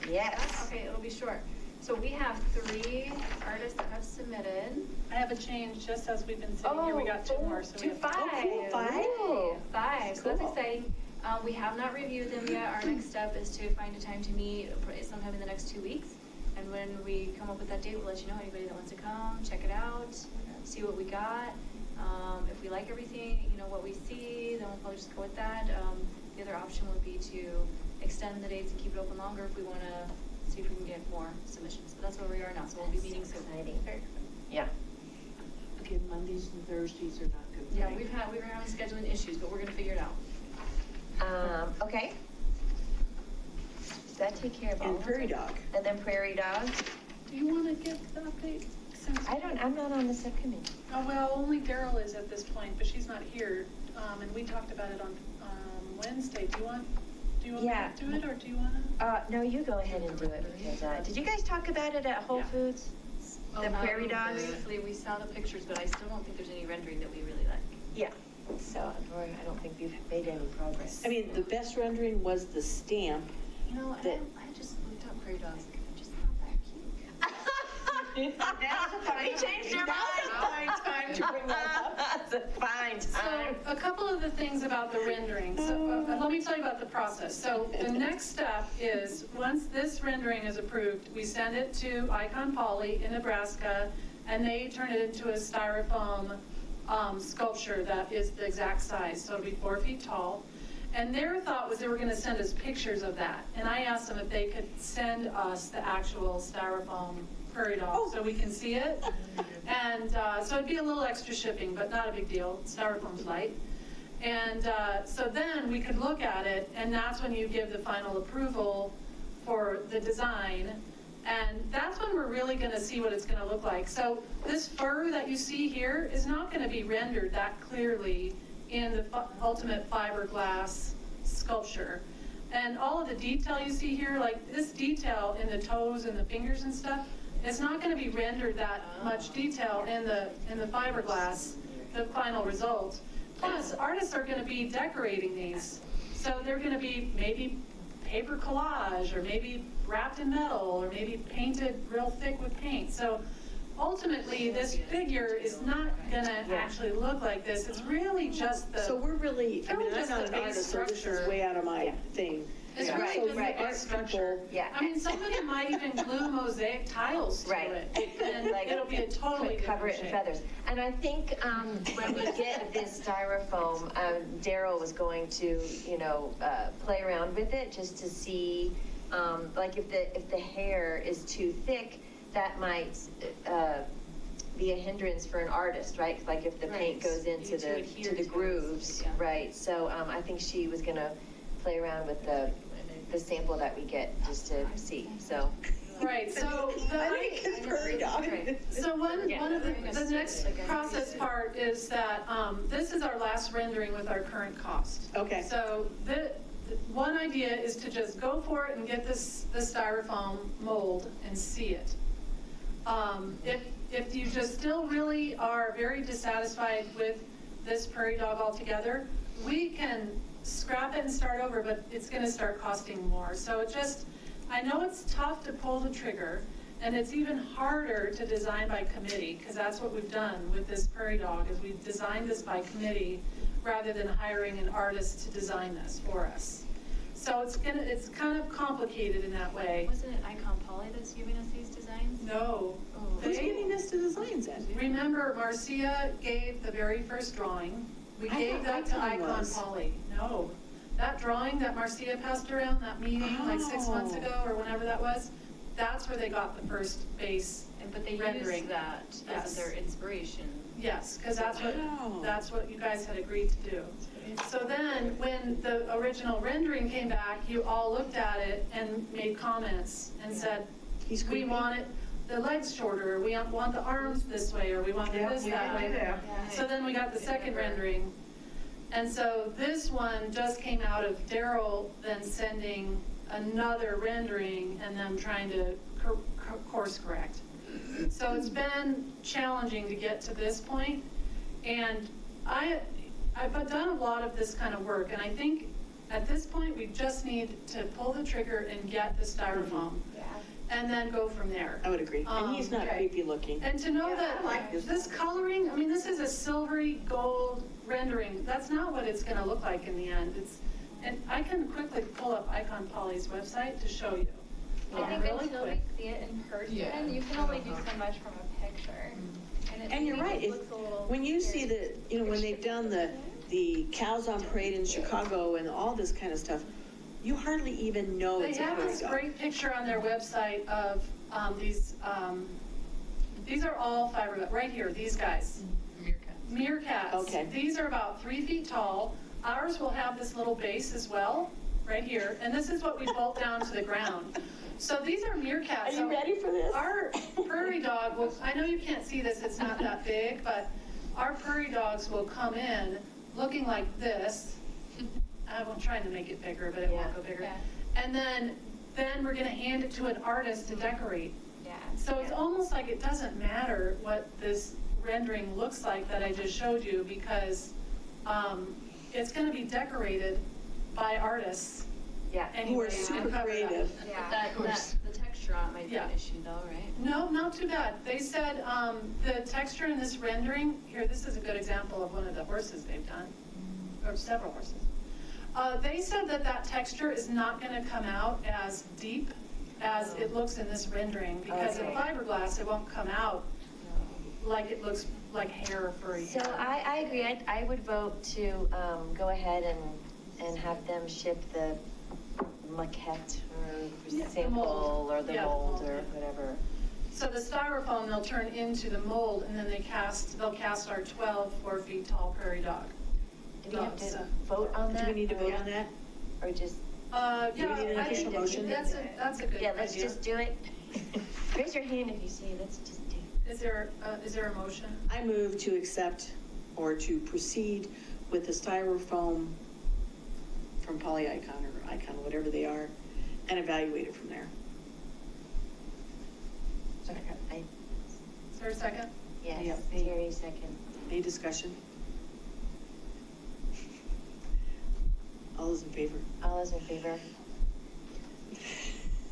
to?
Yes.
Okay, it'll be short. So we have 3 artists that have submitted.
I have a change, just as we've been sitting here, we got 2 more, so we have
5.
Oh, cool. 5.
Ooh, 5, so that's
Cool.
exciting. We have not reviewed them yet. Our next step is to find a time to meet sometime in the next 2 weeks. And when we come up with that date, we'll let you know. Anybody that wants to come, check it out, see what we got. If we like everything, what we see, then we'll probably just go with that. The other option would be to extend the dates and keep it open longer if we want to see if we can get more submissions. But that's where we are now, so we'll be meeting soon.
Exciting. Yeah.
Okay, Mondays and Thursdays are not good.
Yeah,
right?
we were having scheduling issues, but we're gonna figure it out.
Okay. Does that take care of all
And
of
Prairie
it?
Dog.
And then Prairie Dog?
Do you want to give the update? Since
I'm not on the subcommittee.
Oh, well, only Daryl is at this point, but she's not here. And we talked about it on Wednesday. Do you want me
Yeah.
to do it, or do you want to?
No, you go ahead and do it, because, did you guys talk about it at Whole Foods? The Prairie Dogs?
Briefly, we saw the pictures, but I still don't think there's any rendering that we really like.
Yeah. So, I don't think we've made any progress.
I mean, the best rendering was the stamp.
I just looked up Prairie Dogs, they're just not that cute.
We changed your mind.
Time to bring that up.
That's a fine time.
So, a couple of the things about the rendering. So, let me tell you about the process. So, the next step is, once this rendering is approved, we send it to Icon Poly in Nebraska, and they turn it into a styrofoam sculpture that is the exact size. So, it'll be 4 feet tall. And their thought was they were going to send us pictures of that. And I asked them if they could send us the actual styrofoam Prairie Dog so we can see it. And so it'd be a little extra shipping, but not a big deal. Styrofoam's light. And so then we could look at it, and that's when you give the final approval for the design. And that's when we're really going to see what it's going to look like. So this fur that you see here is not going to be rendered that clearly in the ultimate fiberglass sculpture. And all of the detail you see here, like this detail in the toes and the fingers and stuff, it's not going to be rendered that much detail in the fiberglass, the final result. Plus, artists are going to be decorating these. So they're going to be maybe paper collage, or maybe wrapped in metal, or maybe painted real thick with paint. So ultimately, this figure is not going to actually look like this. It's really just the...
So we're really, I mean, I'm
just
not
the
an
base
artist, so this is
structure.
way out of my thing.
It's
So
really just the
art
base structure.
people-
Yeah.
I mean, somebody might even glue mosaic tiles to
Right.
it. And
Like,
it'll be a totally
cover
different
it in
shape.
feathers. And I think when we get this styrofoam, Daryl was going to, play around with it just to see, like if the hair is too thick, that might be a hindrance for an artist, right? Like if the paint goes into the grooves, right? So I think she was gonna play around with the sample that we get just to see. So.
Right, so so one of the next process part is that this is our last rendering with our current cost.
Okay.
So the one idea is to just go for it and get the styrofoam mold and see it. If you just still really are very dissatisfied with this Prairie Dog altogether, we can scrap it and start over, but it's going to start costing more. So it just, I know it's tough to pull the trigger, and it's even harder to design by committee, because that's what we've done with this Prairie Dog, is we've designed this by committee rather than hiring an artist to design this for us. So it's kind of complicated in that way.
Wasn't it Icon Poly that's giving us these designs?
No.
Who's giving us the designs then?
Remember, Marcia gave the very first drawing. We gave that to Icon Poly. No. That drawing that Marcia passed around, that meeting like 6 months ago or whenever that was, that's where they got the first base
But they
rendering.
use that as their inspiration.
Yes, because that's what you guys had agreed to do. So then, when the original rendering came back, you all looked at it and made comments and said, we want it, the legs shorter, we want the arms this way, or we want this that way. So then we got the second rendering. And so this one just came out of Daryl then sending another rendering and them trying to course correct. So it's been challenging to get to this point, and I I've done a lot of this kind of work, and I think at this point, we just need to pull the trigger and get the styrofoam. And then go from there.
I would agree. And he's not creepy looking.
And to know that this coloring, I mean, this is a silvery gold rendering. That's not what it's gonna look like in the end. And I can quickly pull up Icon Poly's website to show you.
I think
Really
until
quick.
we see it in person, you can only do so much from a picture.
And you're right. When you see the, you know, when they've done the Cows on Parade in Chicago and all this kind of stuff, you hardly even know
They
it's a
have
prairie
this
dog.
great picture on their website of these are all fiberglass, right here, these guys. Meerkats.
Okay.
These are about 3 feet tall. Ours will have this little base as well, right here, and this is what we bolt down to the ground. So these are meerkats.
Are you ready for this?
Our prairie dog will, I know you can't see this, it's not that big, but our prairie dogs will come in looking like this. I'm trying to make it bigger, but it won't go bigger. And then we're gonna hand it to an artist to decorate. So it's almost like it doesn't matter what this rendering looks like that I just showed you, because it's gonna be decorated by artists.
Who are super creative.
The texture on it might be an issue though, right?
No, not too bad. They said the texture in this rendering, here, this is a good example of one of the horses they've done, or several horses. They said that texture is not going to come out as deep as it looks in this rendering, because in fiberglass, it won't come out like it looks like hair for a
So I agree. I would vote to go ahead and have them ship the maquette or sample or the mold or whatever.
So the styrofoam they'll turn into the mold, and then they'll cast our 12 4 feet tall prairie dog.
Do we have to vote on that?
Do we need to vote on that?
Or just?
Yeah,
Do we need an official motion?
That's a good idea.
Yeah, let's just do it. Raise your hand if you see it. Let's just do it.
Is there a motion?
I move to accept or to proceed with the styrofoam from Polyicon or Icon, whatever they are, and evaluate it from there.
Is there a second?
Yes, Terry, second.
Any discussion? All those in favor?
All those in favor?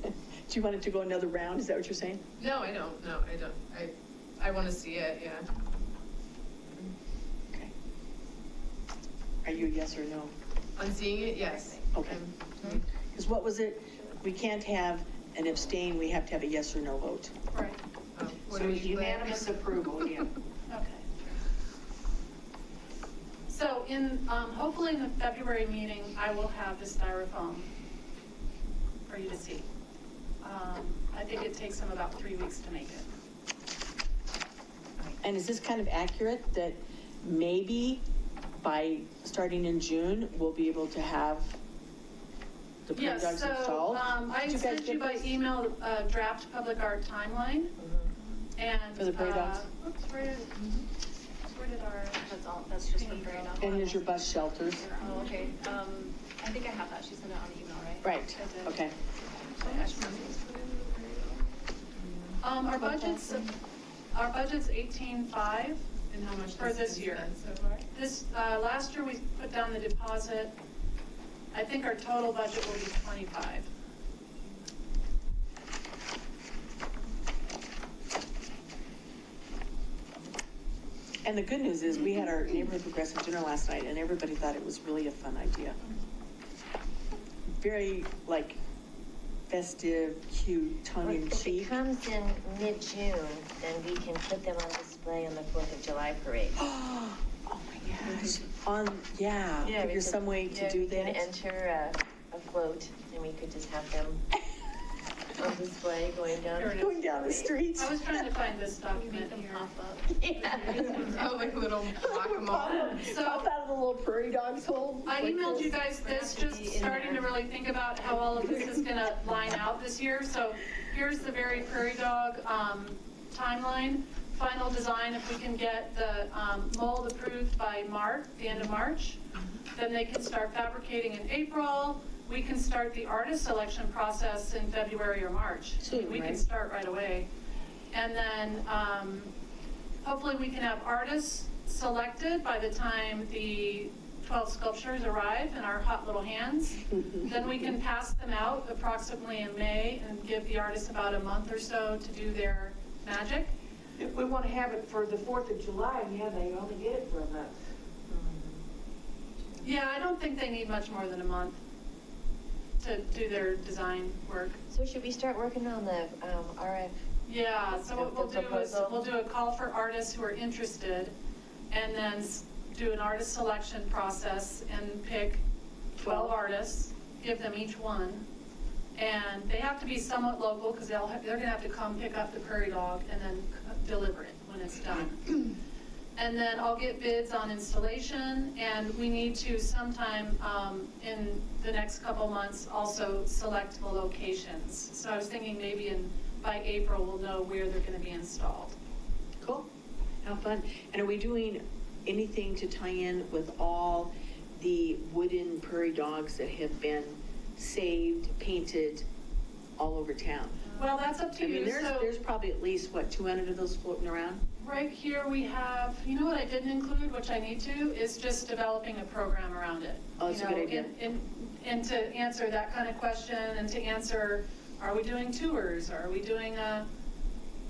Do you want it to go another round? Is that what you're saying?
No, I don't. No, I don't. I want to see it, yeah.
Okay. Are you a yes or no?
On seeing it, yes.
Okay. Because what was it? We can't have an abstain, we have to have a yes or no vote.
Right.
What
So
are we
unanimous approval, yeah.
Okay. So hopefully in the February meeting, I will have the styrofoam for you to see. I think it takes them about 3 weeks to make it.
And is this kind of accurate that maybe by starting in June, we'll be able to have the prairie dogs installed?
I sent you by email a draft public art timeline. And.
For the prairie dogs?
Oops, where did our?
That's just for prairie dogs.
And here's your bus shelters.
Oh, okay. I think I have that. She sent it on the email, right?
Right, okay.
Our budget's 18.5.
And how much
For this year.
so far?
This, last year we put down the deposit. I think our total budget will be 25.
And the good news is, we had our neighborhood progressive dinner last night, and everybody thought it was really a fun idea. Very, festive, cute, tongue-in-cheek.
If it comes in mid-June, then we can put them on display on the 4th of July parade.
Oh my gosh. Figure
because,
some way to do
we can
that.
enter a float, and we could just have them on display going down
the streets.
I was trying to find this document here.
Oh, like little guacamole.
So
Pop out of the little prairie dog's hole.
I emailed you guys this, just starting to really think about how all of this is gonna line out this year. So here's the very prairie dog timeline. Final design, if we can get the mold approved by March, the end of March, then they can start fabricating in April. We can start the artist selection process in February or March.
Soon,
we
right?
can start right away. And then hopefully we can have artists selected by the time the 12 sculptures arrive in our hot little hands. Then we can pass them out approximately in May and give the artists about a month or so to do their magic.
If we want to have it for the 4th of July, yeah, they only get it for a month.
Yeah, I don't think they need much more than a month to do their design work.
So should we start working on the RF?
Yeah, so what we'll
The
do is,
proposal?
we'll do a call for artists who are interested, and then do an artist selection process and pick 12 artists, give them each one. And they have to be somewhat local, because they're gonna have to come pick up the prairie dog and then deliver it when it's done. And then I'll get bids on installation, and we need to sometime in the next couple months also select the locations. So I was thinking maybe by April, we'll know where they're gonna be installed.
Cool. How fun. And are we doing anything to tie in with all the wooden prairie dogs that have been saved, painted all over town?
Well, that's up to
I mean,
you. So
there's probably at least, what, 200 of those floating around?
right here we have, you know what I didn't include, which I need to, is just developing a program around it.
Oh, that's
You
a good
know,
idea.
And to answer that kind of question, and to answer, are we doing tours? Are we doing a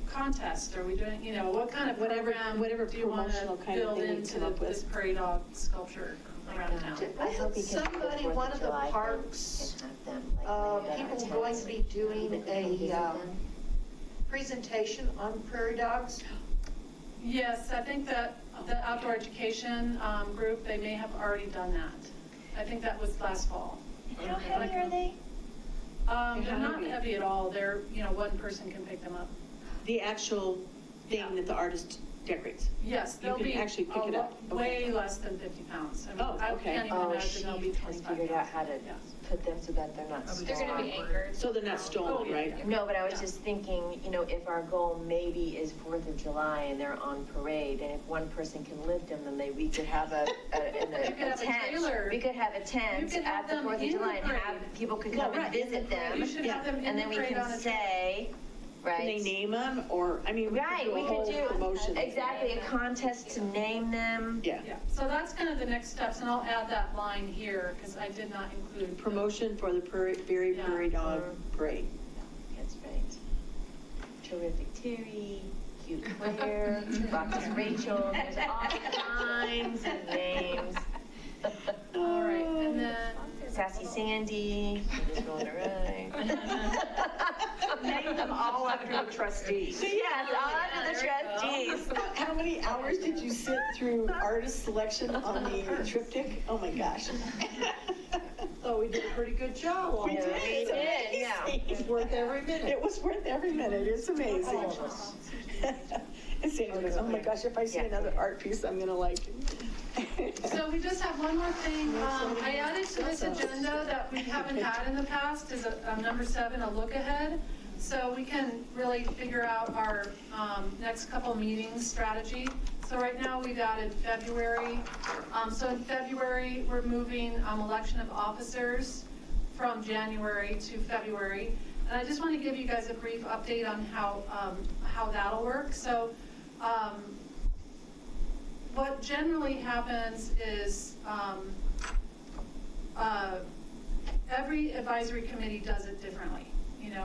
contest? Are we doing, what kind of program
whatever
do you want to
promotional kind of
build
thing we
into
come up with.
this prairie dog sculpture around town?
I hope we can do the
Somebody,
4th
one
of
of the
July
parks,
thing and have them, like, maybe
people
at our
going
tents.
to be doing
People can visit
a
them.
presentation on prairie dogs?
Yes, I think that the outdoor education group, they may have already done that. I think that was last fall.
And how heavy are they?
They're not heavy at all. They're, one person can pick them up.
The actual thing that the artist decorates?
Yes,
You
they'll
can
be
actually pick it up.
way less than 50 pounds. I mean,
Oh,
I
okay.
can't even
Oh,
imagine
she
they'll be
has
25
figured out
pounds.
how to
Yes.
put them so that they're not
They're gonna be
stolen.
anchored.
So they're not stolen, right?
No, but I was just thinking, if our goal maybe is 4th of July and they're on parade, and if one person can lift them, then we could have a
could have a
tent.
trailer.
We could have a tent
You could have
at the
them
4th of
in the
July and have,
parade.
people could
No,
come and
right, in the
visit
parade.
them.
You should have them in
And
the
then we
parade
can
on a
say,
Can they
right?
name them, or, I mean, we could
Right,
do
we
a
could
whole
do,
promotion.
exactly, a contest to name them.
Yeah.
Yeah, so that's kind of the next steps, and I'll add that line here, because I did not include.
Promotion for the Berry
Yeah.
Prairie Dog Parade.
That's right. Terrific Terry, cute Claire, Roxas Rachel, there's all kinds of names.
All right, and then.
Sassy Sandy, just rolling around.
Name them all after the trustees.
Yes, all under the trustees.
How many hours did you sit through artist selection on the triptych? Oh, my gosh.
Oh, we did a pretty good job on
We
that.
did.
We did, yeah.
It's worth every minute.
It was worth every minute. It's amazing. And Sandy goes, oh my gosh, if I see another art piece, I'm gonna like it.
So we just have one more thing. I added to this agenda that we haven't had in the past is number 7, a look ahead. So we can really figure out our next couple meetings strategy. So right now we've added February. So in February, we're moving election of officers from January to February. And I just want to give you guys a brief update on how that'll work. So what generally happens is every advisory committee does it differently.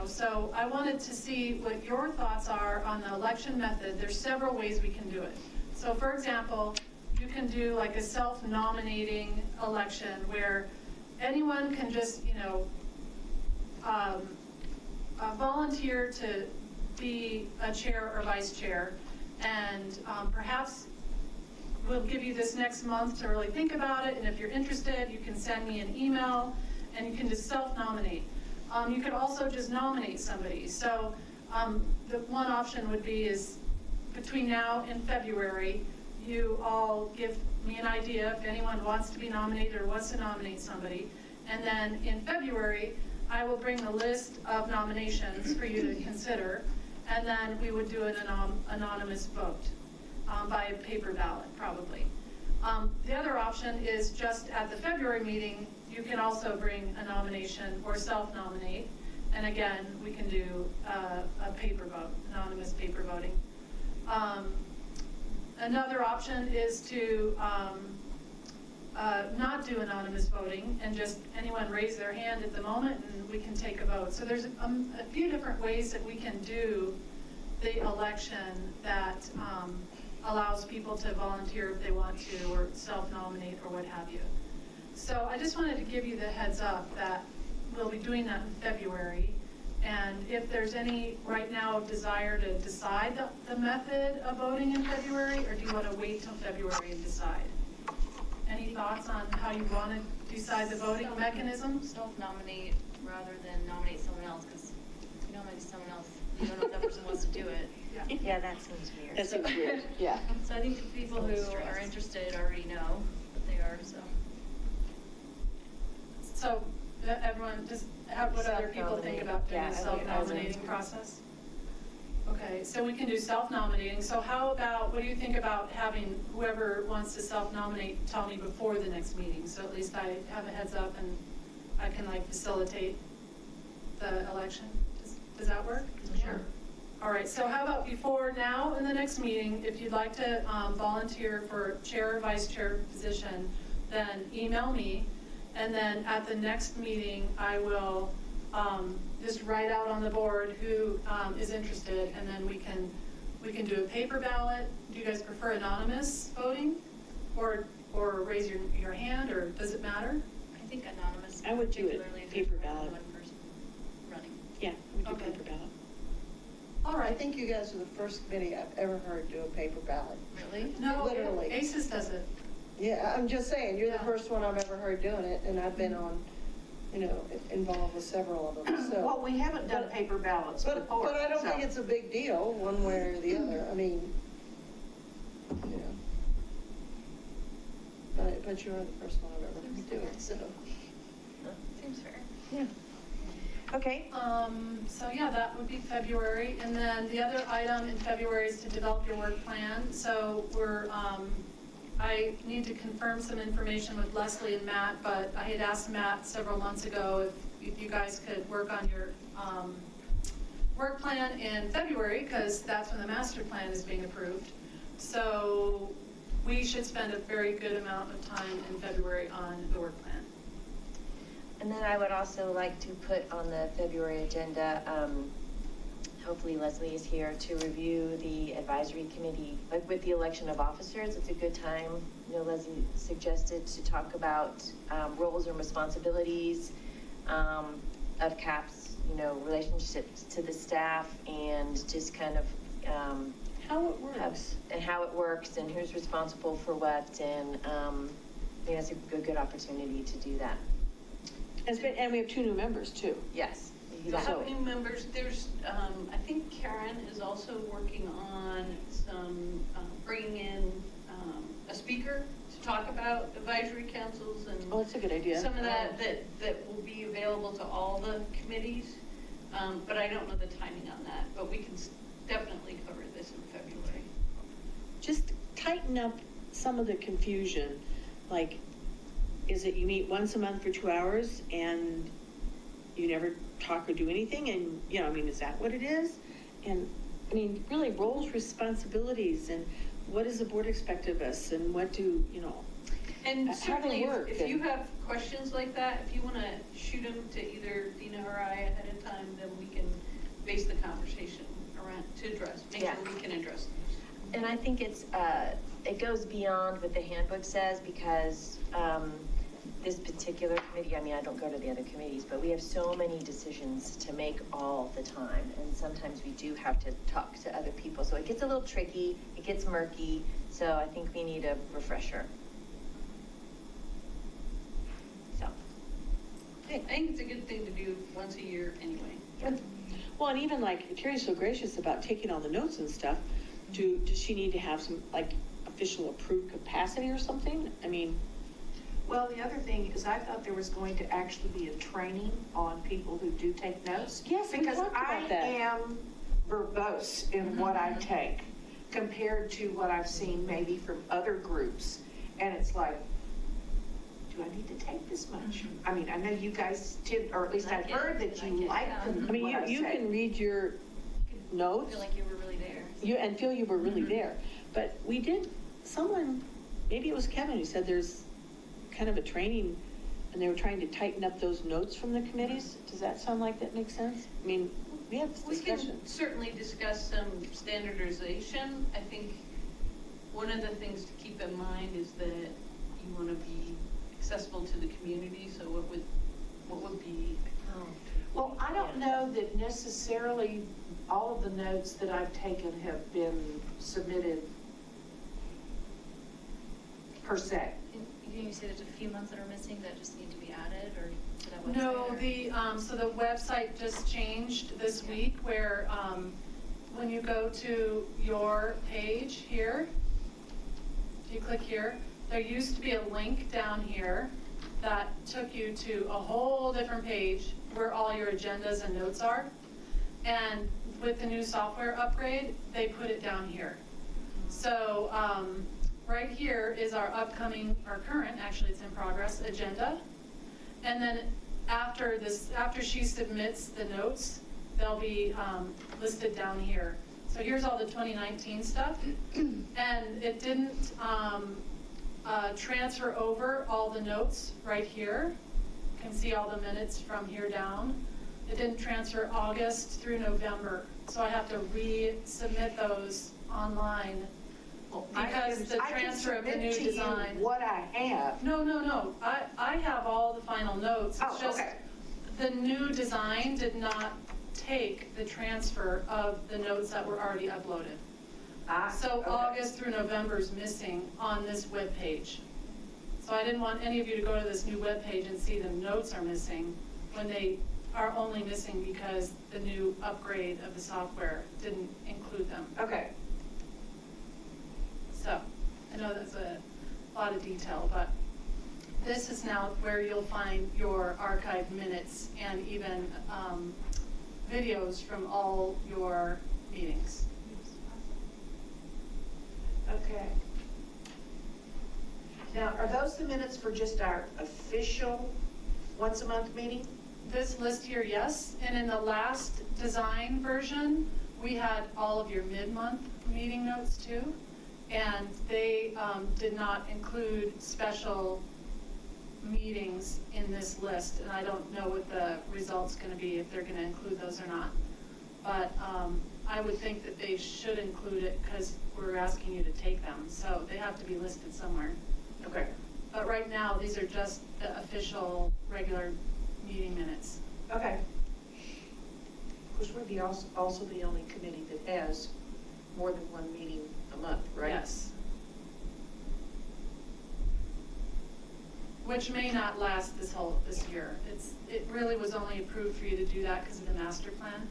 So I wanted to see what your thoughts are on the election method. There's several ways we can do it. So for example, you can do like a self-nominating election where anyone can just, volunteer to be a chair or vice chair. And perhaps we'll give you this next month to really think about it. And if you're interested, you can send me an email and you can just self-nominate. You could also just nominate somebody. So the one option would be is between now and February, you all give me an idea if anyone wants to be nominated or wants to nominate somebody. And then in February, I will bring the list of nominations for you to consider. And then we would do an anonymous vote by a paper ballot, probably. The other option is just at the February meeting, you can also bring a nomination or self-nominate. And again, we can do a paper vote, anonymous paper voting. Another option is to not do anonymous voting and just anyone raise their hand at the moment and we can take a vote. So there's a few different ways that we can do the election that allows people to volunteer if they want to, or self-nominate, or what have you. So I just wanted to give you the heads up that we'll be doing that in February. And if there's any, right now, desire to decide the method of voting in February, or do you want to wait till February and decide? Any thoughts on how you want to decide the voting mechanism?
Self-nominate rather than nominate someone else, because if you nominate someone else, you don't know if that person wants to do it.
Yeah, that seems weird.
That seems weird, yeah.
So I think the people who are interested already know what they are, so.
So everyone, just what other people think about doing the self-nominating process? Okay, so we can do self-nominating. So how about, what do you think about having whoever wants to self-nominate tell me before the next meeting? So at least I have a heads up and I can like facilitate the election. Does that work?
Sure.
All right, so how about before now in the next meeting, if you'd like to volunteer for chair or vice chair position, then email me. And then at the next meeting, I will just write out on the board who is interested, and then we can do a paper ballot. Do you guys prefer anonymous voting, or raise your hand, or does it matter?
I think anonymous.
I would do it
particularly if
paper
there's more
ballot.
than one person running.
Yeah, I would do paper ballot.
All right.
I think you guys are the first committee I've ever heard do a paper ballot.
Really?
No,
Literally.
ACES does it.
Yeah, I'm just saying, you're the first one I've ever heard doing it, and I've been on, involved with several of them, so.
Well, we haven't done paper ballots before.
But I don't
so-
think it's a big deal, one way or the other. I mean, but you're the first one I've ever heard do it, so.
Seems fair.
Yeah. Okay.
So yeah, that would be February. And then the other item in February is to develop your work plan. So I need to confirm some information with Leslie and Matt, but I had asked Matt several months ago if you guys could work on your work plan in February, because that's when the master plan is being approved. So we should spend a very good amount of time in February on the work plan.
And then I would also like to put on the February agenda, hopefully Leslie is here to review the advisory committee, like with the election of officers. It's a good time. Leslie suggested to talk about roles and responsibilities of CAPS, relationships to the staff, and just kind of
how it works.
And how it works and who's responsible for what. And I think that's a good opportunity to do that.
And we have 2 new members too.
Yes.
So how many members? There's, I think Karen is also working on some, bringing in a speaker to talk about advisory councils and.
Oh, that's a good idea.
Some of that will be available to all the committees, but I don't know the timing on that, but we can definitely cover this in February.
Just tighten up some of the confusion, like, is it you meet once a month for 2 hours and you never talk or do anything? And, is that what it is? And, really roles, responsibilities, and what does the board expect of us? And what do,
And
how they
certainly,
work,
if you have questions like that, if you want to shoot them to either Dina or I ahead of time, then we can base the conversation around to address, make sure we can address them.
And I think it goes beyond what the handbook says, because this particular committee, I don't go to the other committees, but we have so many decisions to make all the time. And sometimes we do have to talk to other people. So it gets a little tricky, it gets murky. So I think we need a refresher. So.
I think it's a good thing to do once a year anyway.
Yeah. Well, and even like Terry's so gracious about taking all the notes and stuff. Does she need to have some official approved capacity or something?
Well, the other thing is I thought there was going to actually be a training on people who do take notes.
Yes,
because
we talked about that.
I am verbose in what I take compared to what I've seen maybe from other groups. And it's like, do I need to take this much? I know you guys did, or at least I've heard that you like them.
You can read your notes.
Feel like you were really there.
And feel you were really there. But we did, someone, maybe it was Kevin, who said there's kind of a training, and they were trying to tighten up those notes from the committees. Does that sound like that makes sense? I mean, we had this
We
discussion.
can certainly discuss some standardization. I think one of the things to keep in mind is that you want to be accessible to the community, so what would be?
Well, I don't know that necessarily all of the notes that I've taken have been submitted per se.
You say there's a few months that are missing that just need to be added, or to that website?
No, so the website just changed this week where, when you go to your page here, if you click here, there used to be a link down here that took you to a whole different page where all your agendas and notes are. And with the new software upgrade, they put it down here. So, right here is our current, actually it's in progress, agenda. And then after she submits the notes, they'll be listed down here. So here's all the 2019 stuff. And it didn't transfer over all the notes right here. You can see all the minutes from here down. It didn't transfer August through November. So I have to resubmit those online. Because the transfer of the new design.
What I have.
No. I have all the final notes. It's just
okay.
the new design did not take the transfer of the notes that were already uploaded. So
okay.
August through November is missing on this web page. So I didn't want any of you to go to this new web page and see the notes are missing when they are only missing because the new upgrade of the software didn't include them.
Okay.
So, I know that's a lot of detail, but this is now where you'll find your archived minutes and even videos from all your meetings.
Okay. Now, are those the minutes for just our official once-a-month meeting?
This list here, yes, and in the last design version, we had all of your mid-month meeting notes too. And they did not include special meetings in this list. And I don't know what the result's going to be, if they're going to include those or not. But I would think that they should include it because we're asking you to take them. So they have to be listed somewhere.
Okay.
But right now, these are just the official, regular meeting minutes.
Okay. Of course, we're also the only committee that has more than one meeting a month, right?
Yes. Which may not last this year. It really was only approved for you to do that because of the master plan.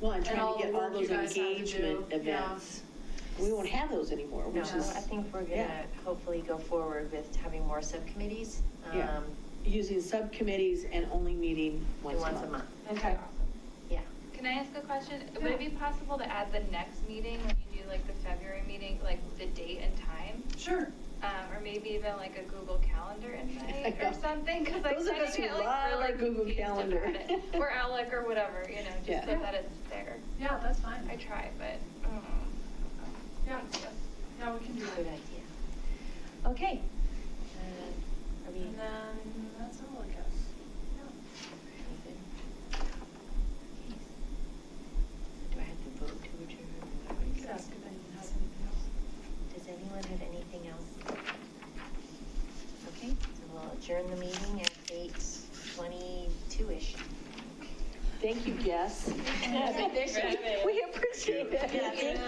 Well, I'm trying
all
to get
the
all
work you
those
guys have to
engagement
do.
events. We won't have those anymore,
No,
which is.
I think we're
yeah.
gonna hopefully go forward with having more subcommittees.
Yeah. Using subcommittees and only meeting once a month.
Okay.
Yeah.
Can I ask a question? Would it be possible to add the next meeting when you do like the February meeting, like the date and time?
Sure.
Or maybe even like a Google Calendar invite or something, because I
Those of us who love our Google Calendar.
Or Outlook or whatever, just
Yeah.
so that it's there.
Yeah, that's fine.
I try, but
Yeah, yeah, we can do
Good
that.
idea. Okay. Are we?
And then that's all, I guess.
Do I have to vote to adjourn?
You could ask if anyone has anything else.
Does anyone have anything else? Okay, so we'll adjourn the meeting at 8:22-ish.
Thank you, Jess.
Thanks for having me.
We appreciate it.
Yeah, thank